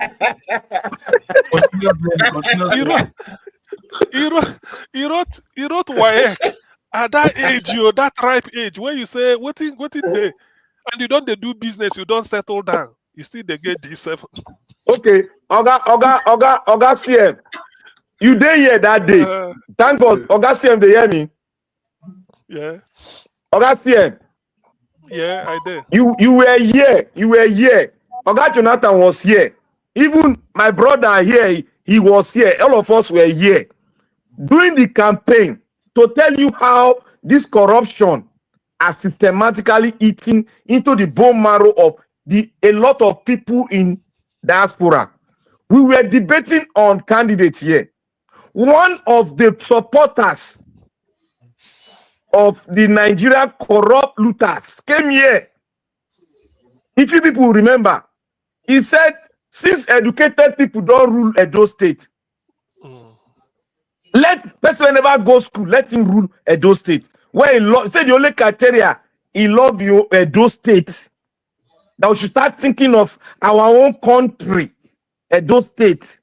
He wrote WAEC at that age, that ripe age, where you say, what is there? And you don't do business, you don't settle down. You still they get D7. Okay, Oga CM. You there here that day. Thank God, Oga CM, they hear me. Yeah. Oga CM. Yeah, I did. You were here. Oga Jonathan was here. Even my brother here, he was here. All of us were here. During the campaign, to tell you how this corruption has systematically eaten into the bone marrow of a lot of people in diaspora. We were debating on candidates here. One of the supporters of the Nigerian corrupt looters came here. If you people remember, he said, since educated people don't rule Edo State, let person never go school, let him rule Edo State. Where he said the only criteria he love you Edo State. That we should start thinking of our own country, Edo State.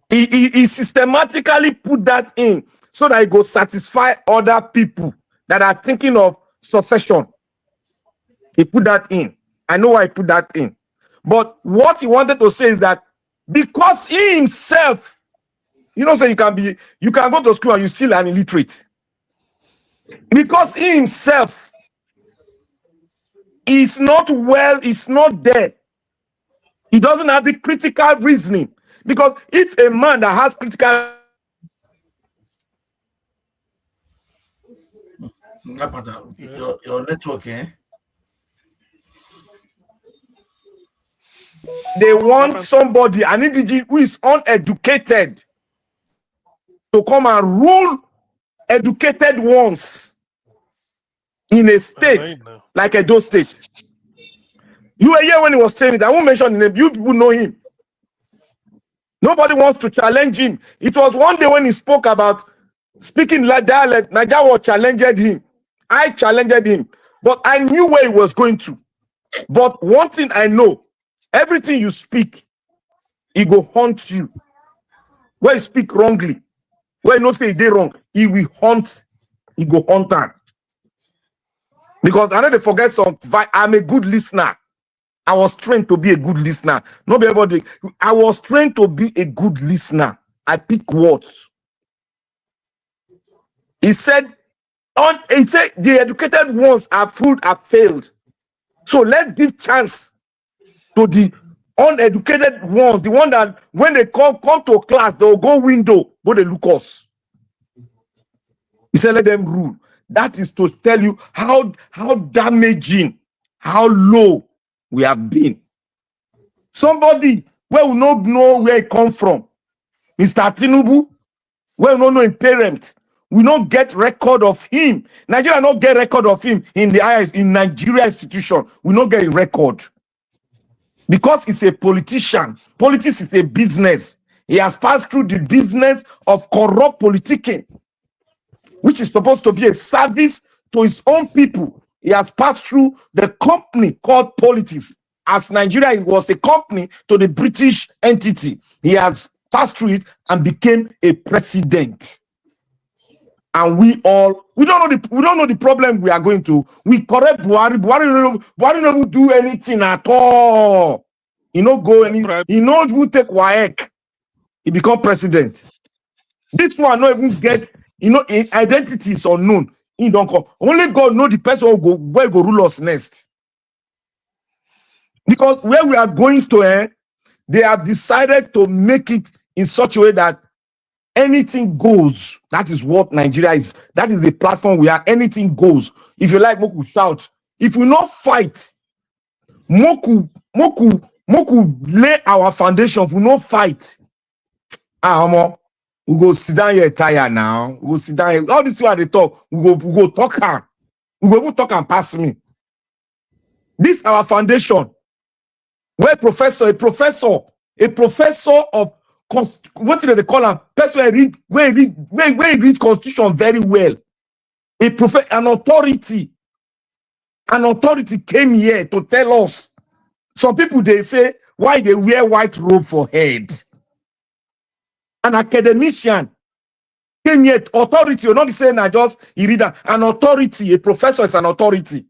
He systematically put that in so that he go satisfy other people that are thinking of succession. He put that in. I know why he put that in. But what he wanted to say is that because he himself, you know, so you can go to school and you still an illiterate. Because he himself is not well, is not there. He doesn't have the critical reasoning. Because if a man that has critical your network, they want somebody, an individual who is uneducated, to come and rule educated ones in a state like Edo State. You were here when he was saying it. I won't mention the name. You people know him. Nobody wants to challenge him. It was one day when he spoke about speaking like dialect, Naija was challenged him. I challenged him, but I knew where he was going to. But one thing I know, everything you speak, he go haunt you. When you speak wrongly, when you know say they wrong, he will haunt. He go hunt her. Because I know they forget some. I'm a good listener. I was trained to be a good listener. Not everybody. I was trained to be a good listener. I pick words. He said the educated ones have failed. So let's give chance to the uneducated ones, the one that when they come to class, they'll go window, but they look us. He said, let them rule. That is to tell you how damaging, how low we have been. Somebody where we don't know where he come from, Mr. Tinubu, where we don't know his parents, we don't get record of him. Nigeria don't get record of him in the IS, in Nigeria institution. We don't get a record. Because he's a politician. Politics is a business. He has passed through the business of corrupt politicking, which is supposed to be a service to his own people. He has passed through the company called politics. As Nigeria was a company to the British entity, he has passed through it and became a president. And we don't know the problem we are going to. We correct Buhari. Buhari don't do anything at all. He not go any. He not even take WAEC. He become president. This one not even get. Identity is unknown. He don't come. Only God know the person where go rule us next. Because where we are going to, they have decided to make it in such a way that anything goes. That is what Nigeria is. That is the platform we are. Anything goes. If you like, Moku shout. If we not fight, Moku lay our foundation. If we not fight, we go sit down here tired now. We go sit down here. All this is what they talk. We go talk and we go even talk and pass me. This our foundation. Where a professor of what do they call him? Person where he read constitution very well. An authority came here to tell us. Some people they say why they wear white robe for head. An academician came here. Authority, you're not saying I just he read an authority. A professor is an authority.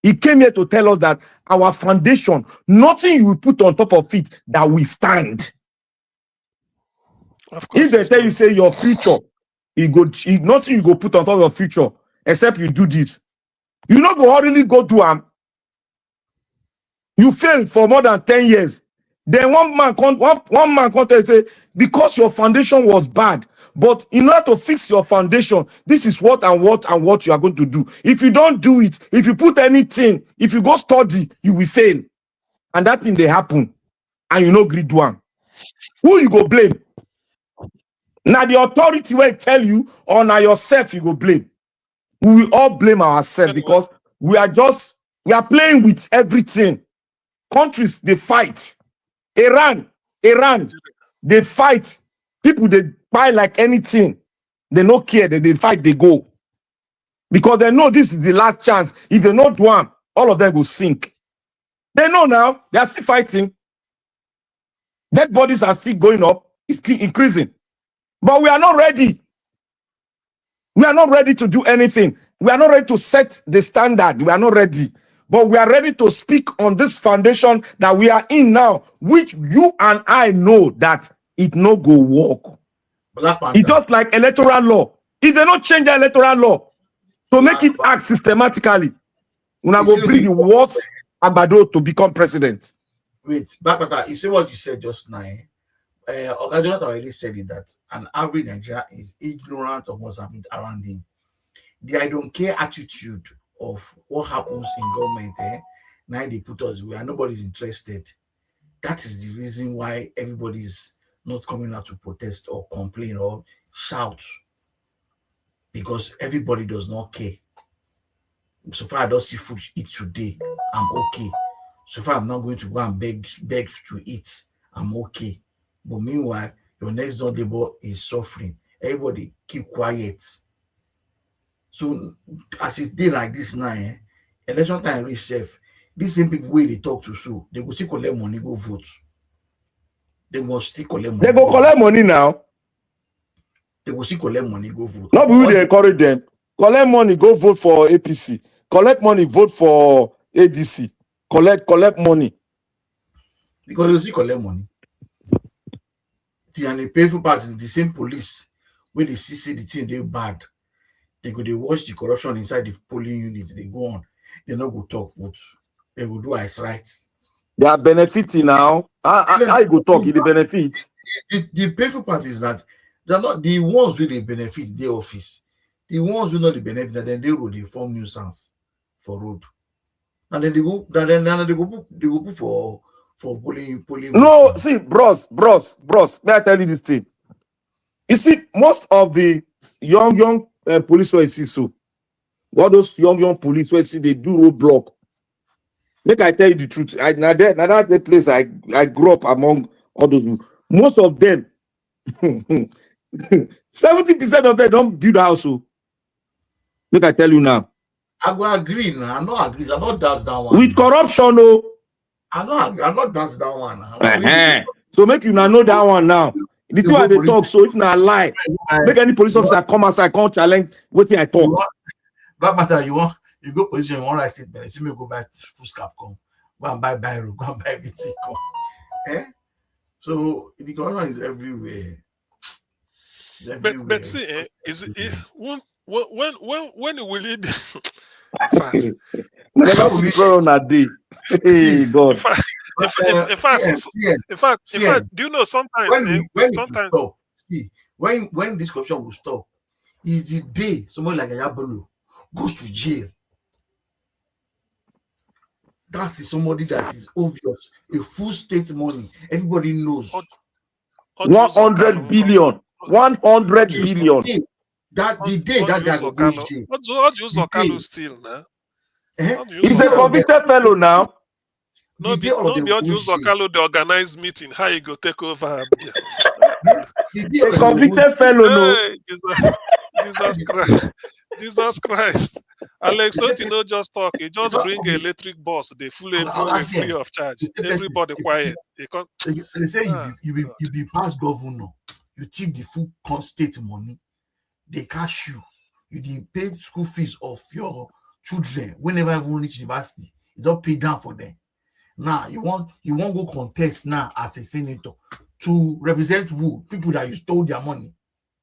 He came here to tell us that our foundation, nothing you will put on top of it that will stand. If they tell you say your future, nothing you go put on top of your future except you do this. You not go hardly go to you failed for more than 10 years. Then one man come say because your foundation was bad, but in order to fix your foundation, this is what you are going to do. If you don't do it, if you put anything, if you go study, you will fail. And that thing they happen, and you know greed one. Who you go blame? Now the authority will tell you, or now yourself you go blame. We will all blame ourselves because we are playing with everything. Countries they fight. Iran, they fight. People they buy like anything. They don't care. They fight, they go. Because they know this is the last chance. If they not do one, all of them will sink. They know now, they are still fighting. Dead bodies are still going up. It's increasing. But we are not ready. We are not ready to do anything. We are not ready to set the standard. We are not ready. But we are ready to speak on this foundation that we are in now, which you and I know that it no go work. It's just like electoral law. If they not change the electoral law to make it act systematically, we're not going to bring the worst Agbado to become president. Wait, but you see what you said just now. Oga Jonathan already said it that an average Nigerian is ignorant of what's happening around him. The I don't care attitude of what happens in government, now they put us where nobody's interested. That is the reason why everybody's not coming out to protest or complain or shout, because everybody does not care. So far I don't see food to eat today, I'm okay. So far I'm not going to go and beg to eat, I'm okay. But meanwhile, your next door neighbor is suffering. Everybody keep quiet. So as it did like this now, election time reach safe. These same people where they talk to so they go still collect money, go vote. They must still collect money. They go collect money now. They will still collect money, go vote. Not we they encourage them. Collect money, go vote for APC. Collect money, vote for ADC. Collect money. Because they will still collect money. And the painful part is the same police when they see the thing they bad. They go, they watch the corruption inside the polling units. They go on. They not go talk, but they will do as right. They are benefiting now. How you go talk? The benefit. The painful part is that they're not the ones who they benefit their office. The ones who not the benefit, and then they will they form nuisance for road. And then they go, they go put for polling. No, see, bros. May I tell you this thing? You see, most of the young police who I see so, all those young police who I see they do roadblock. Make I tell you the truth. Now that's the place I grew up among all those people. Most of them, 70% of them don't build a house. So make I tell you now. I will agree now. I'm not agree. I'm not that's that one. With corruption, no. I'm not that's that one. So make you now know that one now. The two are they talk. So if not lie, make any police officer come outside, come challenge what I talk. That matter you go position, you want to statement. You see me go buy full scap, come go and buy Biro, go and buy everything, come. So the corruption is everywhere. But see, is it when will it be? Never will be on a day. Hey God. In fact, do you know sometimes when this corruption will stop, is the day someone like Ayabolo goes to jail. That is somebody that is obvious, a full state money. Everybody knows. 100 billion. 100 billion. That the day that guy will go to jail. What do you Zokalo still now? He's a convicted fellow now. No be all use Zokalo the organized meeting. How you go take over? A convicted fellow, no. Jesus Christ. Alex, don't you know just talk? You just bring an electric bus, they free of charge. Everybody quiet. They say you be past governor, you take the full state money, they cash you, you pay school fees of your children whenever you reach university, you don't pay down for them. Now you want go contest now as a senator to represent who? People that you stole their money.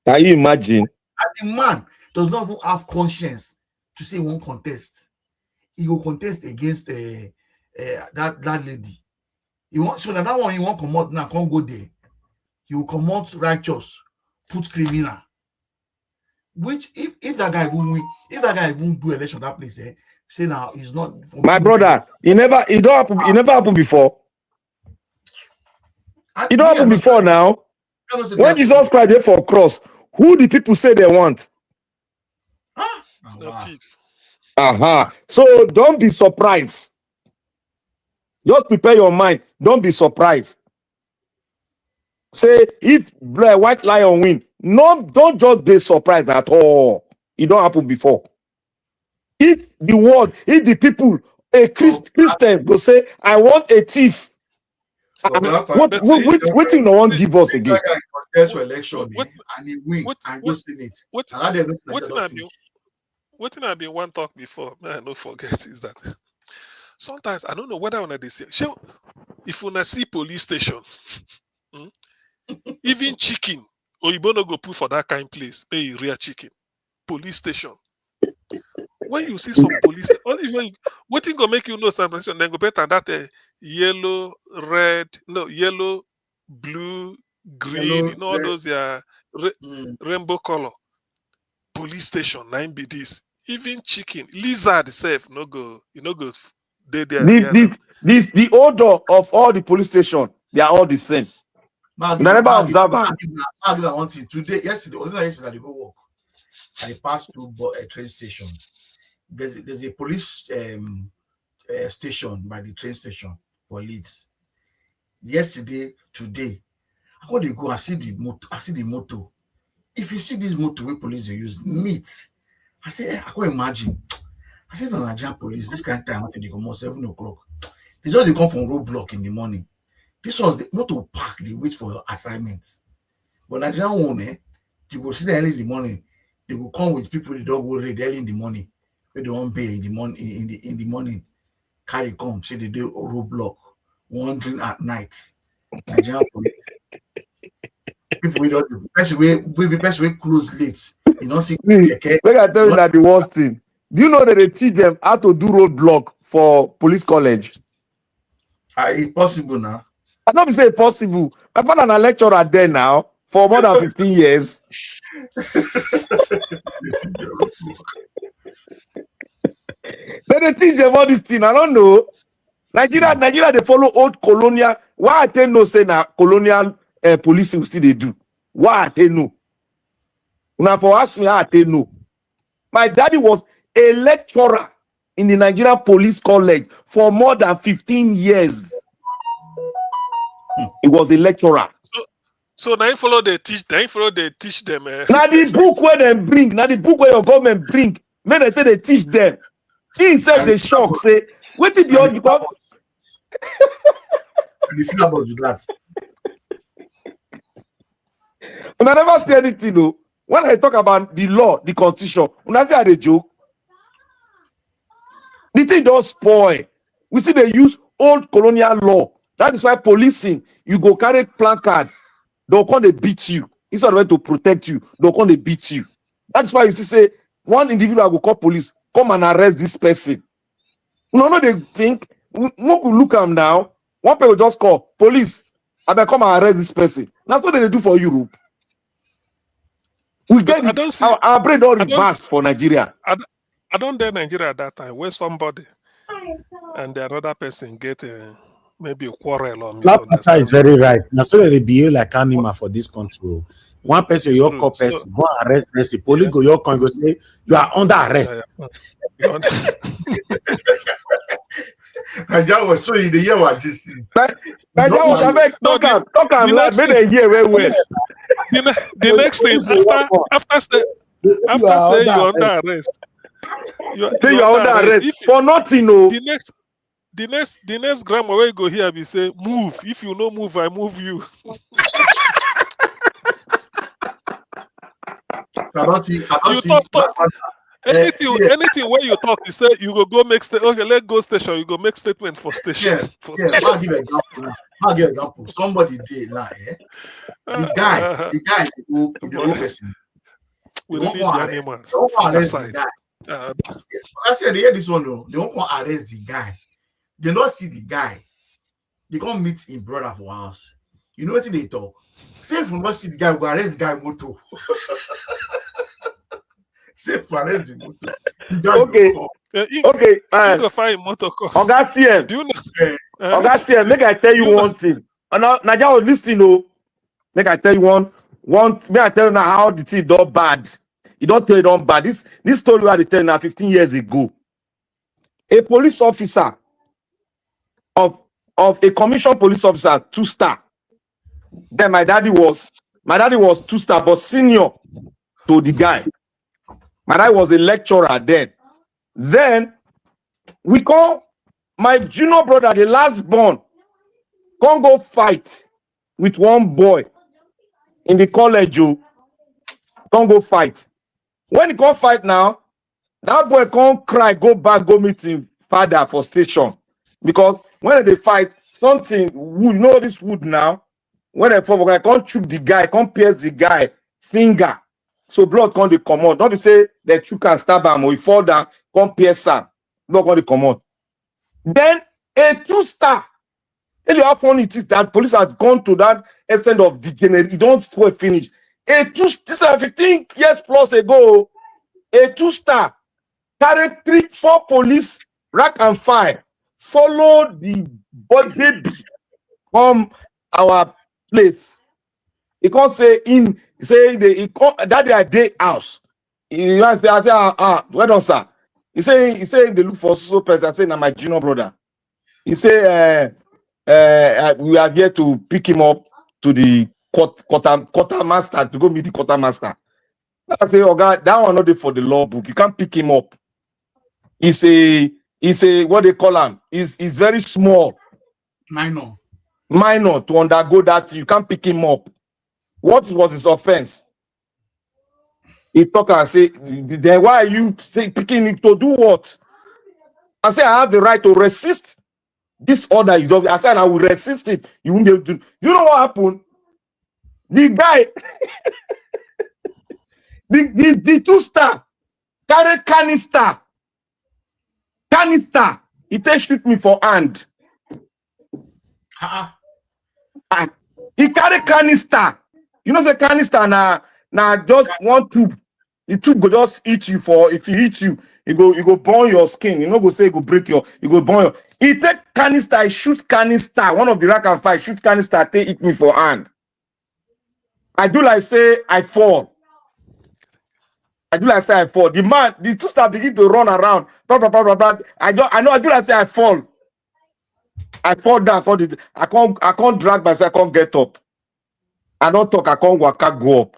Can you imagine? And the man does not even have conscience to say one contest. He will contest against that lady. So now that one he won't come out now, can't go there. He will come out righteous, put criminal. Which if that guy won't win, if that guy won't do election that place, say now he's not. My brother, it never happened before. It don't happen before now. When Jesus Christ did for cross, who the people say they want? So don't be surprised. Just prepare your mind. Don't be surprised. Say if white lion win, no, don't just be surprised at all. It don't happen before. If the people, a Christian will say, I want a thief. What thing no one give us again? Contest for election and he win and go Senate. What I been one talk before, man, I don't forget is that sometimes I don't know whether on this if you see police station, even chicken, or you no go put for that kind of place, pay real chicken, police station. When you see some police, what thing go make you know something? Then go better that yellow, red, yellow, blue, green, all those rainbow color. Police station, 9 be this. Even chicken, lizard itself, no go, they there. The odor of all the police station, they are all the same. Never observe that. Today, yesterday, wasn't yesterday they go work. And they passed through a train station. There's a police station by the train station for Leeds. Yesterday, today, I want to go and see the motor. If you see this motor where police use neat, I say, I can't imagine. I said, the Nigerian police, this kind of time, until they come on 7 o'clock. They just they come from roadblock in the morning. This was not to park, they wait for assignments. But Nigerian one, they go sit there early in the morning. They will come with people they don't go read early in the morning. They don't pay in the morning in the morning. Carry come, say they do roadblock, wandering at night. Nigerian police. People we don't do. Best way close late. You know, see, okay. When I tell you that the worst thing, do you know that they teach them how to do roadblock for police college? It's possible now. I don't say it's possible. I found a lecturer there now for more than 15 years. But they teach them all this thing. I don't know. Nigeria, they follow old colonial. Why they no say now colonial policing still they do? Why they know? Now for ask me how they know. My daddy was a lecturer in the Nigerian Police College for more than 15 years. He was a lecturer. So now you follow they teach. Now you follow they teach them. Now the book where they bring. Now the book where your government bring. Men they tell they teach them. He said the shock. Say what did the other people? The syllabus with that. And I never say anything though. When I talk about the law, the constitution, when I say the joke, the thing don't spoil. We see they use old colonial law. That is why policing, you go carry placard, they'll come they beat you. Instead of to protect you, they'll come they beat you. That's why you see say one individual will call police, come and arrest this person. No, they think, look at them now. One person will just call police, and then come and arrest this person. That's what they do for Europe. We get it. Our brain don't reverse for Nigeria. I don't dare Nigeria at that time where somebody and the another person get maybe a quarrel or that is very right. Now, so that they behave like animal for this country. One person, your call person, go arrest person. Police go your con go say you are under arrest. Nigeria was showing the year what just is. Nigeria was talk and like make them hear very well. The next thing after say you're under arrest. You're under arrest for nothing, no. The next grammar where you go here, we say move. If you no move, I move you. Anything where you talk, you say you go make okay, let's go station. You go make statement for station. I'll give an example. Somebody did lie. The guy, the old person. We don't need the animals. They won't arrest the guy. I said they hear this one though. They won't arrest the guy. They don't see the guy. They can't meet him brother for house. You know what they talk? Say if we not see the guy, we go arrest the guy motor. Say if we arrest the motor. Okay. You go find motor car. Oga CM. Do you know? Oga CM, make I tell you one thing. Naija was listening, no. Make I tell you one. May I tell you now how the thing don't bad. You don't tell it don't bad. This story I tell now 15 years ago. A police officer of a commissioned police officer, 2-star. Then my daddy was 2-star, but senior to the guy. My dad was a lecturer then. Then we call my junior brother, the last born, come go fight with one boy in the college. Come go fight. When he go fight now, that boy can't cry, go back, go meet him father for station. Because when they fight, something wood, you know this wood now. When they fall, I can't choke the guy, can't pierce the guy finger. So blood can't come out. Don't be say they choke and stab him or he fall down, can't pierce him. Blood can't come out. Then a 2-star. Tell you how funny it is that police has gone to that extent of degenerate. You don't swear finish. This is 15 years plus ago. A 2-star carried 3-4 police rack and file. Follow the baby from our place. He can't say in say that day house. He say, well done, sir. He say they look for so person. I say na my junior brother. He say we are here to pick him up to the quartermaster to go meet the quartermaster. I say, oh God, that one not there for the law book. You can't pick him up. He's a what they call him. He's very small. Minor to undergo that. You can't pick him up. What was his offense? He talk and say, then why are you picking him to do what? I say, I have the right to resist this order. I said, I will resist it. You won't be able to. You know what happened? The guy, the 2-star, carry canister. He take shoot me for hand. He carry canister. You know the canister now just one tube. The tube go just eat you for if he hit you, it go burn your skin. You know go say it go break your, it go burn your. He take canister, he shoot canister. One of the rack and fire shoot canister, take hit me for hand. I do like say I fall. I do like say I fall. The man, the 2-star begin to run around. Blah, blah, blah, blah, blah. I do like say I fall. I fall down. I can't drag myself. I can't get up. I don't talk. I can't walk. I go up.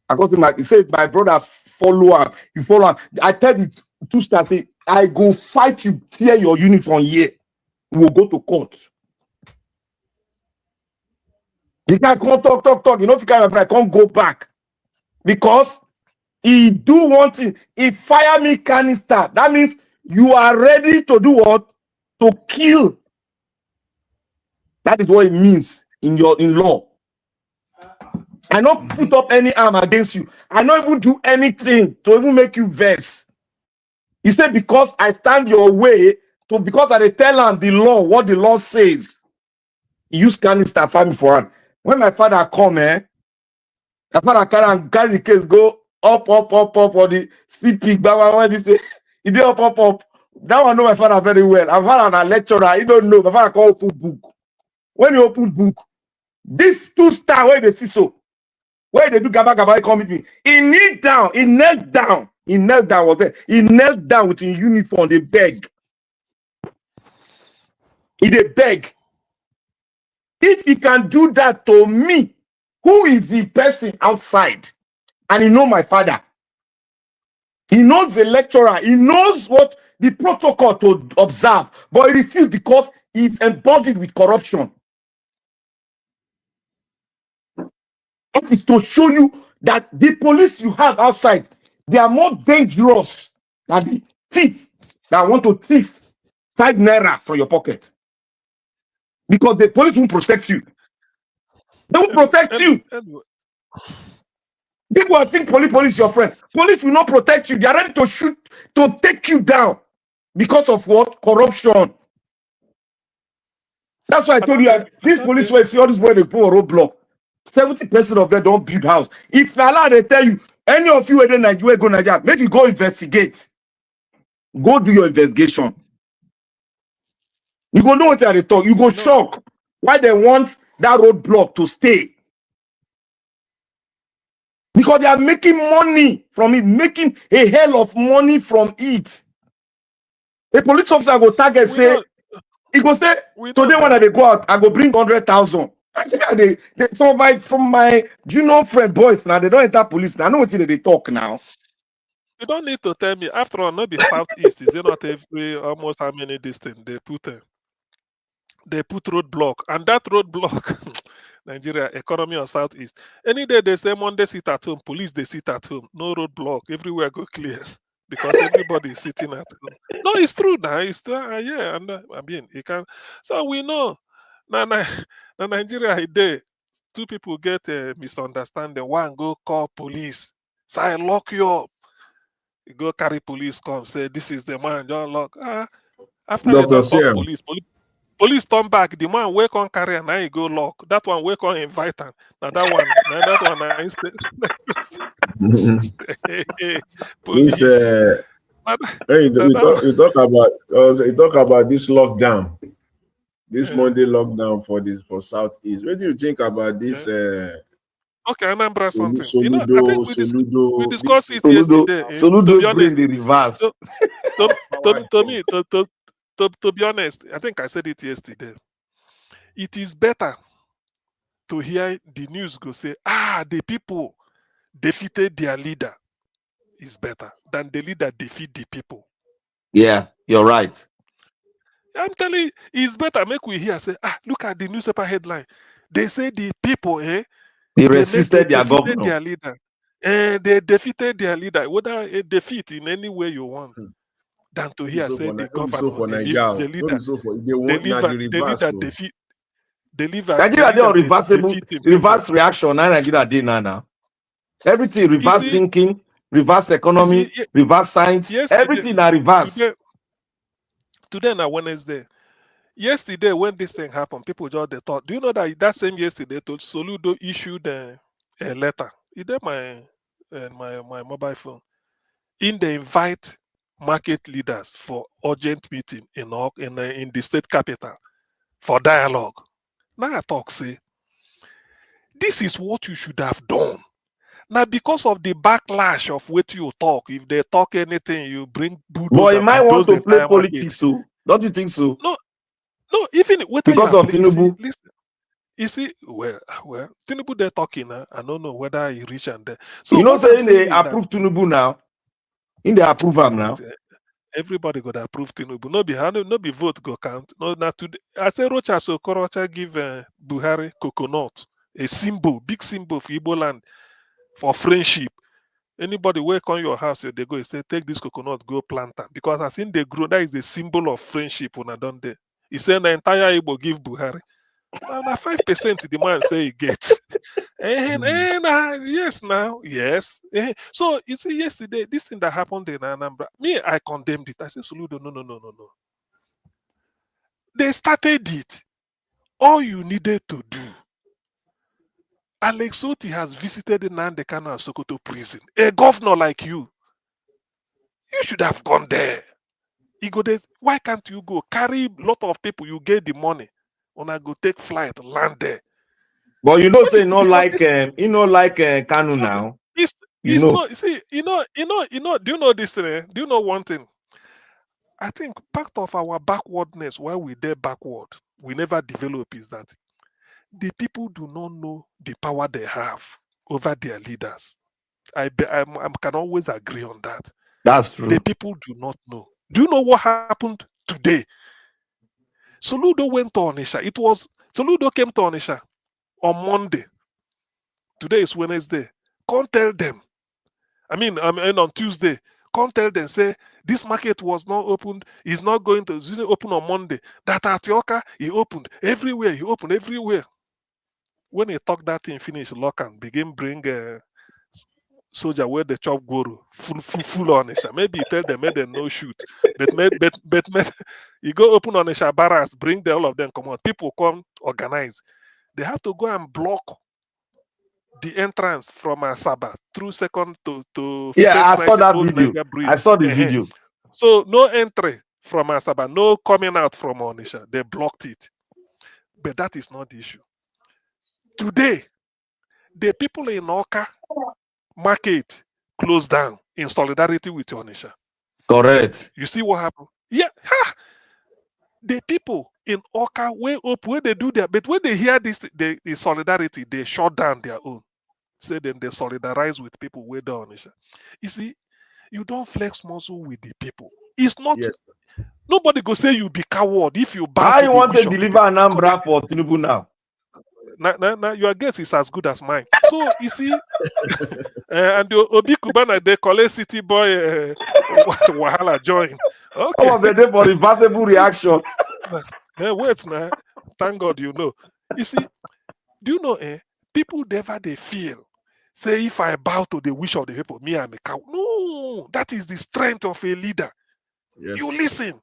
I go to he said, my brother follow him. You follow him. I tell the 2-star, say, I go fight you, tear your uniform here. We will go to court. The guy can't talk. You know, if you can't, I can't go back. Because he do one thing. He fire me canister. That means you are ready to do what? To kill. That is what it means in law. I don't put up any arm against you. I don't even do anything to even make you vex. He said, because I stand your way, because I tell him the law, what the law says. He used canister fire me for him. When my father come, my father carry the case, go up, or the CP, when he say, he did up. That one know my father very well. My father a lecturer, he don't know. My father can open book. When you open book, this 2-star where they see so, where they do gaba, he come with me. He knelt down, was there. He knelt down with his uniform, they beg. He they beg. If he can do that to me, who is the person outside? And he know my father. He knows the lecturer. He knows what the protocol to observe. But he refused because he's embodied with corruption. That is to show you that the police you have outside, they are more dangerous than the thief that want to thief 5 naira from your pocket. Because the police won't protect you. They won't protect you. People think police is your friend. Police will not protect you. They are ready to shoot, to take you down. Because of what? Corruption. That's why I told you, this police will see all this boy, they put a roadblock. 70% of them don't build house. If Allah they tell you, any of you in Nigeria go Nigeria, make you go investigate. Go do your investigation. You go know what they talk. You go shock why they want that roadblock to stay. Because they are making money from it, making a hell of money from it. A police officer go target say, he go say, today when they go out, I go bring 100,000. From my friend boys now, they don't enter police now. I know what they talk now. You don't need to tell me. After all, not the Southeast. Is it not every almost how many distance they put roadblock, and that roadblock, Nigeria economy of Southeast. Any day they say Monday sit at home, police they sit at home, no roadblock, everywhere go clear because everybody is sitting at home. No, it's true now. It's yeah, and I mean it can. So we know now Nigeria day 2 people get a misunderstanding. One go call police, say I lock you up. You go carry police come say this is the man John lock. After they don't call police turn back. The man wake on carry and now he go lock. That one wake on invite him. Now that one I instead. Police. You talk about this lockdown. This Monday lockdown for Southeast. What do you think about this? Okay, I remember something. Soludo, I think we discussed it yesterday. Soludo bring the reverse. To be honest, I think I said it yesterday. It is better to hear the news go say, the people defeated their leader is better than the leader defeat the people. Yeah, you're right. I'm telling you, it's better. Make we hear say, look at the newspaper headline. They say the people, They they resisted their defeated governor. their leader. They defeated their leader, whether a defeat in any way you want, than to hear say the governor, the leader, defeat. Nigeria dey on reverse reaction. Now Nigeria dey now. Everything reverse thinking, reverse economy, reverse science. Everything na reverse. Today na Wednesday. Yesterday, when this thing happened, people just they thought. Do you know that same yesterday, Soludo issued a letter. It did my mobile phone. In the invite market leaders for urgent meeting in the state capital for dialogue. Now I talk say, this is what you should have done. Now, because of the backlash of what you talk, if they talk anything, you bring bulldozer. But you might want to play politics, so don't you think so? No, even because of Tinubu. Listen, you see, well, Tinubu they're talking. I don't know whether he reach and there. So you know, saying they approve Tinubu now. In the approval now. Everybody got to approve Tinubu. No be vote go count. No, not today. I say Rocha Sokorocha give Buhari coconut, a symbol, big symbol for Igbo land for friendship. Anybody work on your house, they go, say, take this coconut, go plant them. Because I think they grow, that is the symbol of friendship when I done there. He said the entire Igbo give Buhari. Now 5% the man say he gets. Yes, now, yes. So you see, yesterday, this thing that happened in Anambra, me, I condemned it. I said, Soludo, no. They started it. All you needed to do. Alex Oti has visited the Nnamdi Kanu and Sokoto prison. A governor like you should have gone there. You go there. Why can't you go? Carry a lot of people, you get the money. When I go take flight, land there. But you know, say you know like Kanu now. It's not. See, you know. Do you know this thing? Do you know one thing? I think part of our backwardness, why we there backward, we never develop, is that the people do not know the power they have over their leaders. I can always agree on that. That's true. The people do not know. Do you know what happened today? Soludo went to Onitsha. Soludo came to Onitsha on Monday. Today is Wednesday. Can't tell them. I mean on Tuesday. Can't tell them, say, this market was not opened. It's not going to open on Monday. That at Yoka, he opened. Everywhere, he opened everywhere. When he talk that thing finish, lock and begin bring soldier where the chop guru full on it. Maybe he tell them, made them no shoot. But you go open on the barracks, bring all of them come on. People come organize. They have to go and block the entrance from Asaba through second to I saw that video. I saw the video. So no entry from Asaba, no coming out from Onitsha. They blocked it. But that is not the issue. Today, the people in Oka market closed down in solidarity with Onitsha. Correct. You see what happened? Yeah. The people in Oka way up where they do that, but when they hear this, the solidarity, they shut down their own. Say then they solidarize with people way down Onitsha. You see, you don't flex muscle with the people. It's not. Yes. Nobody go say you be coward if you bow. How you want to deliver Anambra for Tinubu now? Now your guess is as good as mine. So you see, and the Obi Kubana they collect city boy Wahala join. Okay. Some of them for reversible reaction. Wait now. Thank God you know. You see, do you know people never they feel. Say if I bow to the wish of the people, me I'm a cow. No, that is the strength of a leader. Yes. You listen.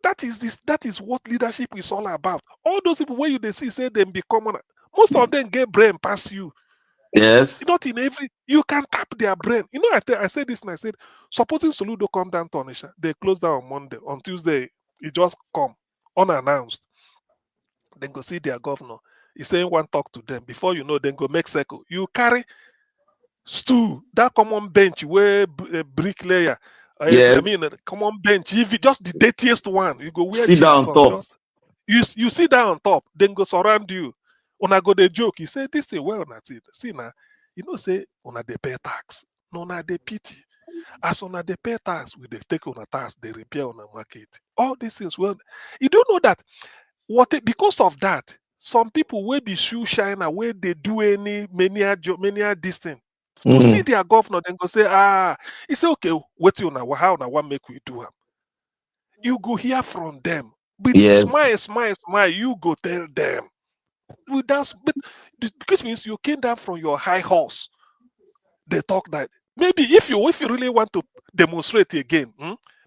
That is what leadership is all about. All those people where they see say them become most of them get brain past you. Yes. Not in every you can tap their brain. You know, I said this and I said, supposing Soludo come down to Onitsha, they close down on Monday. On Tuesday, it just come unannounced. Then go see their governor. He's saying one talk to them. Before you know, then go make circle. You carry stool, that common bench where a bricklayer. Yes. I mean, come on bench. If just the dirtiest one, you go where sit down on top. You sit down on top, then go surround you. When I go the joke, you say this thing well, not it. See now, you know, say on a they pay tax, no na they pity. As on they pay tax, we they take on a tax, they repair on a market. All these things. Well, you don't know that because of that, some people will be shoe shiner where they do any many this thing. To see their governor, then go say, it's okay, wait you now, how now what make we do? You go hear from them. But Yes. smile, you go tell them. But because means you came down from your high horse. They talk that maybe if you really want to demonstrate again,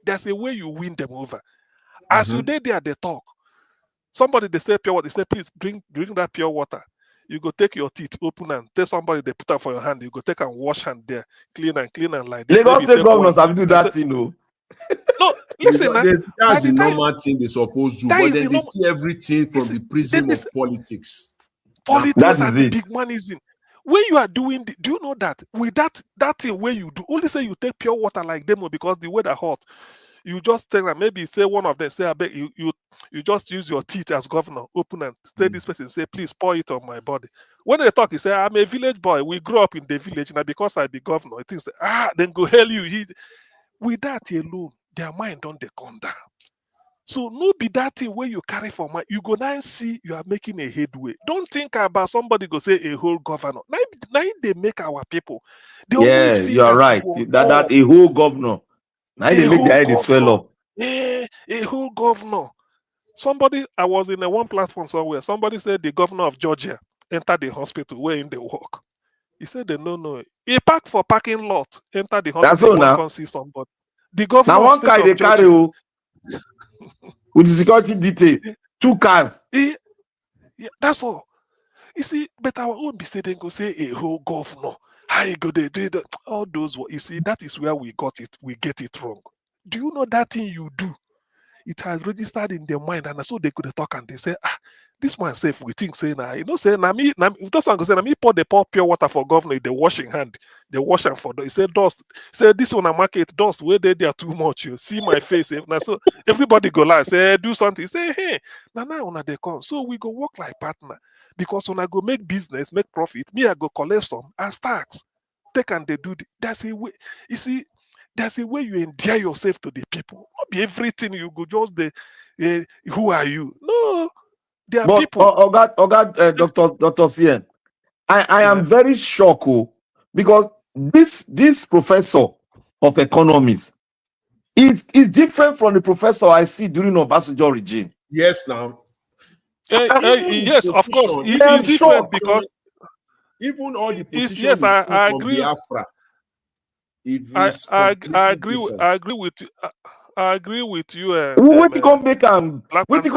there's a way you win them over. As you did there, they talk. Somebody they say pure water, they say please bring that pure water. You go take your teeth, open and tell somebody they put that for your hand. You go take and wash hand there, clean and like this. Lagos State governors have to do that, you know. No, listen, that's the normal thing they supposed to do, but then they see everything from the prism of politics. Politics and big moneysm. When you are doing, do you know that with that thing where you do only say you take pure water like them because the weather hot, you just tell them maybe say one of them say I beg you just use your teeth as governor, open and say this person say please pour it on my body. When they talk, you say I'm a village boy. We grew up in the village now because I be governor. It is then go hell you. With that alone, their mind don't they come down. So no be that thing where you carry for mind. You go now and see you are making a headway. Don't think about somebody go say a whole governor. Now they make our people. They always feel you are right. That a whole governor. Now they make their head swell up. Yeah, a whole governor. Somebody, I was in one platform somewhere. Somebody said the governor of Georgia entered the hospital where in the walk. He said they no. He parked for parking lot, enter the hospital. That's all now. See somebody. The governor now one guy they carry with the security detail, 2 cars. Yeah, that's all. You see, but our own be say they go say a whole governor. How you go they do that? All those. You see, that is where we got it. We get it wrong. Do you know that thing you do? It has registered in their mind, and so they could talk and they say, this man safe. We think say now, me. Just want to say, me pour pure water for governor. The washing hand, the wash and for. He said dust. Say this one a market dust. Where they are too much. You see my face. Now so everybody go lie. Say do something. Say hey, now they come. So we go work like partner because when I go make business, make profit, me I go collect some as tax. Take and they do. That's a way. You see. There's a way you endear yourself to the people. Not be everything you go just who are you? No, there are people. Dr. Cien, I am very shocked because this professor of economics is different from the professor I see during Obasanjo regime. Yes, now. Yes, of course. It's different because even all the positions I agree. Biafra. I agree with you. I agree with you. What you gonna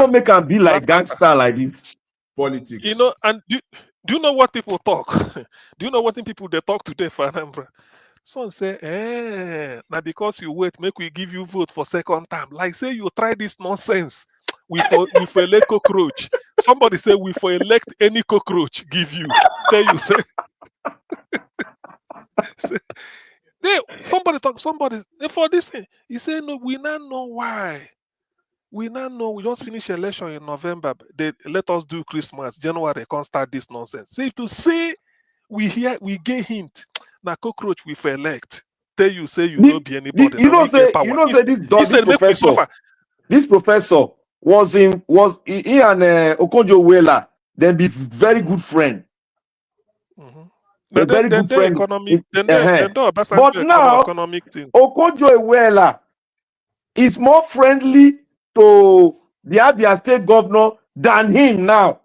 make him be like gangster like this? Politics. And do you know what people talk? Do you know what people they talk today for Anambra? Some say, now because you wait, make we give you vote for second time. Like say you try this nonsense. We for elect cockroach. Somebody say we for elect any cockroach give you. Tell you say. Somebody for this thing. He said, no, we now know why. We now know we just finished election in November. They let us do Christmas. January can't start this nonsense. Say to say we get hint. Now cockroach we for elect. Tell you say you don't be anybody. This professor was he and Okonjo-Iweala. Then be very good friend. But now Okonjo-Iweala is more friendly to the Abia State governor than him now.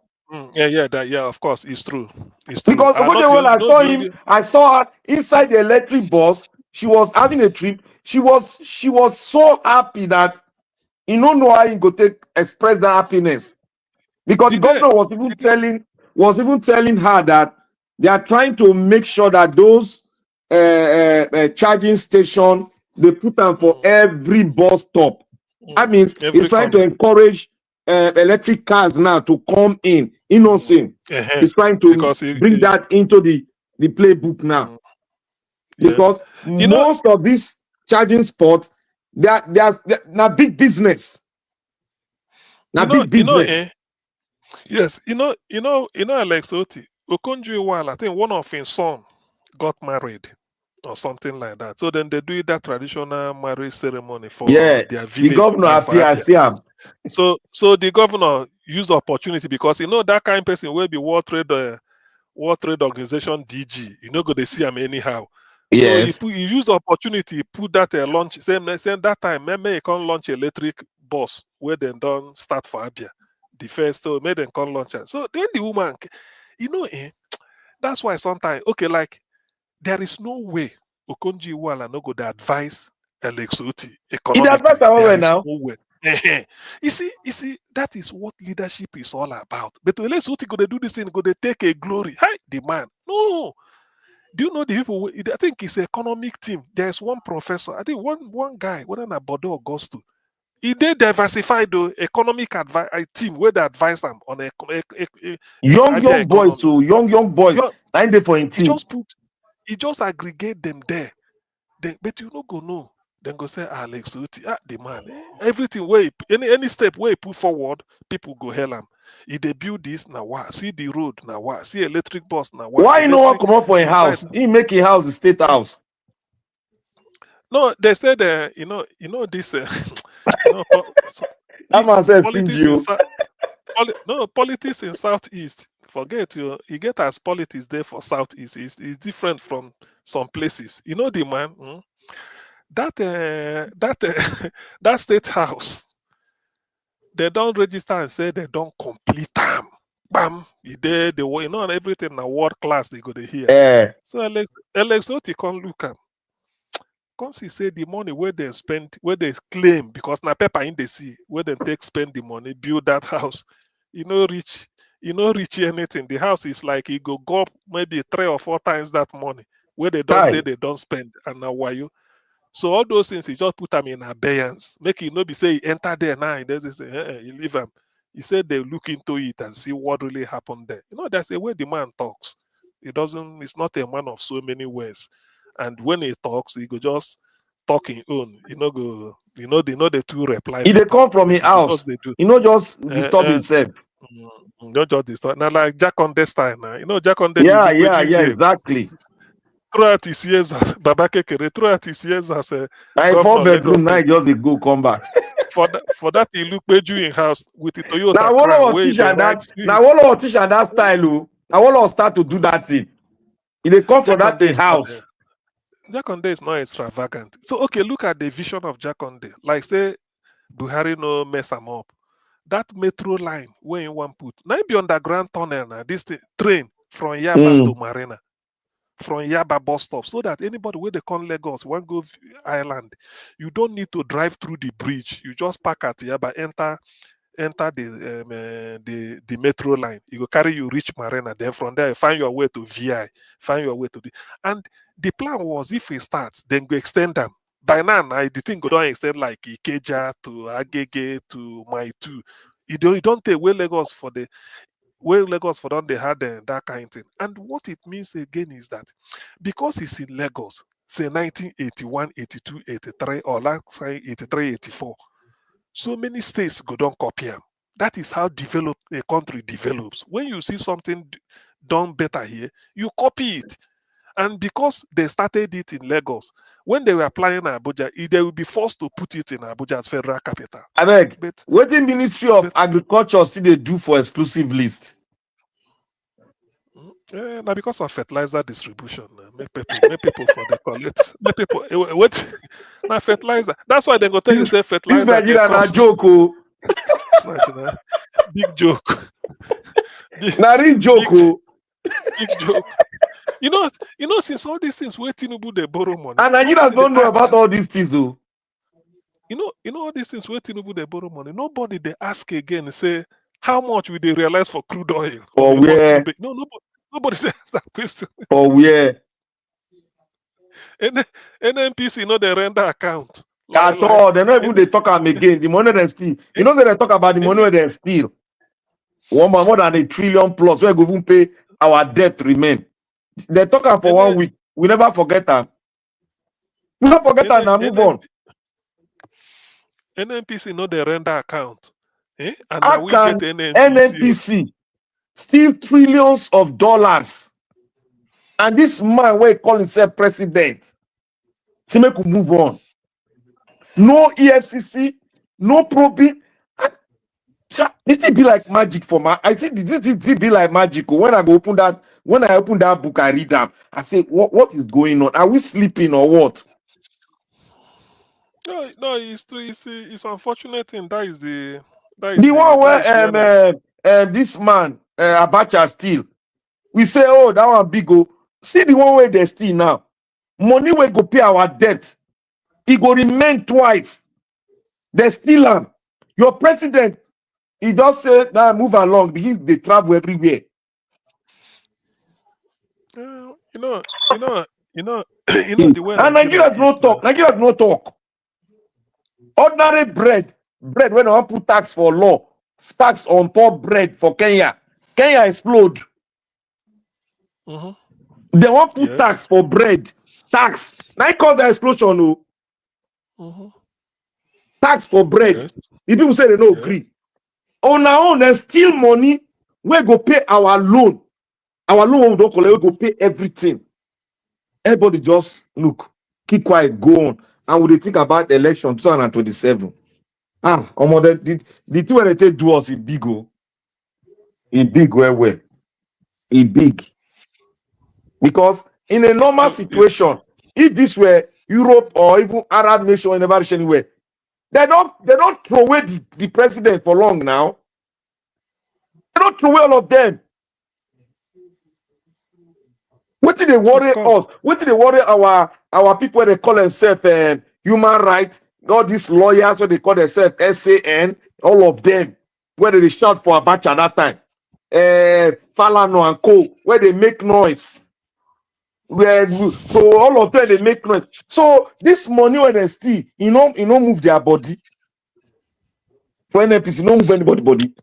Yeah, of course, it's true. Because Okonjo-Iweala, I saw her inside the electric bus. She was having a trip. She was so happy that you don't know how you go express that happiness. Because the governor was even telling her that they are trying to make sure that those charging station they put them for every bus stop. That means it's trying to encourage electric cars now to come in. Innocent. It's trying to bring that into the playbook now. Because most of these charging spots, they are now big business. Now big business. Yes, Alex Oti, Okonjo-Iweala, I think one of his son got married. or something like that. So then they do that traditional marriage ceremony for Yeah, their the village. governor there for appear Abia. see am. So the governor used the opportunity because that kind of person will be World Trade Organization DG. Go they see him anyhow. So he Yes. used the opportunity, put that launch. Same that time, maybe he can launch electric bus where they don't start for Abia. The first, so made them can launch it. So then the woman, that's why sometimes, okay, like there is no way Okonji Iweala no go to advise Alex Oti He dey economically. advise am There well is now. no way. you see, that is what leadership is all about. But Alex Oti go to do this thing, go to take a glory. Hi, the man. No. Do you know the people? I think it's an economic team. There's one professor. I think one guy, whether na Bodo Augusto, he did diversified the economic team where they advise them on Young boys, economy. so young boys. You- Nine day for him He team. just aggregate them there. But you no go know. Then go say Alex Oti, the man. Everything where any step where he put forward, people go hell him. If they build this now what? See the road now what? See electric bus now what? Why you no wan come up for a light. house? He make a house a state house. No, they said this That man said politics stingy. politics in Southeast. Forget you get as politics there for Southeast is different from some places. The man that state house, they don't register and say they don't complete them. Bam, they were and everything na world class they go to hear. So Alex Oti can look am. Because he said the money where they spend, where they claim, because na paper in the sea, where they take spend the money, build that house, reach anything. The house is like you go up maybe 3 or 4 times that money, where they don't say they don't spend, and now why you? So all those things he just put them in abeyance, make it not be say he enter there now, he doesn't say you leave them. He said they look into it and see what really happened there. That's the way the man talks. It's not a man of so many words. And when he talks, he go just talk in own. The two reply. He dey come from his house. He no just disturb himself. Not just disturb. Now like Jack on this time now. Jack on the Yeah, exactly. Throughout his years as Baba Kekere, throughout his years as a Now 4 bedroom, now just dey go come back. for that he look Peju in house with the Toyota Now Crown. one teacher that style. Now one start to do that thing. He dey come from that house. Jakonde is not extravagant. So okay, look at the vision of Jakonde. Like say Buhari no mess am up. That metro line where you want put. Now be underground tunnel now. This train from Yaba to Marina. From Yaba bus stop. So that anybody where they come Lagos, want go island, you don't need to drive through the bridge. You just park at Yaba, enter the metro line. You go carry you reach Marina. Then from there, find your way to VI. Find your way to and the plan was if it starts, then go extend them. By now, the thing go down extend like Ikeja to Agege to Maitu. You don't take where Lagos for them they had that kind of thing. And what it means again is that because it's in Lagos, say 1981, 82, 83, or like say 83, 84, so many states go down copy them. That is how a country develops. When you see something done better here, you copy it. And because they started it in Lagos, when they were planning Abuja, they will be forced to put it in Abuja as federal capital. I beg. What the Ministry of Agriculture still they do for exclusive list? Now because of fertilizer distribution, make people for the collect. Make people what? Now fertilizer. That's why they go tell you say fertilizer. This Nigeria na joke, oh. Big joke. Real joke, oh. Big joke. Since all these things where Tinubu they borrow money. And Nigerians don't know about all these things, though. All these things where Tinubu they borrow money. Nobody they ask again and say how much will they realize for crude oil? Or where? No, nobody ask that question. Or where? NNPC, they render account. At all, they not even they talk about again. The money they steal. They talk about the money they steal. More than $1 trillion plus. We're going to pay our debt remain. They talk about for 1 week. We never forget them. We don't forget them now. Move on. NNPC, they render account. And how we can get NNPC steal trillions of dollars And this man where he call himself president, to make we move on. No EFCC, no probing. This thing be like magic for my. I think this be like magic. When I go open that, when I open that book, I read them. I say, what is going on? Are we sleeping or what? No, it's unfortunate, and that is the one where this man Abacha steal. We say, oh, that one big go. See the one where they steal now. Money will go pay our debt. It go remain twice. They steal them. Your president, he just say, now move along because they travel everywhere. The way and Nigerians no talk. Nigerians no talk. Ordinary bread when I want put tax for law, tax on top bread for Kenya. Kenya explode. They want put tax for bread. Tax. Now it cause the explosion. No. Tax for bread. If people say they don't agree. On our own, there's still money. We go pay our loan. Our loan we don't collect, we go pay everything. Everybody just look, keep quiet, go on. And we think about the election 2027. The two when they do us in big go. In big well. In big. Because in a normal situation, if this were Europe or even Arab nation in never anywhere, they don't throw away the president for long now. They don't throw away all of them. What did they worry us? What did they worry our people when they call themselves human rights? All these lawyers when they call themselves SAN, all of them, where they shout for Abacha that time. Falano and Co, where they make noise. So all of them they make noise. So this money when they steal, you know move their body. For NPC, no move anybody body.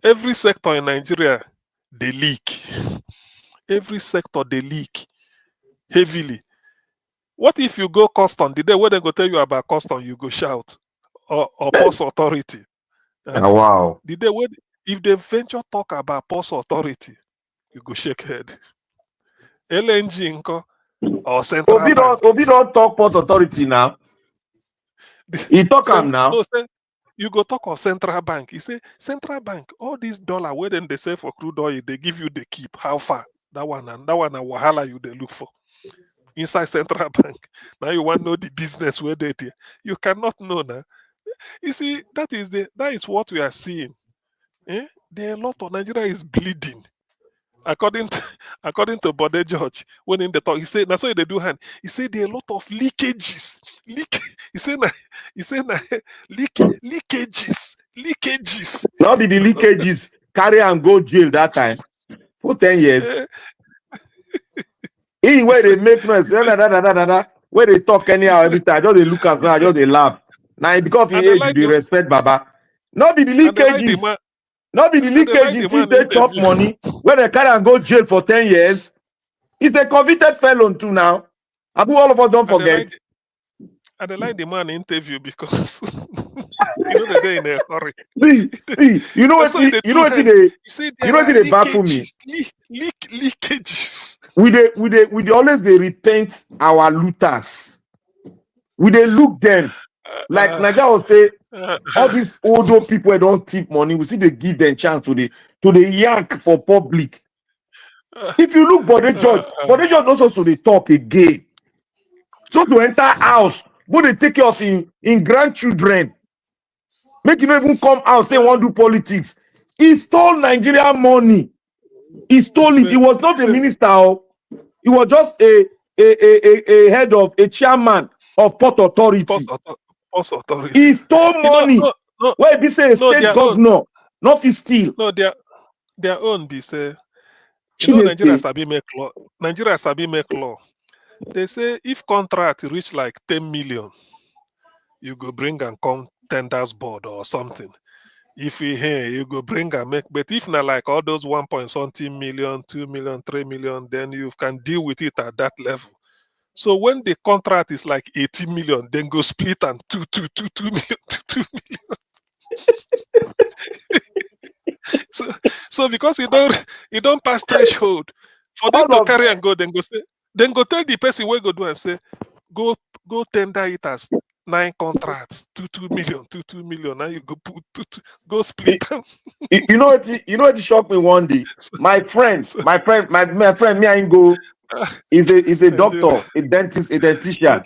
Every sector in Nigeria they leak. Every sector they leak heavily. What if you go custom? The day when they go tell you about custom, you go shout or post authority. Wow. The day when if they venture talk about post authority, you go shake head. LNG nko or central bank. Obi don't talk port authority now. He talk him now. No, you go talk of central bank. He say central bank. All these dollar where then they say for crude oil, they give you the keep. How far? That one a wahala you they look for inside central bank. Now you want to know the business where they do. You cannot know now. You see, that is what we are seeing. There are a lot of Nigeria is bleeding. According to Bode George, when in the talk, he said, that's why they do hand. He said there are a lot of leakages. He said leakages. Now be the leakages carry and go jail that time for 10 years. Where they make noise, where they talk anyhow every time, just they look at me, just they laugh. Now because he age, they respect Baba. Not be the leakages. Not be the leakages if they chop money where they carry and go jail for 10 years. He's a convicted felon too now. Abu, all of us don't forget. And they like the man interview because they're in a hurry. See, you know what they baffle me. Leakages. We always they repent our looters. We they look them like Naga will say. All these older people don't tip money. We see they give them chance to the yank for public. If you look Bode George also so they talk again. So to enter house, but they take care of in grandchildren. Make you not even come out say want do politics. He stole Nigerian money. He stole it. He was not a minister. He was just a head of a chairman of Port Authority. He stole money. Where be say a state governor, not fit steal. No, their own be say. Nigeria sabi make law. Nigeria sabi make law. They say if contract reach like 10 million, you go bring and come tenders board or something. If we hear you go bring and make, but if not like all those 1.something million, 2 million, 3 million, then you can deal with it at that level. So when the contract is like 80 million, then go split and 2 million. So because you don't pass threshold, for them to carry and go, then go tell the person where go do and say, go tender it as 9 contracts, 2 million, 2 million. Now you go put go split them. You know what shocked me one day? My friend, me I go. Is a doctor, a dentist, a dentician.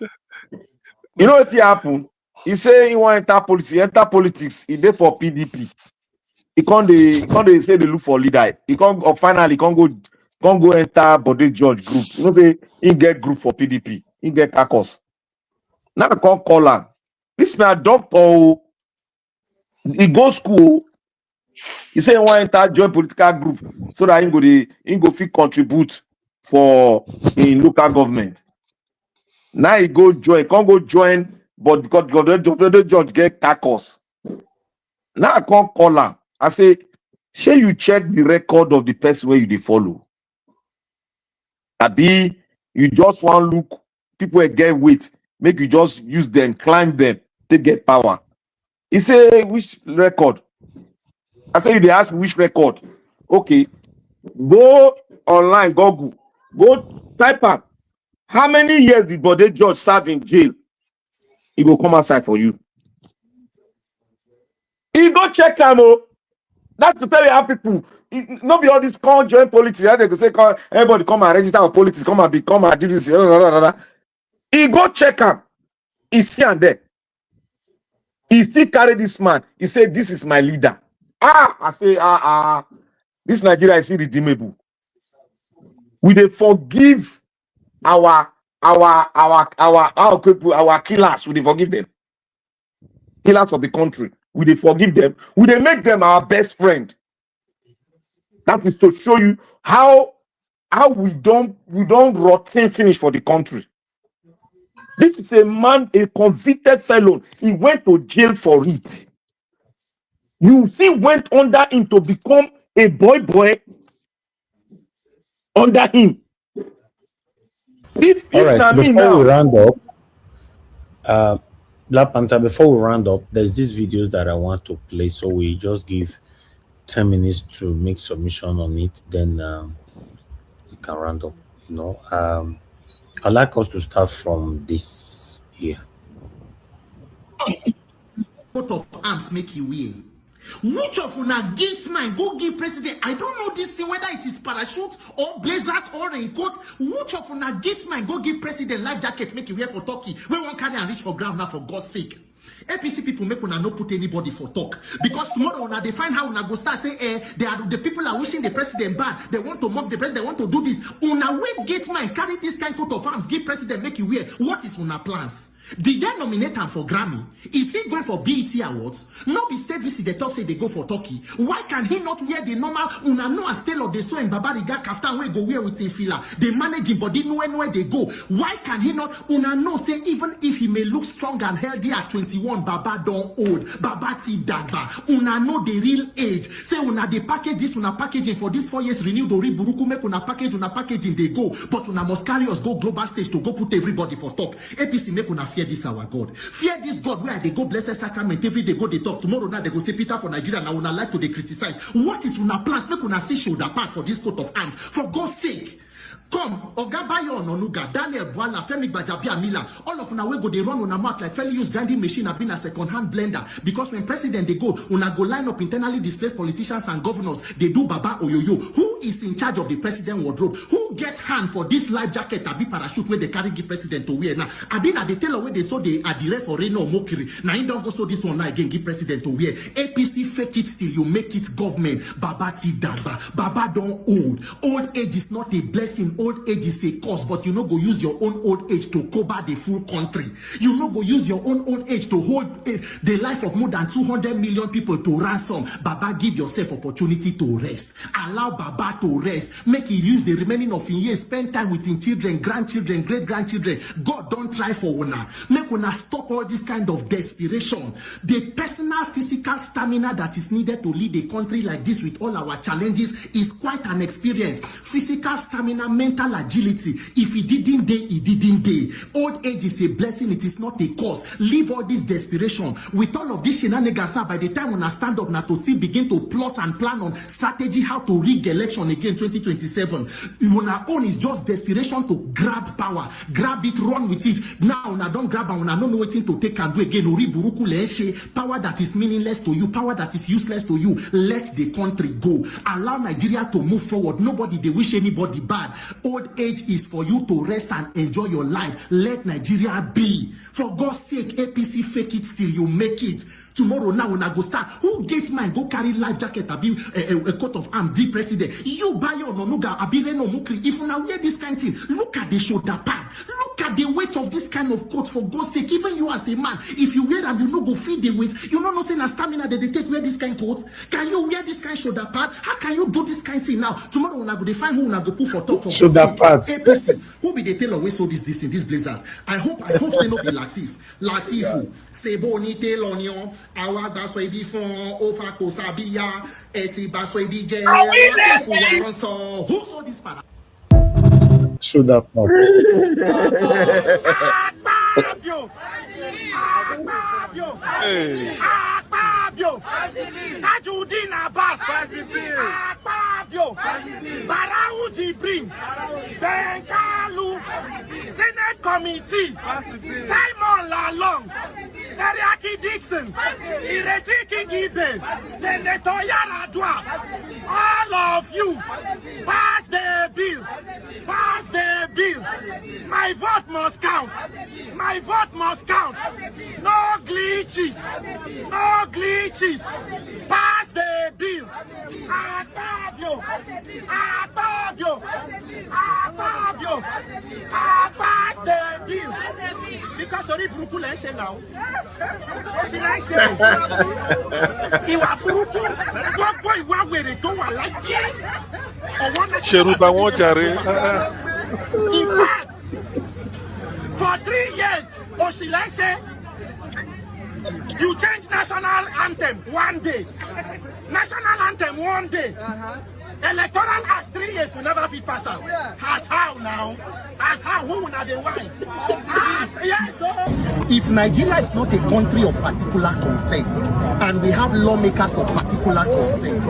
You know what happened? He say he want enter politics. He did for PDP. He can't say they look for leader. He can't or finally can't go enter body judge group. You know say he get group for PDP. He get caucus. Now I can't call him. This na doctor. He go school. He say he want enter join political group so that he go fit contribute for in local government. Now he go join, he can't go join, but because the judge get caucus. Now I can't call him. I say, shall you check the record of the person where you dey follow? Abi, you just want look people get weight, make you just use them, climb them, they get power. He say, which record? I say, they ask me which record. Okay, go online, Google, go type up. How many years did Bode George serve in jail? He go come outside for you. He go check him. That's to tell you how people, not be all this come join politics. They go say, everybody come and register for politics, come and become and do this. He go check him. He see and there. He still carry this man. He said, this is my leader. I say, this Nigeria is irredeemable. We dey forgive our killers. We dey forgive them. Killers of the country. We dey forgive them. We dey make them our best friend. That is to show you how we don't rotten finish for the country. This is a man, a convicted felon. He went to jail for it. You see, went under him to become a boy under him. All right, before we round up, Black Panther, before we round up, there's these videos that I want to play, so we just give 10 minutes to make submission on it, then we can round up. You know, I'd like us to start from this here. Coat of arms make you wear. Which of una get mine go give president? I don't know this thing, whether it is parachute or blazers or raincoat. Which of una get mine go give president life jacket make you wear for Turkey? We won't carry and reach for ground now, for God's sake. APC people make una no put anybody for talk, because tomorrow una they find how una go start say they are the people are wishing the president bad, they want to mock the president, they want to do this. Una we get mine carry this kind coat of arms give president make you wear. What is una plans? Did they nominate him for Grammy? Is he going for BET Awards? No be state visit they talk say they go for Turkey. Why can he not wear the normal una no as tailor they saw in Babariga kaftan where go wear with him filler? They manage him body nowhere they go. Why can he not una no say even if he may look strong and healthy at 21, Baba don't old, Baba ti dagba. Una know the real age. Say una they package this, una packaging for this 4 years renewed or buruku make una packaging they go. But una must carry us go global stage to go put everybody for talk. APC make una fear this our God. Fear this God where they go blessed sacrament every day go they talk. Tomorrow now they go say Peter for Nigeria now una like to they criticize. What is una plans? Make una see shoulder part for this coat of arms. For God's sake. Come, Ogabayo Ononuga, Daniel Bwala, Femi Gbajabia Mila, all of una we go they run on a mouth like fairly used grinding machine have been a second-hand blender. Because when president they go, una go line up internally displaced politicians and governors, they do Baba Oyoyo. Who is in charge of the president wardrobe? Who gets hand for this life jacket abi parachute where they carry give president to wear? Now, Abina they tell away they saw they adire for Reno Mokiri. Now, you don't go so this one now again give president to wear. APC fake it till you make it government. Baba ti daba. Baba don't old. Old age is not a blessing. Old age is a cause, but you no go use your own old age to cover the full country. You no go use your own old age to hold the life of more than 200 million people to ransom. Baba, give yourself opportunity to rest. Allow Baba to rest. Make him use the remaining of his years, spend time with his children, grandchildren, great-grandchildren. God don't try for una. Make una stop all this kind of desperation. The personal physical stamina that is needed to lead a country like this with all our challenges is quite an experience. Physical stamina stamina, mental agility. If he didn't day, he didn't day. Old age is a blessing, it is not a curse. Leave all this desperation. With all of this shenanigans now, by the time when I stand up now to see, begin to plot and plan on strategy how to rig election again 2027. When our own is just desperation to grab power, grab it, run with it. Now when I don't grab and when I don't know what to take and do again, power that is meaningless to you, power that is useless to you. Let the country go. Allow Nigeria to move forward. Nobody they wish anybody bad. Old age is for you to rest and enjoy your life. Let Nigeria be. For God's sake, APC, fake it till you make it. Tomorrow now when I go start, who gets mine? Go carry life jacket, abi a coat of arms, the president. You buy your nonuga, abi no mukri. If you now wear this kind of thing, look at the shoulder pad. Look at the weight of this kind of coat. For God's sake, even you as a man, if you wear them, you know go feel the weight. You know not saying a stamina that they take wear this kind of coat. Can you wear this kind of shoulder pad? How can you do this kind of thing now? Tomorrow when I go define who I go put for top for shoulder pads. Who be the tailor we saw this in these blazers? I hope say no be Latif. Latifu. Say boni tailor nion. Awa baso ebi fon ofa ko sabiya eti baso ebi je so who saw this para Shoulder pads. Hey. Tajudeen Abbas, Barau Jibrin, Benkalu, Senate Committee, Simon Lalong, Seriaki Dixon, Ireti Kingibe, Senator Yaradua, all of you, pass the bill, pass the bill. My vote must count, my vote must count. No glitches, no glitches. Pass the bill. Atabio, Atabio, Atabio. Pass the bill. Because sorry, Bruku Leshe now. She likes it. Iwa Bruku. What boy, what way they don't like it? Cheruba won jare. In fact, for 3 years, Oshilaishe, you change national anthem one day. National anthem one day. Electoral Act 3 years will never fit pass out. As how now? As how? Who will not the wine? Yes, if Nigeria is not a country of particular concern, and we have lawmakers of particular concern,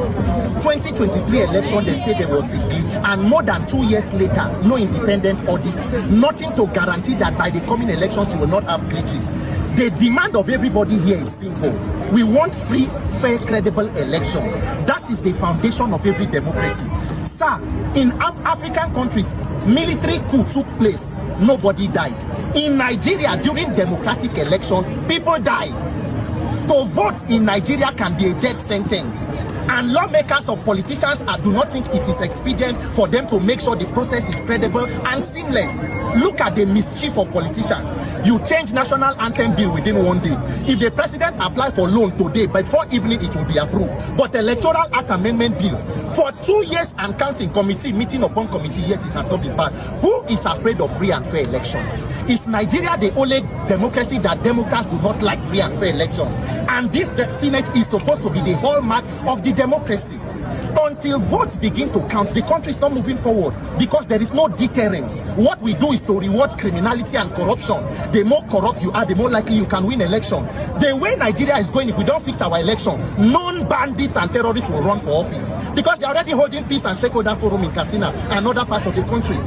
2023 election, they say there was a glitch, and more than 2 years later, no independent audit, nothing to guarantee that by the coming elections you will not have glitches. The demand of everybody here is simple. We want free, fair, credible elections. That is the foundation of every democracy. Sir, in African countries, military coup took place. Nobody died. In Nigeria, during democratic elections, people died. To vote in Nigeria can be a death sentence. And lawmakers or politicians do not think it is expedient for them to make sure the process is credible and seamless. Look at the mischief of politicians. You change national anthem bill within 1 day. If the president applies for loan today, before evening it will be approved. But the electoral act amendment bill, for 2 years and counting, committee, meeting upon committee, yet it has not been passed. Who is afraid of free and fair elections? Is Nigeria the only democracy that Democrats do not like free and fair elections? And this Senate is supposed to be the hallmark of the democracy. Until votes begin to count, the country is not moving forward because there is no deterrence. What we do is to reward criminality and corruption. The more corrupt you are, the more likely you can win election. The way Nigeria is going, if we don't fix our election, known bandits and terrorists will run for office because they're already holding peace and stakeholder forum in Katsina and other parts of the country.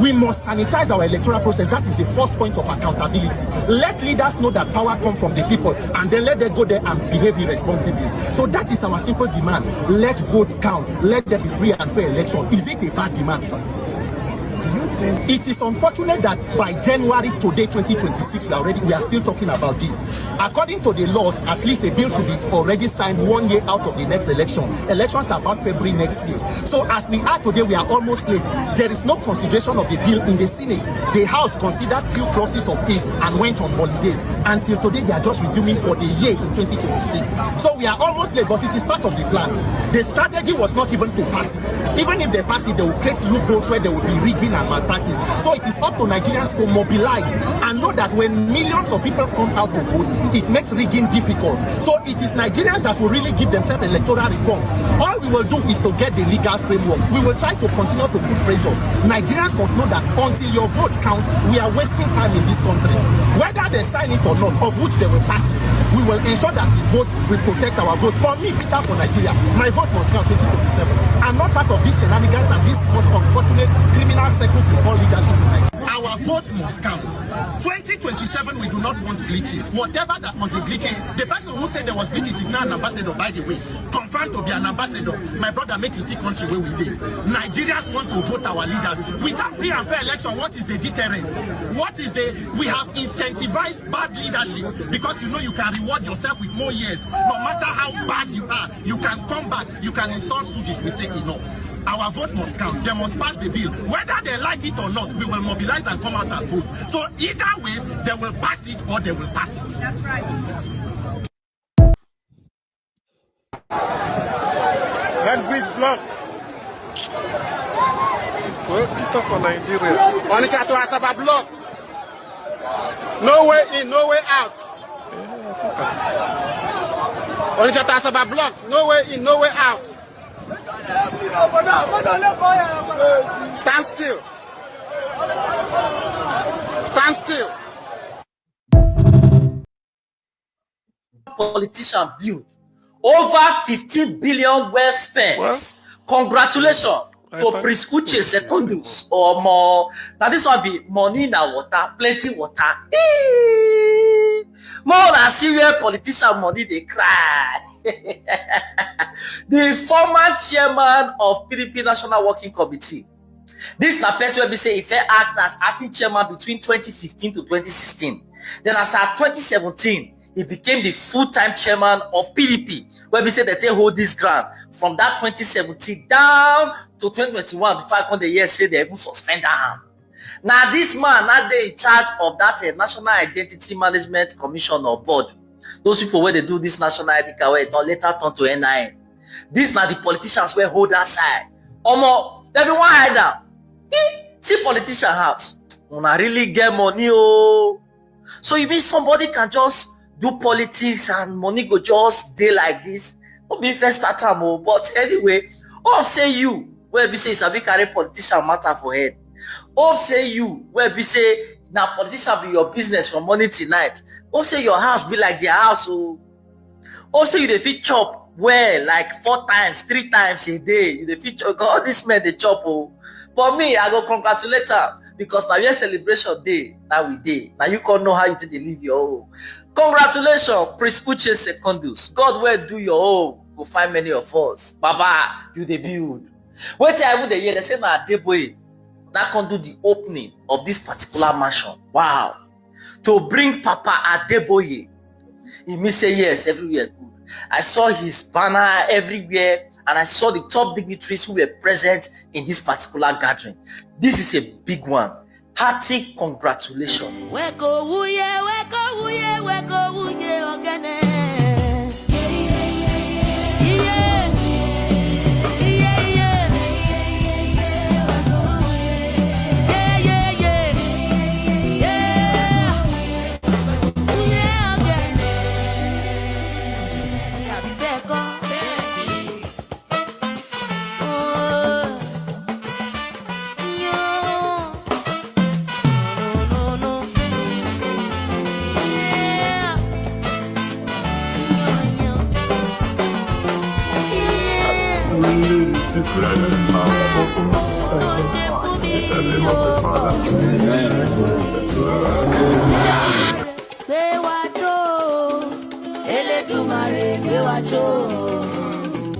We must sanitize our electoral process. That is the first point of accountability. Let leaders know that power comes from the people and then let them go there and behave irresponsibly. So that is our simple demand. Let votes count. Let there be free and fair election. Is it a bad demand, sir? It is unfortunate that by January today, 2026, we are still talking about this. According to the laws, at least a bill should be already signed 1 year out of the next election. Elections are about February next year. So as we are today, we are almost late. There is no consideration of the bill in the Senate. The House considered few clauses of it and went on holidays. Until today, they are just resuming for the year in 2026. So we are almost late, but it is part of the plan. The strategy was not even to pass it. Even if they pass it, they will create loopholes where they will be rigging and malpractice. So it is up to Nigerians to mobilize and know that when millions of people come out to vote, it makes rigging difficult. So it is Nigerians that will really give themselves electoral reform. All we we will do is to get the legal framework. We will try to continue to put pressure. Nigerians must know that until your votes count, we are wasting time in this country. Whether they sign it or not, of which they will pass it, we will ensure that the vote will protect our vote. For me, Peter, for Nigeria, my vote must count 2027. I'm not part of these shenanigans and this unfortunate criminal circles we call leadership in Nigeria. Our votes must count. 2027, we do not want glitches. Whatever that must be glitches, the person who said there was glitches is now an ambassador, by the way. Confirmed to be an ambassador. My brother, make you see country where we live. Nigerians want to vote our leaders. Without free and fair election, what is the deterrence? What is the... We have incentivized bad leadership because you know you can reward yourself with more years. No matter how bad you are, you can come back. You can install stooges. We say enough. Our vote must count. They must pass the bill. Whether they like it or not, we will mobilize and come out and vote. So either ways, they will pass it or they will pass it. That's right. Red bridge blocked. Well, Peter for Nigeria. Onitsha to Asaba blocked. No way in, no way out. Onitsha to Asaba blocked. No way in, no way out. Stand still. Stand still. Politician build over 15 billion well spent. Well, Congratulations to Prince Uche Secondus or more. Now this one be money in the water, plenty water. More than serious politician money they cry. The former chairman of PDP National Working Committee. This na person where we say if he act as acting chairman between 2015 to 2016. Then as at 2017, he became the full-time chairman of PDP, where we say that they hold this ground from that 2017 down to 2021 before I come the year say they even suspend him. Now this man, now they in charge of that National Identity Management Commission or board. Those people where they do this national ID card, where it later turn to NIN. These are the politicians where hold that side. Omo, everyone hide down. See politician house. Wanna really get money, oh. So you mean somebody can just do politics and money go just day like this? Not be first start time, oh. But anyway, all say you where we say it's a big carry politician matter for head. All say you where we say now politician be your business from morning till night. All say your house be like their house, oh. All say you the fit chop well like 4 times, 3 times a day. You the fit chop. God, this man they chop, oh. For me, I go congratulate her because now your celebration day, now we day. Now you can't know how you did live your own. Congratulations, Prince Uche Secondus. God will do your own. Go find many of us. Baba, you the build. Wait till I even the year they say now Adeboye that can do the opening of this particular mansion. Wow. To bring Papa Adeboye. He may say yes, everywhere good. I saw his banner everywhere and I saw the top dignitaries who were present in this particular gathering. This is a big one. Hearty congratulations.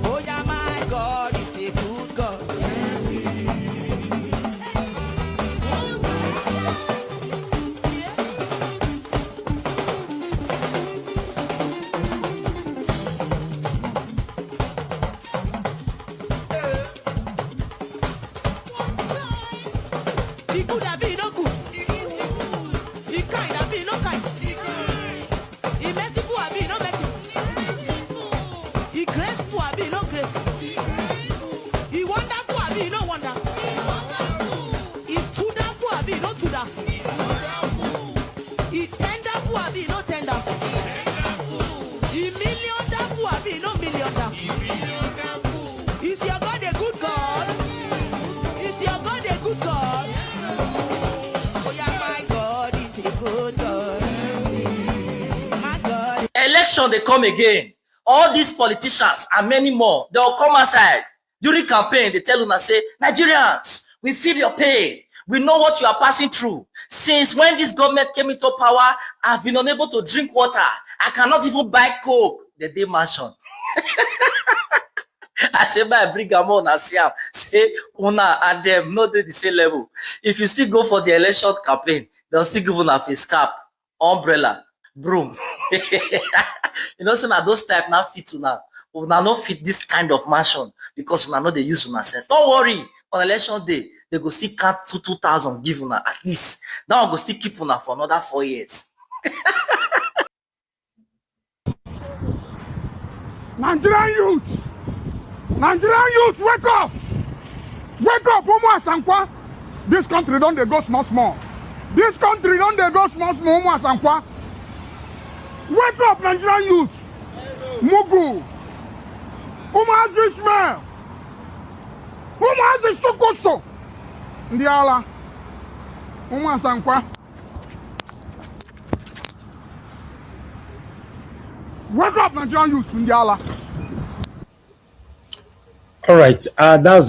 Oh yeah, my God is a good God. He could have been no good. He kind have been no kind. He merciful have been no merciful. He grace election, they come again. All these politicians and many more, they'll come outside. During campaign, they tell you, say, Nigerians, we feel your pain. We know what you are passing through. Since when this government came into power, I've been unable to drink water. I cannot even buy coke. The day mansion. I say, I bring them on, I say, Una and them, not the same level. If you still go for the election campaign, they'll still give you a face cap, umbrella, broom. You know, so now those type now fit to now. Una not fit this kind of mansion because una know they use una sense. Don't worry, on election day, they go still count 2,000, give una at least. Now I go still keep una for another 4 years. Nigerian youth, wake up! Wake up, Omo Asankwa. This country don't they go small. This country don't they go small, Omo Asankwa. Wake up, Nigerian youth. Mugu. Omo Azishmael. Omo Azishokoso. Ndiala. Omo Asankwa. Wake up, Nigerian youth, Ndiala. All right, that's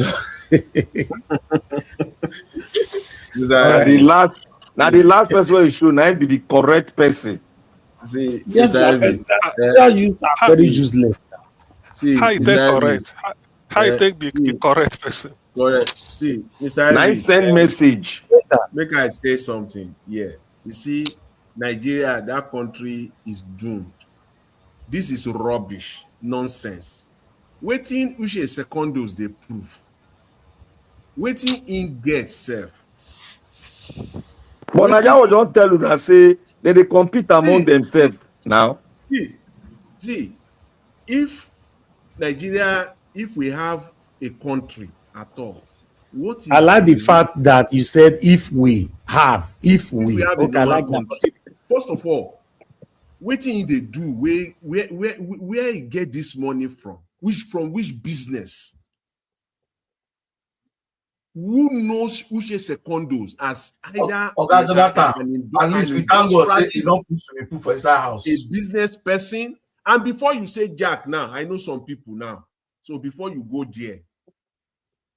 the last person where you should now be the correct person. See, yes, that youth are very useless. See, How you take correct? How you take the correct person? Correct. See, Mr. Nice send message. Make I say something. Yeah, you see, Nigeria, that country is doomed. This is rubbish, nonsense. Waiting Uche Secondos they prove. Waiting in get self. But Nigeria don't tell you that say they compete among themselves now. See, if Nigeria, if we have a country at all, what is I like the fact that you said if we have okay, I like that. First of all, waiting they do where you get this money from? From which business? Who knows Uche Secondos as either at least we thank God say he don't put for his house. A business person? And before you say Jack now, I know some people now. So before you go there,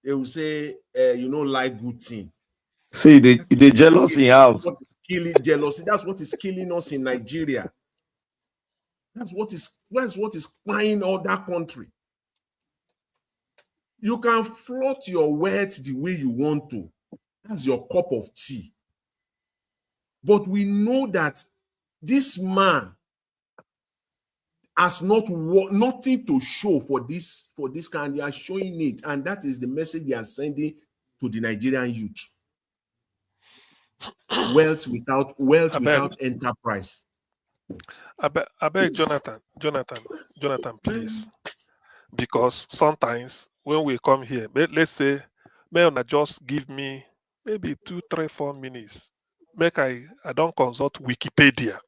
they will say you know like good thing. See, they jealous in house. What is killing jealousy? That's what is killing us in Nigeria. That's what is crying all that country. You can float your words the way you want to. That's your cup of tea. But we know that this man has nothing to show for this kind. They are showing it, and that is the message they are sending to the Nigerian youth. Wealth without enterprise. I beg Jonathan, please. Because sometimes when we come here, let's say, may I just give me maybe 2, 3, 4 minutes. Make I don't consult Wikipedia.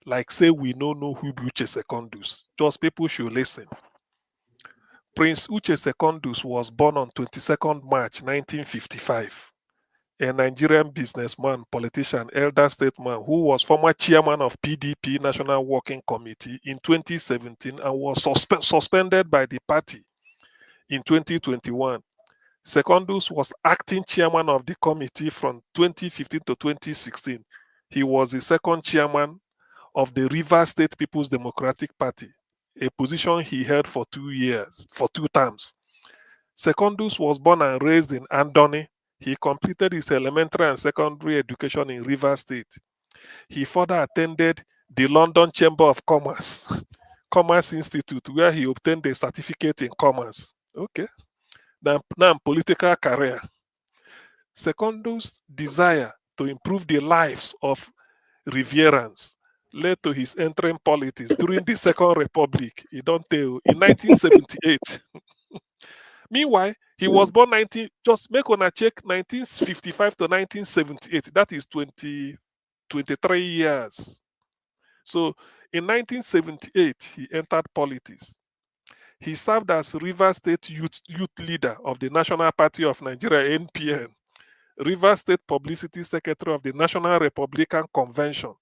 Like say we know who Uche Secondus. Just people should listen. Prince Uche Secondus was born on 22nd March 1955. A Nigerian businessman, politician, elder statesman who was former chairman of PDP National Working Committee in 2017 and was suspended by the party in 2021. Secondus was acting chairman of the committee from 2015 to 2016. He was the second chairman of the Rivers State People's Democratic Party, a position he held for 2 terms. Secondus was born and raised in Andoni. He completed his elementary and secondary education in Rivers State. He further attended the London Chamber of Commerce Institute, where he obtained a certificate in commerce. Okay. Now political career. Secondus' desire to improve the lives of Rivierans led to his entering politics during the Second Republic. He don't tell in 1978. Meanwhile, he was born 1955 to 1978. That is 23 years. So in 1978, he entered politics. He served as Rivers State youth leader of the National Party of Nigeria, NPN, Rivers State Publicity Secretary of the National Republican Convention,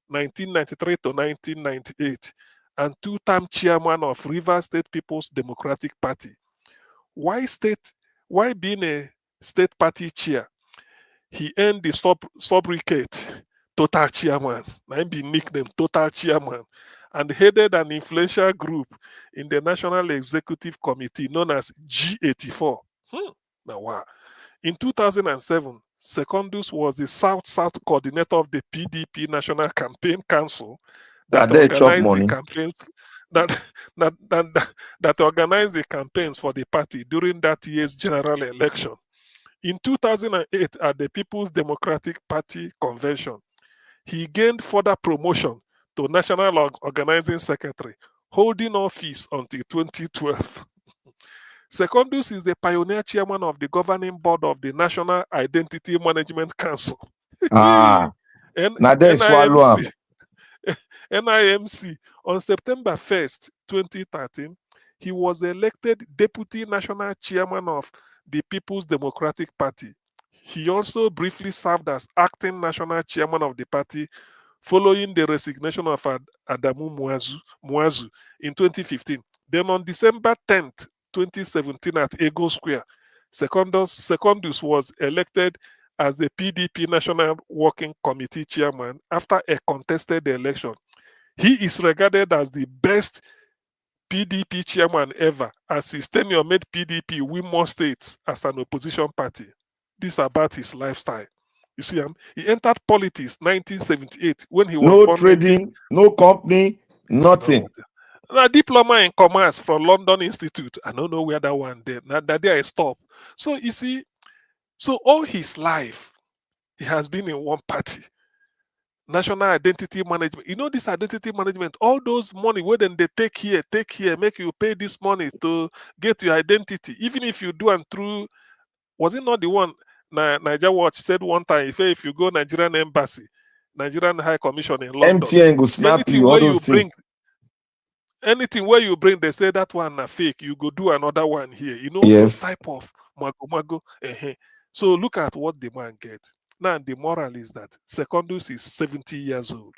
1993 to 1998, and two-time chairman of Rivers State People's Democratic Party. Why being a state party chair? He earned the sobriquet Total Chairman, now be nickname Total Chairman, and headed an influential group in the National Executive Committee known as G84. Now, wow. In 2007, Secondus was the South-South coordinator of the PDP National Campaign Council that organized the campaigns that organized the campaigns for the party during that year's general election. In 2008, at the People's Democratic Party convention, he gained further promotion to National Organizing Secretary, holding office until 2012. Secondus is the pioneer chairman of the governing board of the National Identity Management Council. NIMC. On September 1st, 2013, he was elected Deputy National Chairman of the People's Democratic Party. He also briefly served as acting national chairman of the party following the resignation of Adamu Muazu in 2015. Then on December 10th, 2017 at Ego Square, Secondus was elected as the PDP National Working Committee chairman after a contested election. He is regarded as the best PDP chairman ever, as his tenure made PDP win more states as an opposition party. This is about his lifestyle. You see, he entered politics 1978 when he was no trading, no company, nothing. A diploma in commerce from London Institute. I don't know where that one did. Now that day I stopped. So you see, so all his life, he has been in one party. National identity management. You know this identity management, all those money where then they take here, make you pay this money to get your identity. Even if you do and through, was it not the one Niger Watch said one time, if you go Nigerian embassy, Nigerian High Commission in London, MTN go snap you, all those things. Anything where you bring, they say that one a fake. You go do another one here. You know, yes. Those type of mago. So look at what the man gets. Now the moral is that Secondus is 70 years old.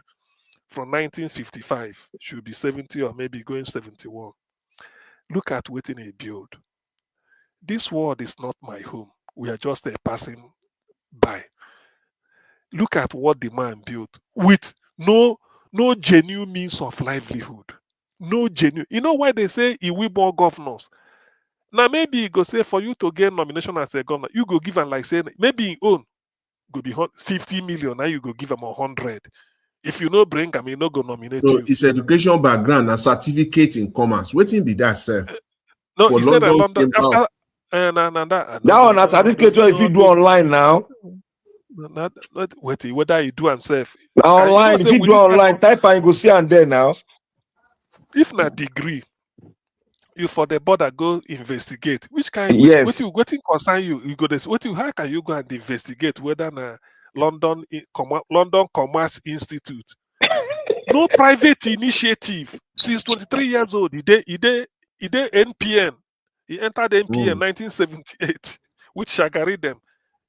From 1955, should be 70 or maybe going 71. Look at what he build. This world is not my home. We are just a passing by. Look at what the man built with no genuine means of livelihood. No genuine. You know why they say he will more governors? Now maybe you go say for you to get nomination as a governor, you go give him like say maybe he own go be 50 million. Now you go give him 100. If you no bring him, you no go nominate so you. His education background and certificate in commerce. Waiting be that, sir. No, he said in London after that one a certificate if you do online now. Not wait, whether you do himself. Online, if you do online, type and you go see and there now. If not degree, you for the border go investigate. Which kind? Yes. What concern you? You go this. How can you go and investigate whether na London Commerce Institute? No private initiative. Since 23 years old, he did NPN. He entered NPN 1978 with Shagari them.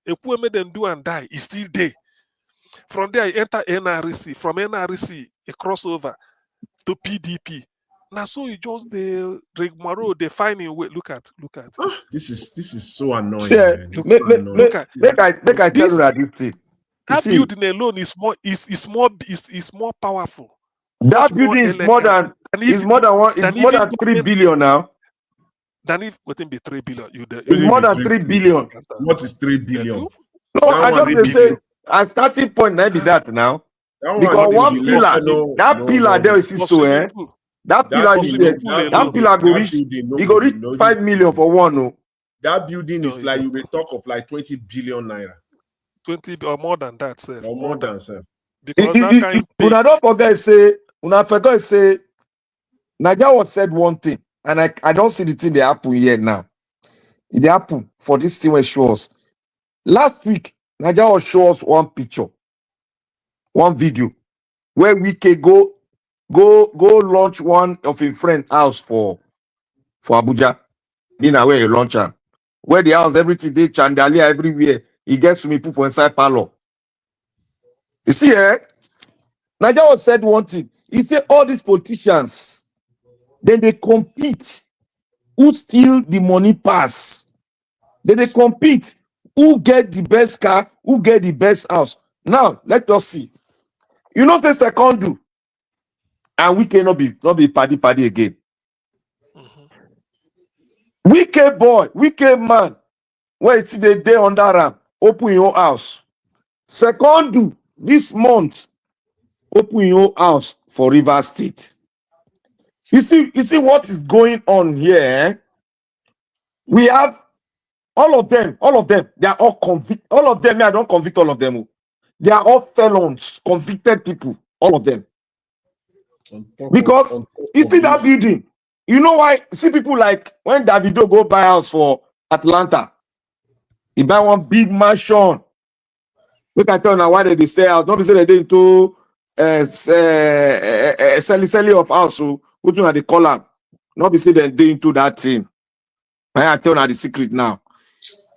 Ekwe made them do and die. He's still there. From there, he entered NRC. From NRC, a crossover to PDP. Now, so you just the rigmarole, they find a way. Look at. This is so annoying. Look at. Make I tell you that this thing. That building alone is more powerful. That building is more than 3 billion now. Than if wouldn't be 3 billion. It's more than 3 billion. What is 3 billion? No, I just say a starting point might be that now. Because one pillar, pillar there is so that pillar is that pillar go reach. He go reach 5 million for one. No, that building is like you may talk of like 20 billion naira. 20 or more than that, sir. Or more than sir. Because that kind una don't forget say Naija was said one thing, and I don't see the thing they happen here now. It happened for this thing where show us. Last week, Naija was show us one picture, one video, where we can go launch one of a friend house for Abuja. In a way, you launch her. Where the house, everything they chandelier everywhere. He gets to me put inside parlor. You see, Naija was said one thing. He said all these politicians, then they compete. Who steal the money pass? Then they compete. Who get the best car? Who get the best house? Now let us see. You know, say second do, and we cannot be paddy again. Wicked boy, wicked man. Where see the day under am, open your house. Second do this month, open your house for River State. You see what is going on here. Eh? We have all of them, they are all convicted. All of them, I don't convict all of them. They are all felons, convicted people, all of them. Because you see that building, you know why? See people like when Davido go buy house for Atlanta, he buy one big mansion. Look at tell now why they say house. Don't be say they into selling of house. So what you they call am? Not be say they into that thing. I tell now the secret now.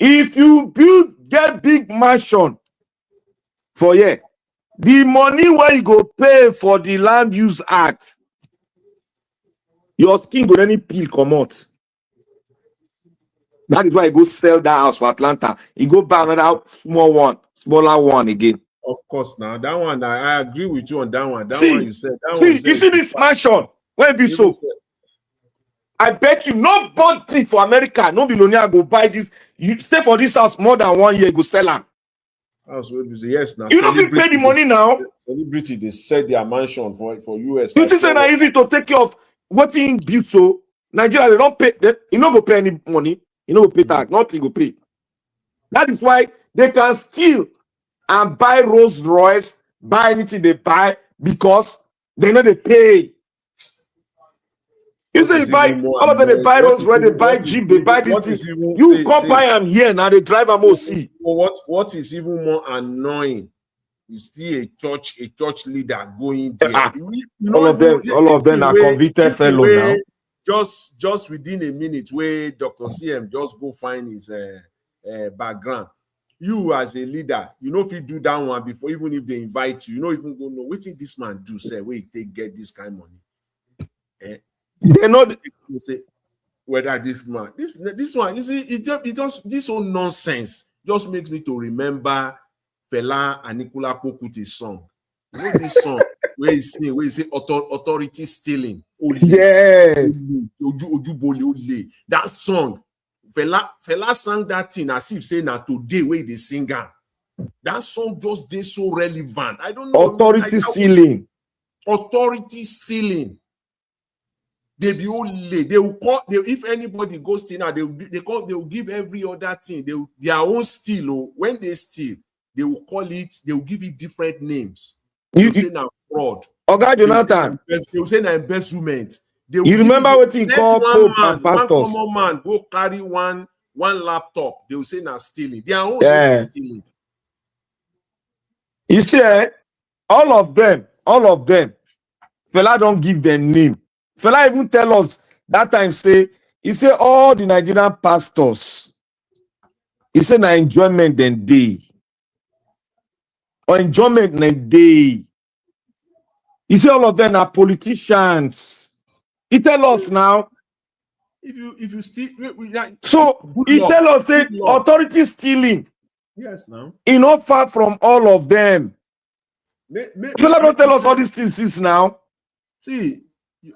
If you get big mansion for the money where you go pay for the Land Use Act, your skin go any peel come out. That is why you go sell that house for Atlanta. You go buy another smaller one again. Of course, now that one I agree with you on that one. That See, one you said. you see this mansion where be so. I bet you nobody for America, no billionaire go buy this. You stay for this house more than 1 year, go sell am. House will say yes now. You don't fit pay the money now. Celebrity they sell their mansion for US. You think say na easy to take care of what in built so? Nigeria they don't pay. You no go pay any money. You no go pay tax. Nothing go pay. That is why they can steal and buy Rolls Royce, buy anything they buy because they know they pay. You say you buy all of them, they buy Rolls Royce, they buy Jeep, they buy this thing. You come buy them here now, they drive them OC. What is even more annoying? You see a church leader going there. All of them are convicted fellows now. Just within a minute, where Dr. CM just go find his background. You as a leader, you know if you do that one before, even if they invite you, you know even go know what did this man do, say where they get this kind of money. They know say whether this man, this one, you see, it just this whole nonsense just makes me to remember Fela and Nicola Kokuti's song. You know this song where he say authority stealing. Yes. That song, Fela sang that thing as if saying that today where they sing am. That song just they so relevant. I don't know. Authority stealing. Authority stealing. They be only they will call if anybody goes steal now, they will give every other thing. Their own steal. Oh, when they steal, they will call it, they will give it different names. You say now fraud. Okay, Jonathan. They will say now embezzlement. You remember what he called Pope and pastors? One common man go carry one laptop. They will say now stealing. Their own stealing. You see, all of them. Fela don't give them name. Fela even tell us that time he say all the Nigerian pastors, he said na enjoyment then day. Or enjoyment then day. He say all of them are politicians. He tell us now. If you steal, so he tell us say authority stealing. Yes, now. He not far from all of them. Fela don't tell us all these things since now. See,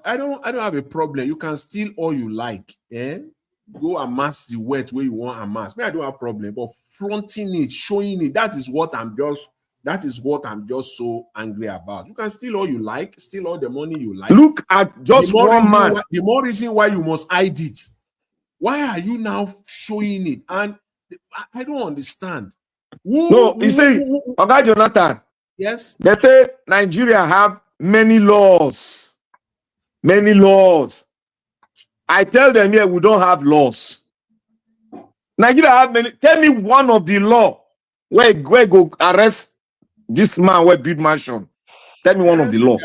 I don't have a problem. You can steal all you like, go amass the wealth where you want amass. Me, I don't have a problem, but flaunting it, showing it, that is what I'm just so angry about. You can steal all you like, steal all the money you like. Look at just one man. The more reason why you must hide it. Why are you now showing it? And I don't understand. You say, okay, Jonathan. Yes. They say Nigeria have many laws. Many laws. I tell them here we don't have laws. Nigeria have many. Tell me one of the law where go arrest this man where build mansion. Tell me one of the law.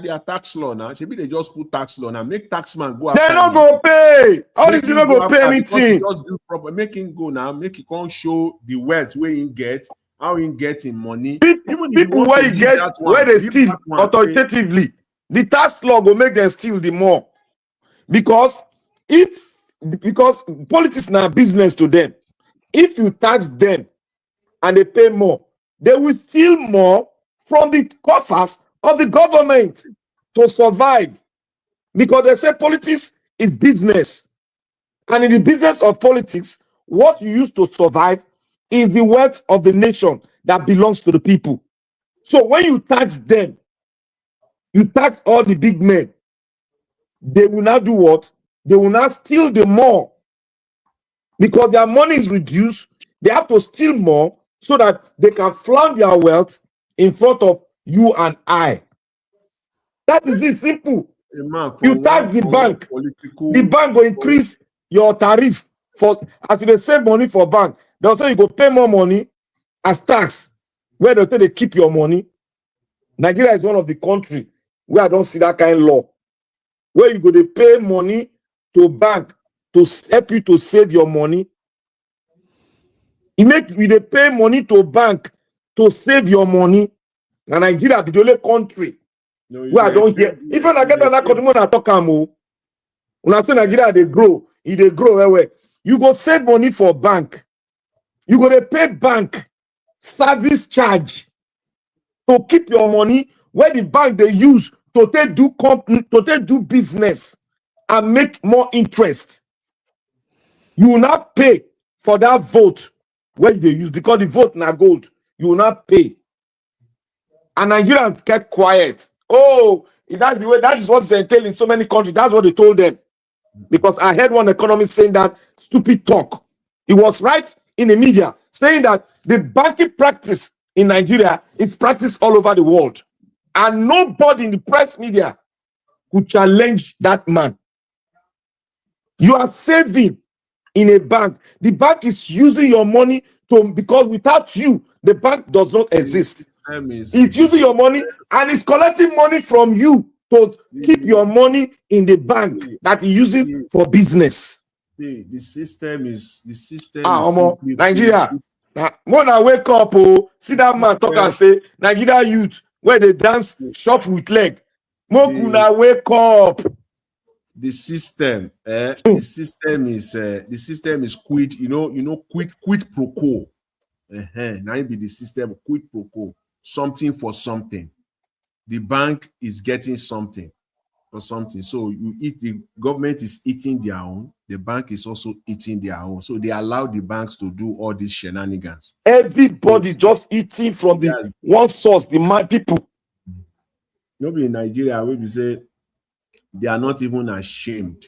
They are tax law now. Maybe they just put tax law now. Make tax man go. They not go pay. All these people go pay anything. Just do proper. Make him go now. Make it can't show the wealth where he get, how he get in money. People where he get where they steal authoritatively. The tax law will make them steal the more. Because politics now business to them. If you tax them and they pay more, they will steal more from the coffers of the government to survive. Because they say politics is business. And in the business of politics, what you use to survive is the wealth of the nation that belongs to the people. So when you tax them, you tax all the big men, they will not do what? They will not steal the more. Because their money is reduced, they have to steal more so that they can flaunt their wealth in front of you and I. That is it, simple. You tax the bank, the bank will increase your tariff for as they save money for bank. They'll say you go pay more money as tax, where they say they keep your money. Nigeria is one of the countries where I don't see that kind of law, where you go to pay money to bank to help you to save your money. You they pay money to bank to save your money. And Nigeria is the only country where I don't hear. Even I get another country when I talk about when I say Nigeria, they grow. If they grow, where you go save money for bank. You go to pay bank service charge to keep your money where the bank they use to take do company, to take do business and make more interest. You will not pay for that vote where they use because the vote na gold. You will not pay. And Nigerians get quiet. Oh, that's the way. That is what's entailed in so many countries. That's what they told them. Because I heard one economist saying that stupid talk. He was right in the media saying that the banking practice in Nigeria is practiced all over the world. And nobody in the press media could challenge that man. You are saving in a bank. The bank is using your money because without you, the bank does not exist. It's using your money and it's collecting money from you to keep your money in the bank that you use it for business. The system is Nigeria. Now, when I wake up, see that man talk and say, Nigeria youth, where they dance, shop with leg. Mokuna wake up. The system is quid, quid pro quo. Now it be the system quid pro quo, something for something. The bank is getting something for something. So you eat, the government is eating their own, the bank is also eating their own. So they allow the banks to do all these shenanigans. Everybody just eating from the one source, the man people. Nobody in Nigeria will be say they are not even ashamed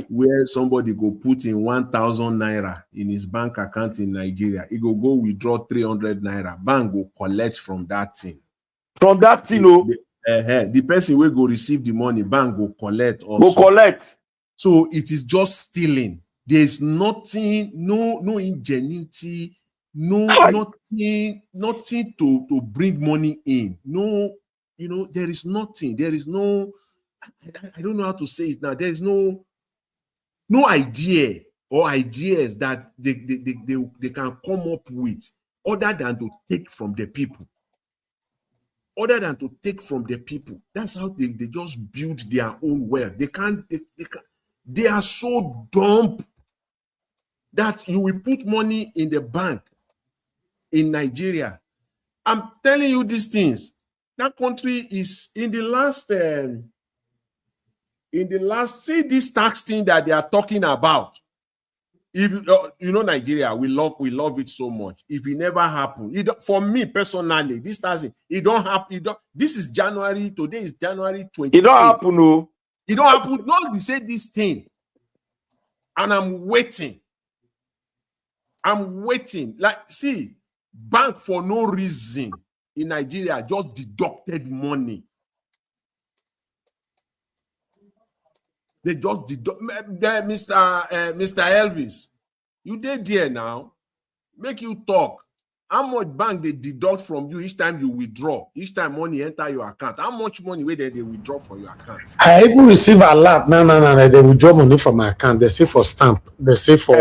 where somebody go put in 1,000 naira in his bank account in Nigeria. He go withdraw 300 naira. Bank go collect from that thing. From that thing, the person will go receive the money, bank go collect also. Go collect. So it is just stealing. There is nothing, no ingenuity, nothing to bring money in. No, there is nothing. There is no, I don't know how to say it now. There is no idea or ideas that they can come up with other than to take from the people. That's how they just build their own wealth. They are so dumb that you will put money in the bank in Nigeria. I'm telling you these things. That country is in the last, see this tax thing that they are talking about. If Nigeria, we love it so much. If it never happened, for me personally, this doesn't. It don't happen. This is January. Today is January 28th. It don't happen, no. It don't happen. No, we say this thing, and I'm waiting. Like, see, bank for no reason in Nigeria just deducted money. They just deduct. Mr. Elvis, you did there now. Make you talk. How much bank they deduct from you each time you withdraw? Each time money enter your account. How much money they withdraw from your account? I even receive a lot. No. They withdraw money from my account. They say for stamp. They say for.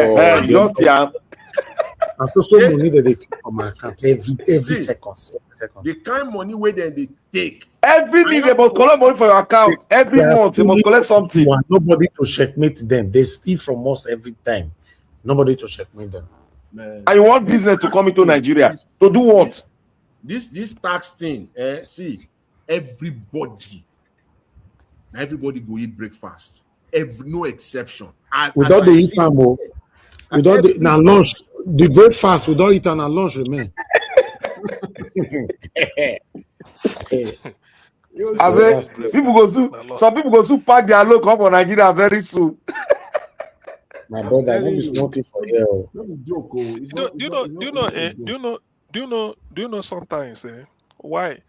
And so money that they take from my account every See, second. the kind of money where they take. Every day they must collect money for your account. Every They are month they must stealing collect from something. you and nobody to checkmate them. They steal from us every time. Nobody to checkmate them. Man. And you want business to come into Nigeria to do what? This tax thing, see, everybody go eat breakfast. No exception. Without the eat ammo, without the now lunch, the breakfast, without eat and lunch remain. I mean, some people go to pack their load come for Nigeria very soon. My brother, don't be smoking for you. Do you know sometimes why?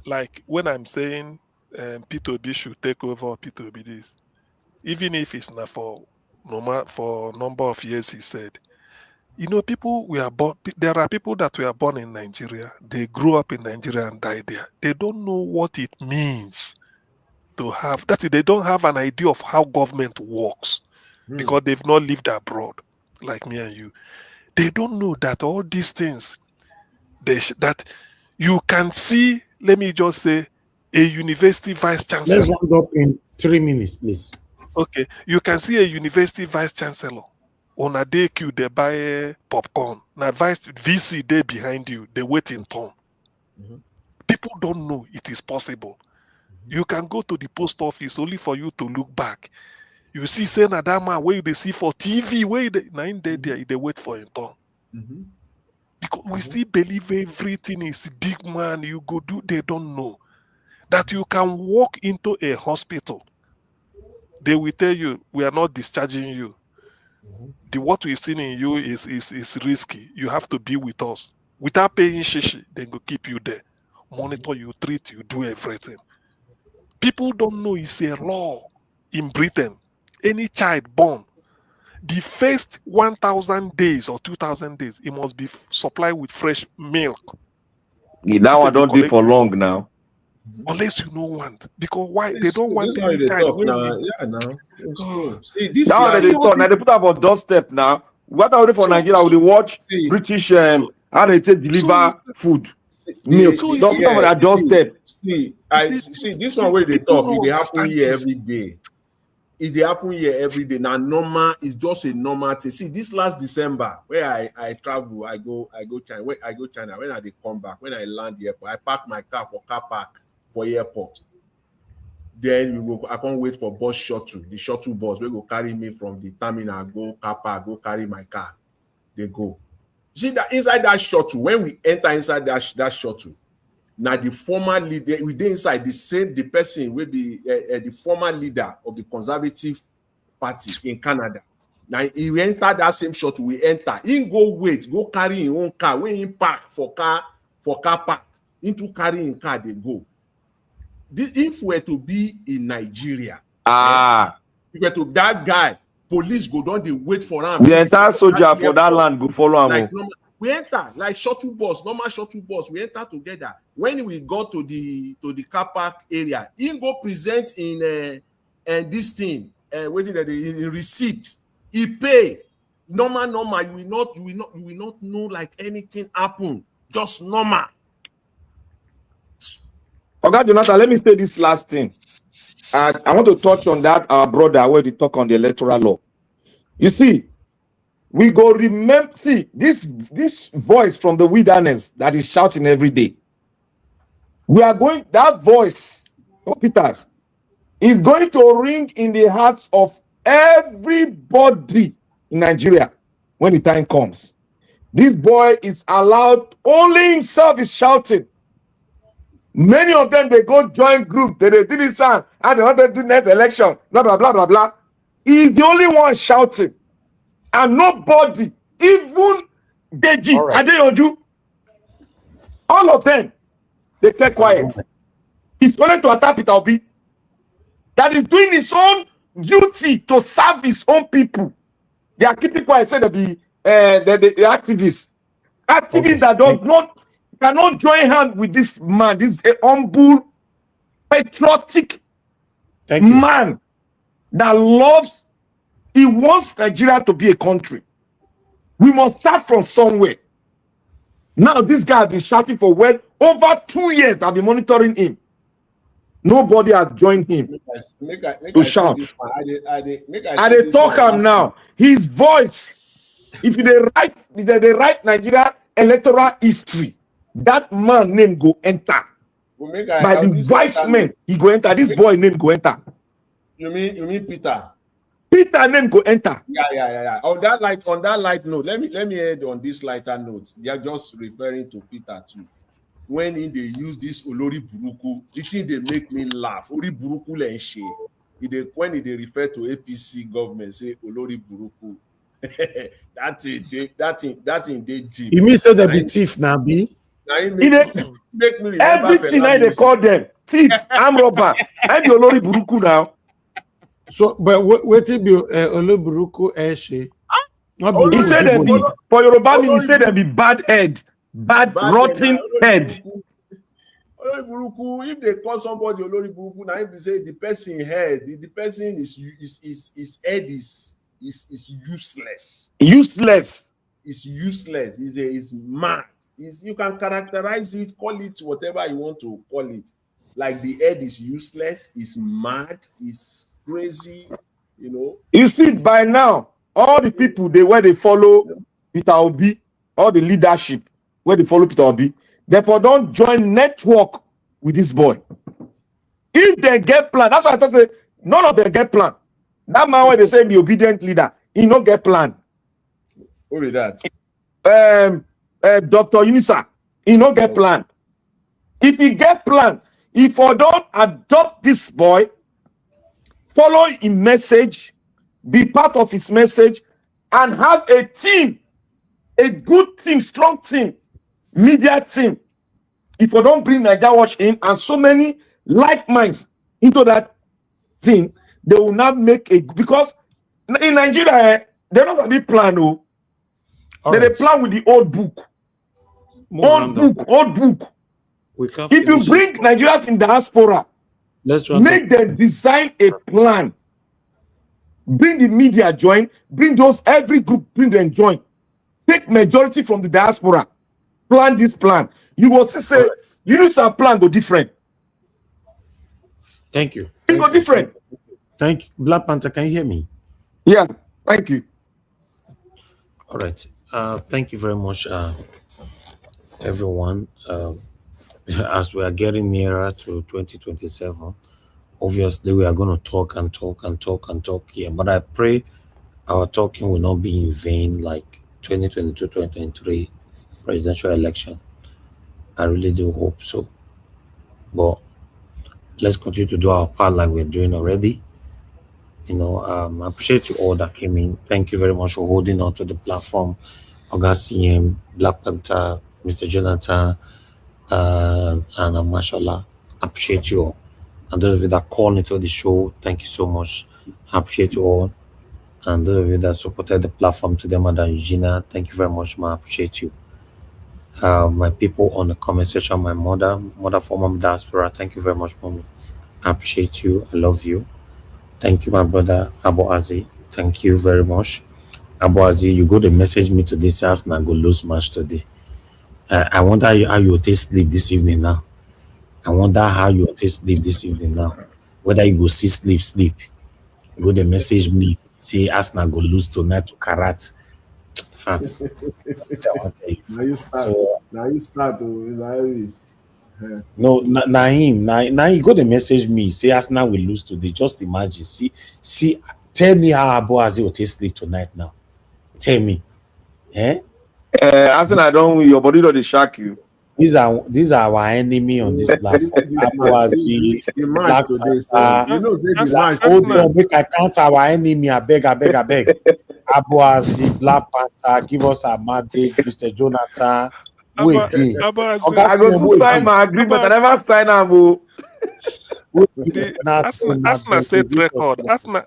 Like when I'm saying P2B should take over P2B this, even if it's not for number of years, he said. You know, people we are born. There are people that were born in Nigeria. They grew up in Nigeria and died there. They don't know what it means to have. That's it. They don't have an idea of how government works because they've not lived abroad, like me and you. They don't know that all these things that you can see. Let me just say, a university vice chancellor. Let's round up in 3 minutes, please. Okay, you can see a university vice chancellor. On a day queue, they buy popcorn. Now, VC, they behind you, they wait in turn. People don't know it is possible. You can go to the post office only for you to look back. You see, say, that man, where they see for TV, where they wait for in turn. Because we still believe everything is big man, you go do, they don't know. That you can walk into a hospital. They will tell you, we are not discharging you. What we've seen in you is risky. You have to be with us. Without paying shishi, they go keep you there. Monitor you, treat you, do everything. People don't know it's a law in Britain. Any child born, the first 1,000 days or 2,000 days, it must be supplied with fresh milk. That one don't be for long now. Unless you don't want. Because why? They don't want any child. It's true. See, this now they put up on doorstep now. What are we for Nigeria? We watch British how they take deliver food, milk. Don't put up on that doorstep. See, this one where they talk, it happen here every day. It happen here every day. Now normal is just a normal thing. See, this last December, where I travel, I go China. When I go China, when I come back, when I land the airport, I park my car for car park for airport. Then I can't wait for bus shuttle. The shuttle bus will go carry me from the terminal, go car park, go carry my car. They go. See that inside that shuttle, when we enter inside that shuttle, now the former leader, we dey inside the person will be the former leader of the Conservative Party in Canada. Now he enter that same shuttle, we enter. He go carry his own car, when he park for car park, into carrying car, they go. If we're to be in Nigeria, if we're to that guy, police go down, they wait for him. The entire soldier for that land go follow him. Like, we enter like shuttle bus, normal shuttle bus. We enter together. When we go to the car park area, he go present in this thing, waiting that in receipt. He pay normal. You will not know like anything happen. Just normal. Okay, Jonathan, let me say this last thing. I want to touch on that our brother where they talk on the electoral law. You see, we go remember, see, this voice from the wilderness that is shouting every day. We are going, that voice of Peters is going to ring in the hearts of everybody in Nigeria when the time comes. This boy is allowed, only himself is shouting. Many of them, they go join group, they do this and they want to do next election, blah, blah, blah, blah, blah. He's the only one shouting. And nobody, even Deji, Adeyoju, all of them, they kept quiet. He's going to attack Peter Obi. That is doing his own duty to serve his own people. They are keeping quiet, say the activists. Activists that cannot join hands with this man, this humble, patriotic man that loves, he wants Nigeria to be a country. We must start from somewhere. Now, this guy has been shouting for over 2 years. I've been monitoring him. Nobody has joined him to shout. And they talk him now. His voice, if they write Nigeria electoral history, that man name go enter. By the vice men, he go enter. This boy name go enter. You mean Peter? Peter name go enter. Yeah. On that light note, let me add on this lighter note. They are just referring to Peter too. When they use this Olori Buruku, the thing they make me laugh. Olori Buruku lenche. When they refer to APC government, say Olori Buruku. that thing they deep. You mean say they be thief now, be? Make me remember everything they call them thief, arm robber, and the Olori Buruku now. So, but what it be Olori Buruku eshe? He said that for Yoruba, he said that be bad head, bad rotten head. Olori Buruku, if they call somebody Olori Buruku, now if they say the person head, the person his head is useless. Useless. It's useless. It's mad. You can characterize it, call it whatever you want to call it. Like the head is useless, it's mad, it's crazy, you know. You see, by now, all the people where they follow Peter Obi, all the leadership where they follow Peter Obi, therefore don't join network with this boy. If they get plan, that's why I say none of them get plan. That man where they say the obedient leader, he not get plan. Who is that? Dr. Unisa, he no get plan. If he get plan, if I don't adopt this boy, follow his message, be part of his message, and have a team, a good team, strong team, media team. If I don't bring Nigeria Watch in and so many like minds into that team, they will not make a, because in Nigeria, they're not going to be plan. They plan with the old book. Old book. If you bring Nigerians in diaspora, make them design a plan. Bring the media join, bring those, every group, bring them join. Take majority from the diaspora. Plan this plan. You will see, say, you need to plan go different. Thank you. It go different. Thank you. Black Panther, can you hear me? Yeah, thank you. All right. Thank you very much, everyone. As we are getting nearer to 2027, obviously we are going to talk here. But I pray our talking will not be in vain like 2022, 2023 presidential election. I really do hope so. But let's continue to do our part like we're doing already. You know, I appreciate you all that came in. Thank you very much for holding on to the platform. Oga CM, Black Panther, Mr. Jonathan, and Mashallah. Appreciate you all. And those of you that called into the show, thank you so much. I appreciate you all. And those of you that supported the platform today, Madam Eugenia, thank you very much, ma. I appreciate you. My people on the comment section, my mother from diaspora, thank you very much, mommy. I appreciate you. I love you. Thank you, my brother Abu Azi. Thank you very much. Abu Azi, you go to message me today, say Arsenal go lose match today. I wonder how you take sleep this evening now. Whether you go see sleep. Go to message me, say Arsenal go lose tonight to Karat. Facts. Now you start. No, now you go to message me, say Arsenal will lose today. Just imagine. See, tell me how Abu Azi will take sleep tonight now. Tell me. Arsenal don't, your body don't shock you. These are our enemy on this platform. Abu Azi, Black Panther. You know, say the match. Hold on, make I count our enemy. I beg. Abu Azi, Black Panther, give us a mandate, Mr. Jonathan. Wait, I go to sign my agreement. I never sign them. Arsenal set record.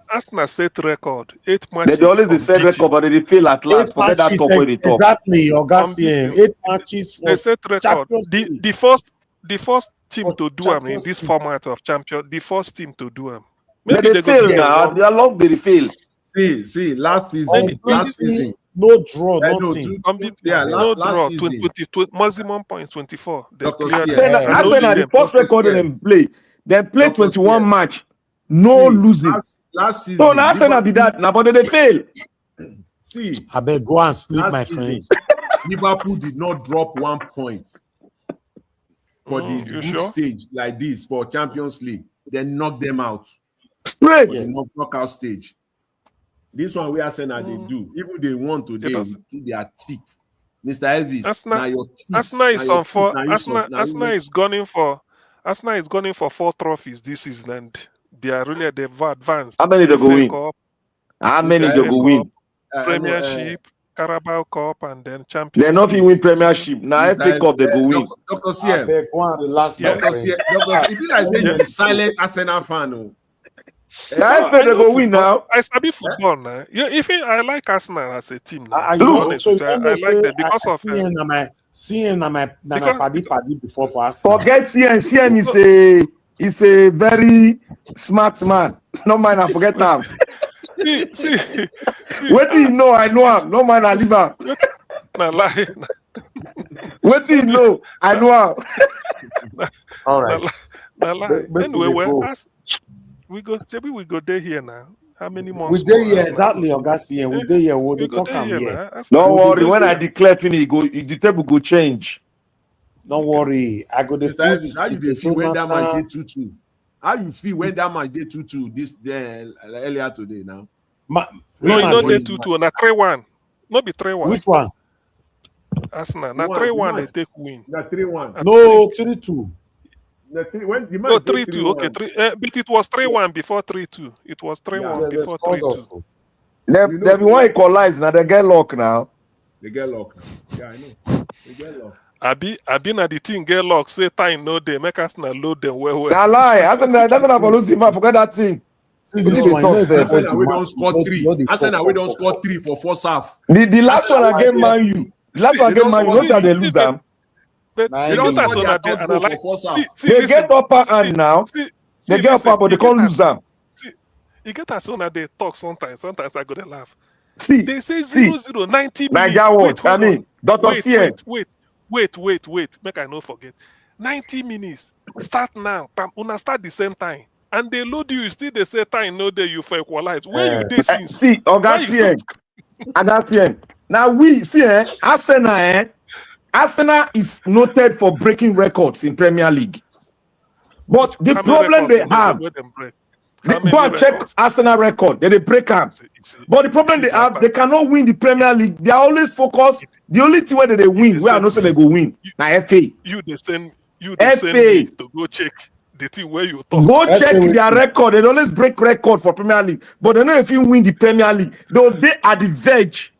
Arsenal set record. 8 matches. They always the set record, but they fail at last. Forget that top where they talk. Exactly, Augustine. 8 matches. They set record. The first team to do them in this format of champion. The first team to do them. Maybe they fail now. They are long. They fail. See, last season. No draw, No, nothing. No last draw. season. 20, maximum points 24. They Dr. cleared C. them. And Arsenal, only the them. first record them play. They play Dr. 21 C. match, no losing. Last So season. now Arsenal be that now, but they fail. See, I beg, go and sleep, last my season, friend. Liverpool did not drop 1 point for this you group sure? stage like this for Champions League. They knocked them out Straight. for the knockout stage. This one we Arsenal they do. Even they want today Yes. to their teeth. Mr. Elvis, Arsenal- now your teeth. Arsenal is now your on four. teeth, now you Arsenal, some- now you Arsenal make- is gunning for. Arsenal is gunning for 4 trophies this season, and they are really they've advanced. How many they go FA win? Cup, How many they FA go Cup, win? Premiership, Carabao Cup, and then Champions. They're not even League. win Premiership. Now FA Cup they go win. Dr. I CM. beg, go and relax, my Yes. Dr. CM. friend. Dr. CM. If you like say you be silent Arsenal fan, oh. Now FA I they know go win football. now. I study football now. Yeah, if I like Arsenal as a team now. I to be know, honest so with you you, don't I know, like say, them because of seeing na my Because- paddy before for Arsenal. Forget CM. CM is a very smart man. No mind, I forget now. see, What do you know? I know him. No mind, I leave him. na lie, What do you know? I know him. All na right. lie, na lie. Make we Anyway, dey well, go. we go. Maybe we go there here now. How many months? We there more? here, exactly, Oga CM. We there here. We'll We dey go talk there am here here. now. Arsenal- Don't We'll worry. dey When see. I declare finish, the table go change. Don't worry. I go to Mr. Elvis, how you Mr. dey feel when that match Jonathan. did 2-2? How you feel when that match did 2-2 this earlier today now? No, Real you know they Madrid. 2-2 na 3-1. No be 3-1. Which one? Arsenal na One, 3-1 they one. take win. Na 3-1. No, 3-2. When the match Oh, dey 3-2. Okay, 3. But it was 3-1 before 3-2. It was 3-1 Yeah, they before scored 3-2. us. They You know, be one equalize now. They get luck now. They get luck now. Yeah, I know. They get luck. Abi na the thing get lock. Say time no day. Make Arsenal load them well. Nah lie. I think that's what I'm losing. I forget that thing. See What this did one, they you know, talk? Arsenal we don't score 3. Arsenal we don't score 3 for first half. The last one against Man U. The last one They against don't Man U. score No say they three. lose them. But Nah, They don't because score Arsenal their they third goal analyze. for first half. They get upper hand now. They get upper, but they can't lose them. See, you get as soon as they talk sometimes. Sometimes I go to laugh. See, They say see. 0-0, 90 minutes. Niger one. Wait, I hold mean, on. Dr. Wait, CM. wait. Make I no forget. 90 minutes. Start now. Una start the same time. And they load you. Still they say time no day you for equalize. Where you did since? See, Oga Why you CM. Oga CM. Now we see, Arsenal is noted for breaking records in Premier League. But the How many problem they records have, where them break? they How many go and check records? Arsenal record. They break them. But the problem they have, they cannot win the Premier League. They are always focused. The only team where they win, where I know say they go win. Now FA. You they send FA. me to go check the thing where you talk. Go FA check will- their record. They always break record for Premier League. But they know if you win the Premier League, though they are the verge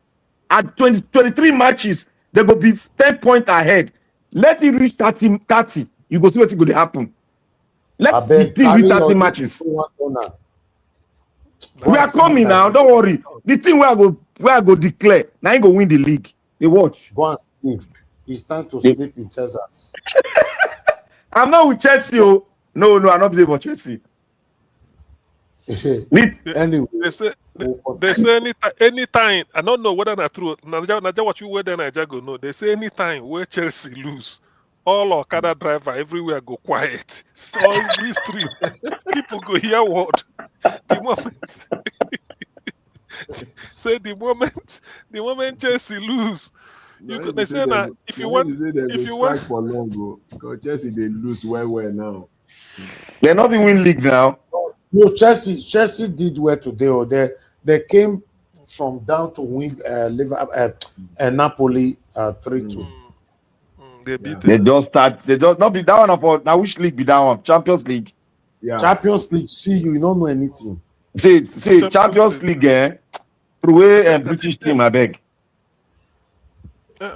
at 23 matches, they will be 10 points ahead. Let it reach 30. You go see what is going to happen. Let I the beg, team carry reach your 30 team matches. to one corner. We are coming now. Don't worry. The team where I go declare. Now you go win the league. They watch. Go and sleep. It's time to sleep in Texas. I'm not with Chelsea. Oh. No, I'm not there for Chelsea. Anyway, They say anytime. I don't know whether that's true. Naja what you whether Naja go know. They say anytime where Chelsea lose, all Okada driver everywhere go quiet. So every street, people go hear word. The moment say the moment Chelsea lose, they say that if you want for long, because Chelsea they lose well now. They're not even win league now. no, Chelsea did well today. Or they came from down to win Napoli 3-2. they beat They them. don't start. They don't not be that one for now. Which league be that one? Champions League. Yeah. Champions League. See, you don't know anything. See, Champions League, through a British team, I beg.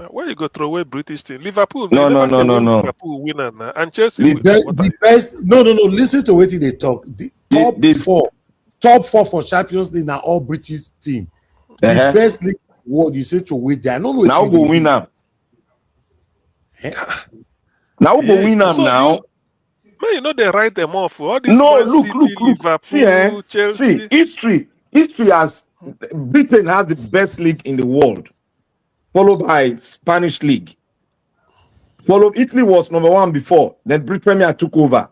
Where you go throw away British team? Liverpool. No. Liverpool winner now, and Chelsea. The best. No. Listen to what they talk. The top four for Champions League now all British team. The best league world you say to wait there. I don't know. Now go win them. Now go win them now. Man, you know they write them off. All these No, Man look. City, Liverpool, See, Chelsea. see, history has Britain has the best league in the world, followed by Spanish league. Italy was number 1 before, then British Premier took over.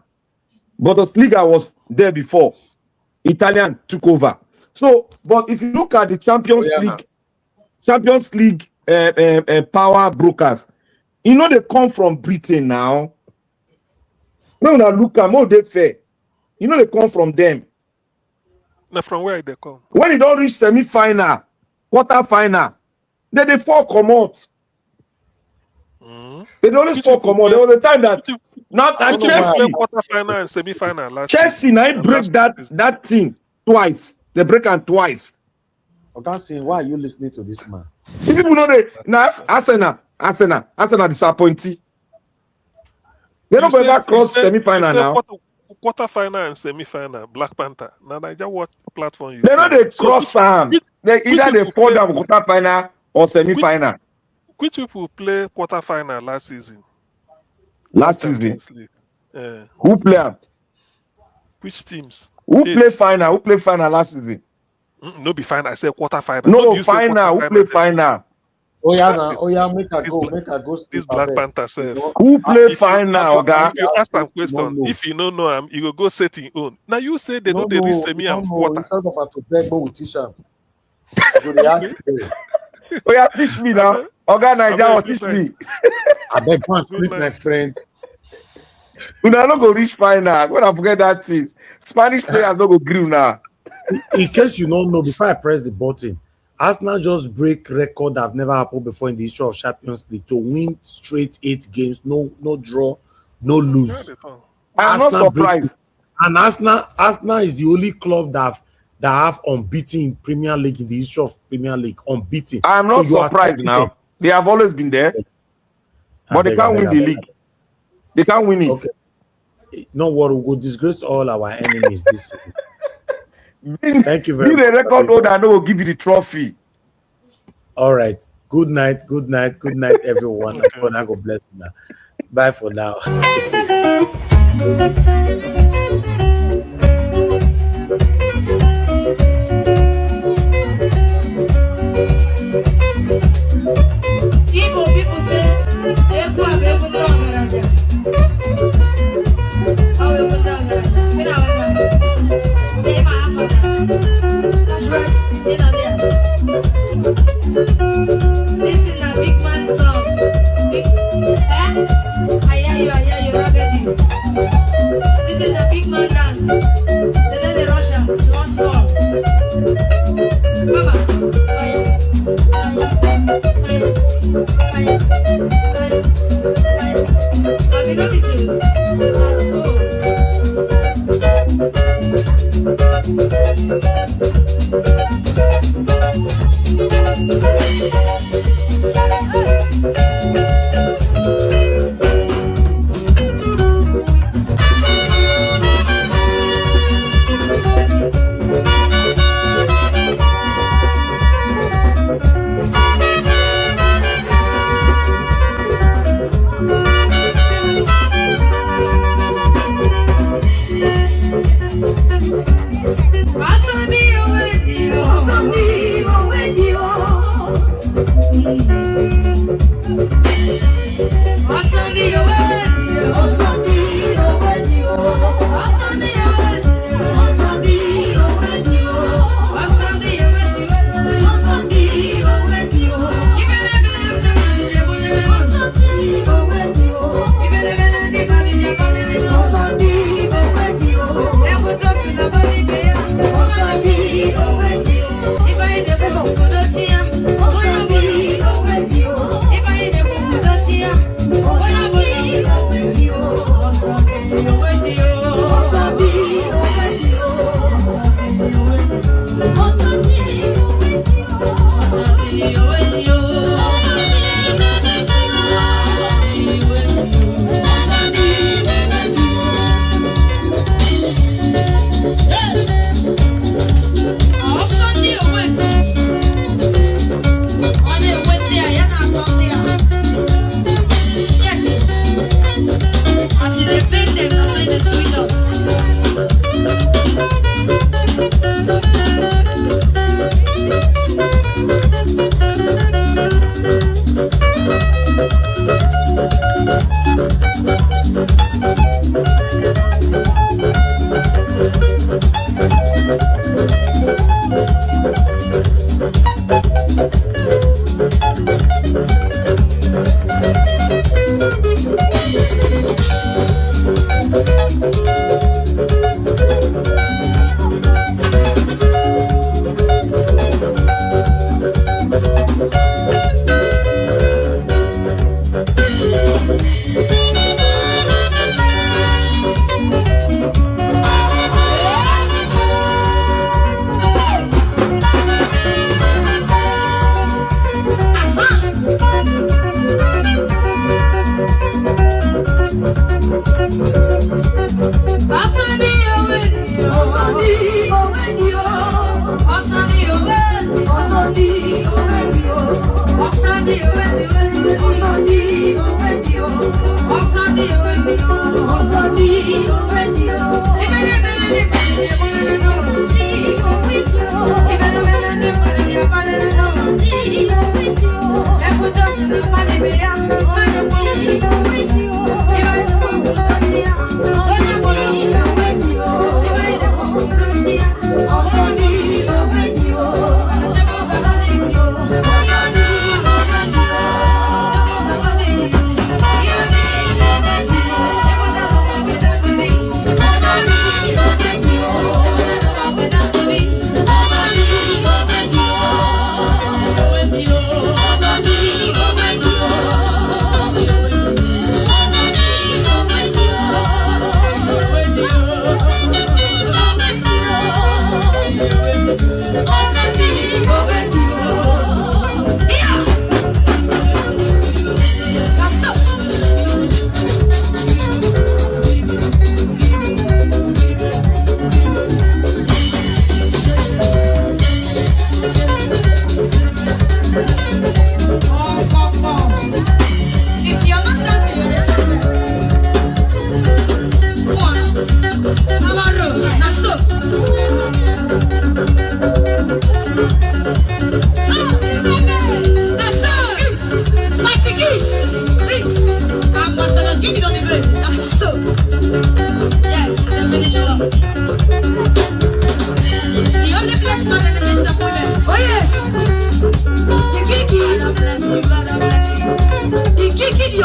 Bundesliga was there before. Italian took over. So, but if you look at the Champions League power brokers, you know they come from Britain now. No, look at more they fair. You know they come from them. Now from where they come? When you don't reach semi-final, quarter-final, then they fall come out. They always fall come out. There was a time that not that Chelsea quarter-final and semi-final. Chelsea now break that thing twice. They break them twice. Okay, saying why are you listening to this man? People know they now Arsenal disappointing. They don't ever cross semi-final now. Quarter-final and semi-final, Black Panther. Now, what platform you? They know they cross them. They either they fall down quarter-final or semi-final. Which people play quarter-final last season? Last season? Who play them? Which teams? Who play final? Who play final last season? No, be final. I said quarter-final. No, final. Who play final? Oh yeah, make a go. This Black Panther self. Who play final, guy? If you ask them question, if you don't know him, you go set in own. Now you say they know they reach semi and quarter. Instead of to beg, but we teach them. Oh yeah, teach me now. Oga Naija, teach me. I beg one sleep, my friend. We not go reach final. When I forget that thing, Spanish players don't go grill now. In case you don't know, before I press the button, Arsenal just break record that have never happened before in the history of Champions League to win straight 8 games, no draw, no lose. I'm not surprised. And Arsenal is the only club that have unbeaten in Premier League in the history of Premier League. Unbeaten. I'm not surprised now. They have always been there, but they can't win the league. They can't win it. Okay. No worry, we'll go disgrace all our enemies this season. Thank you very much. The record holder, I will give you the trophy. All right. Good night, everyone. God bless you now. Bye for now. People say, that's right, you know there. This is a big man song. I hear you raggedy. This is a big man dance. They let the Russia, small. Mama, I mean, let me see. If I The kiki, God bless you. The kiki,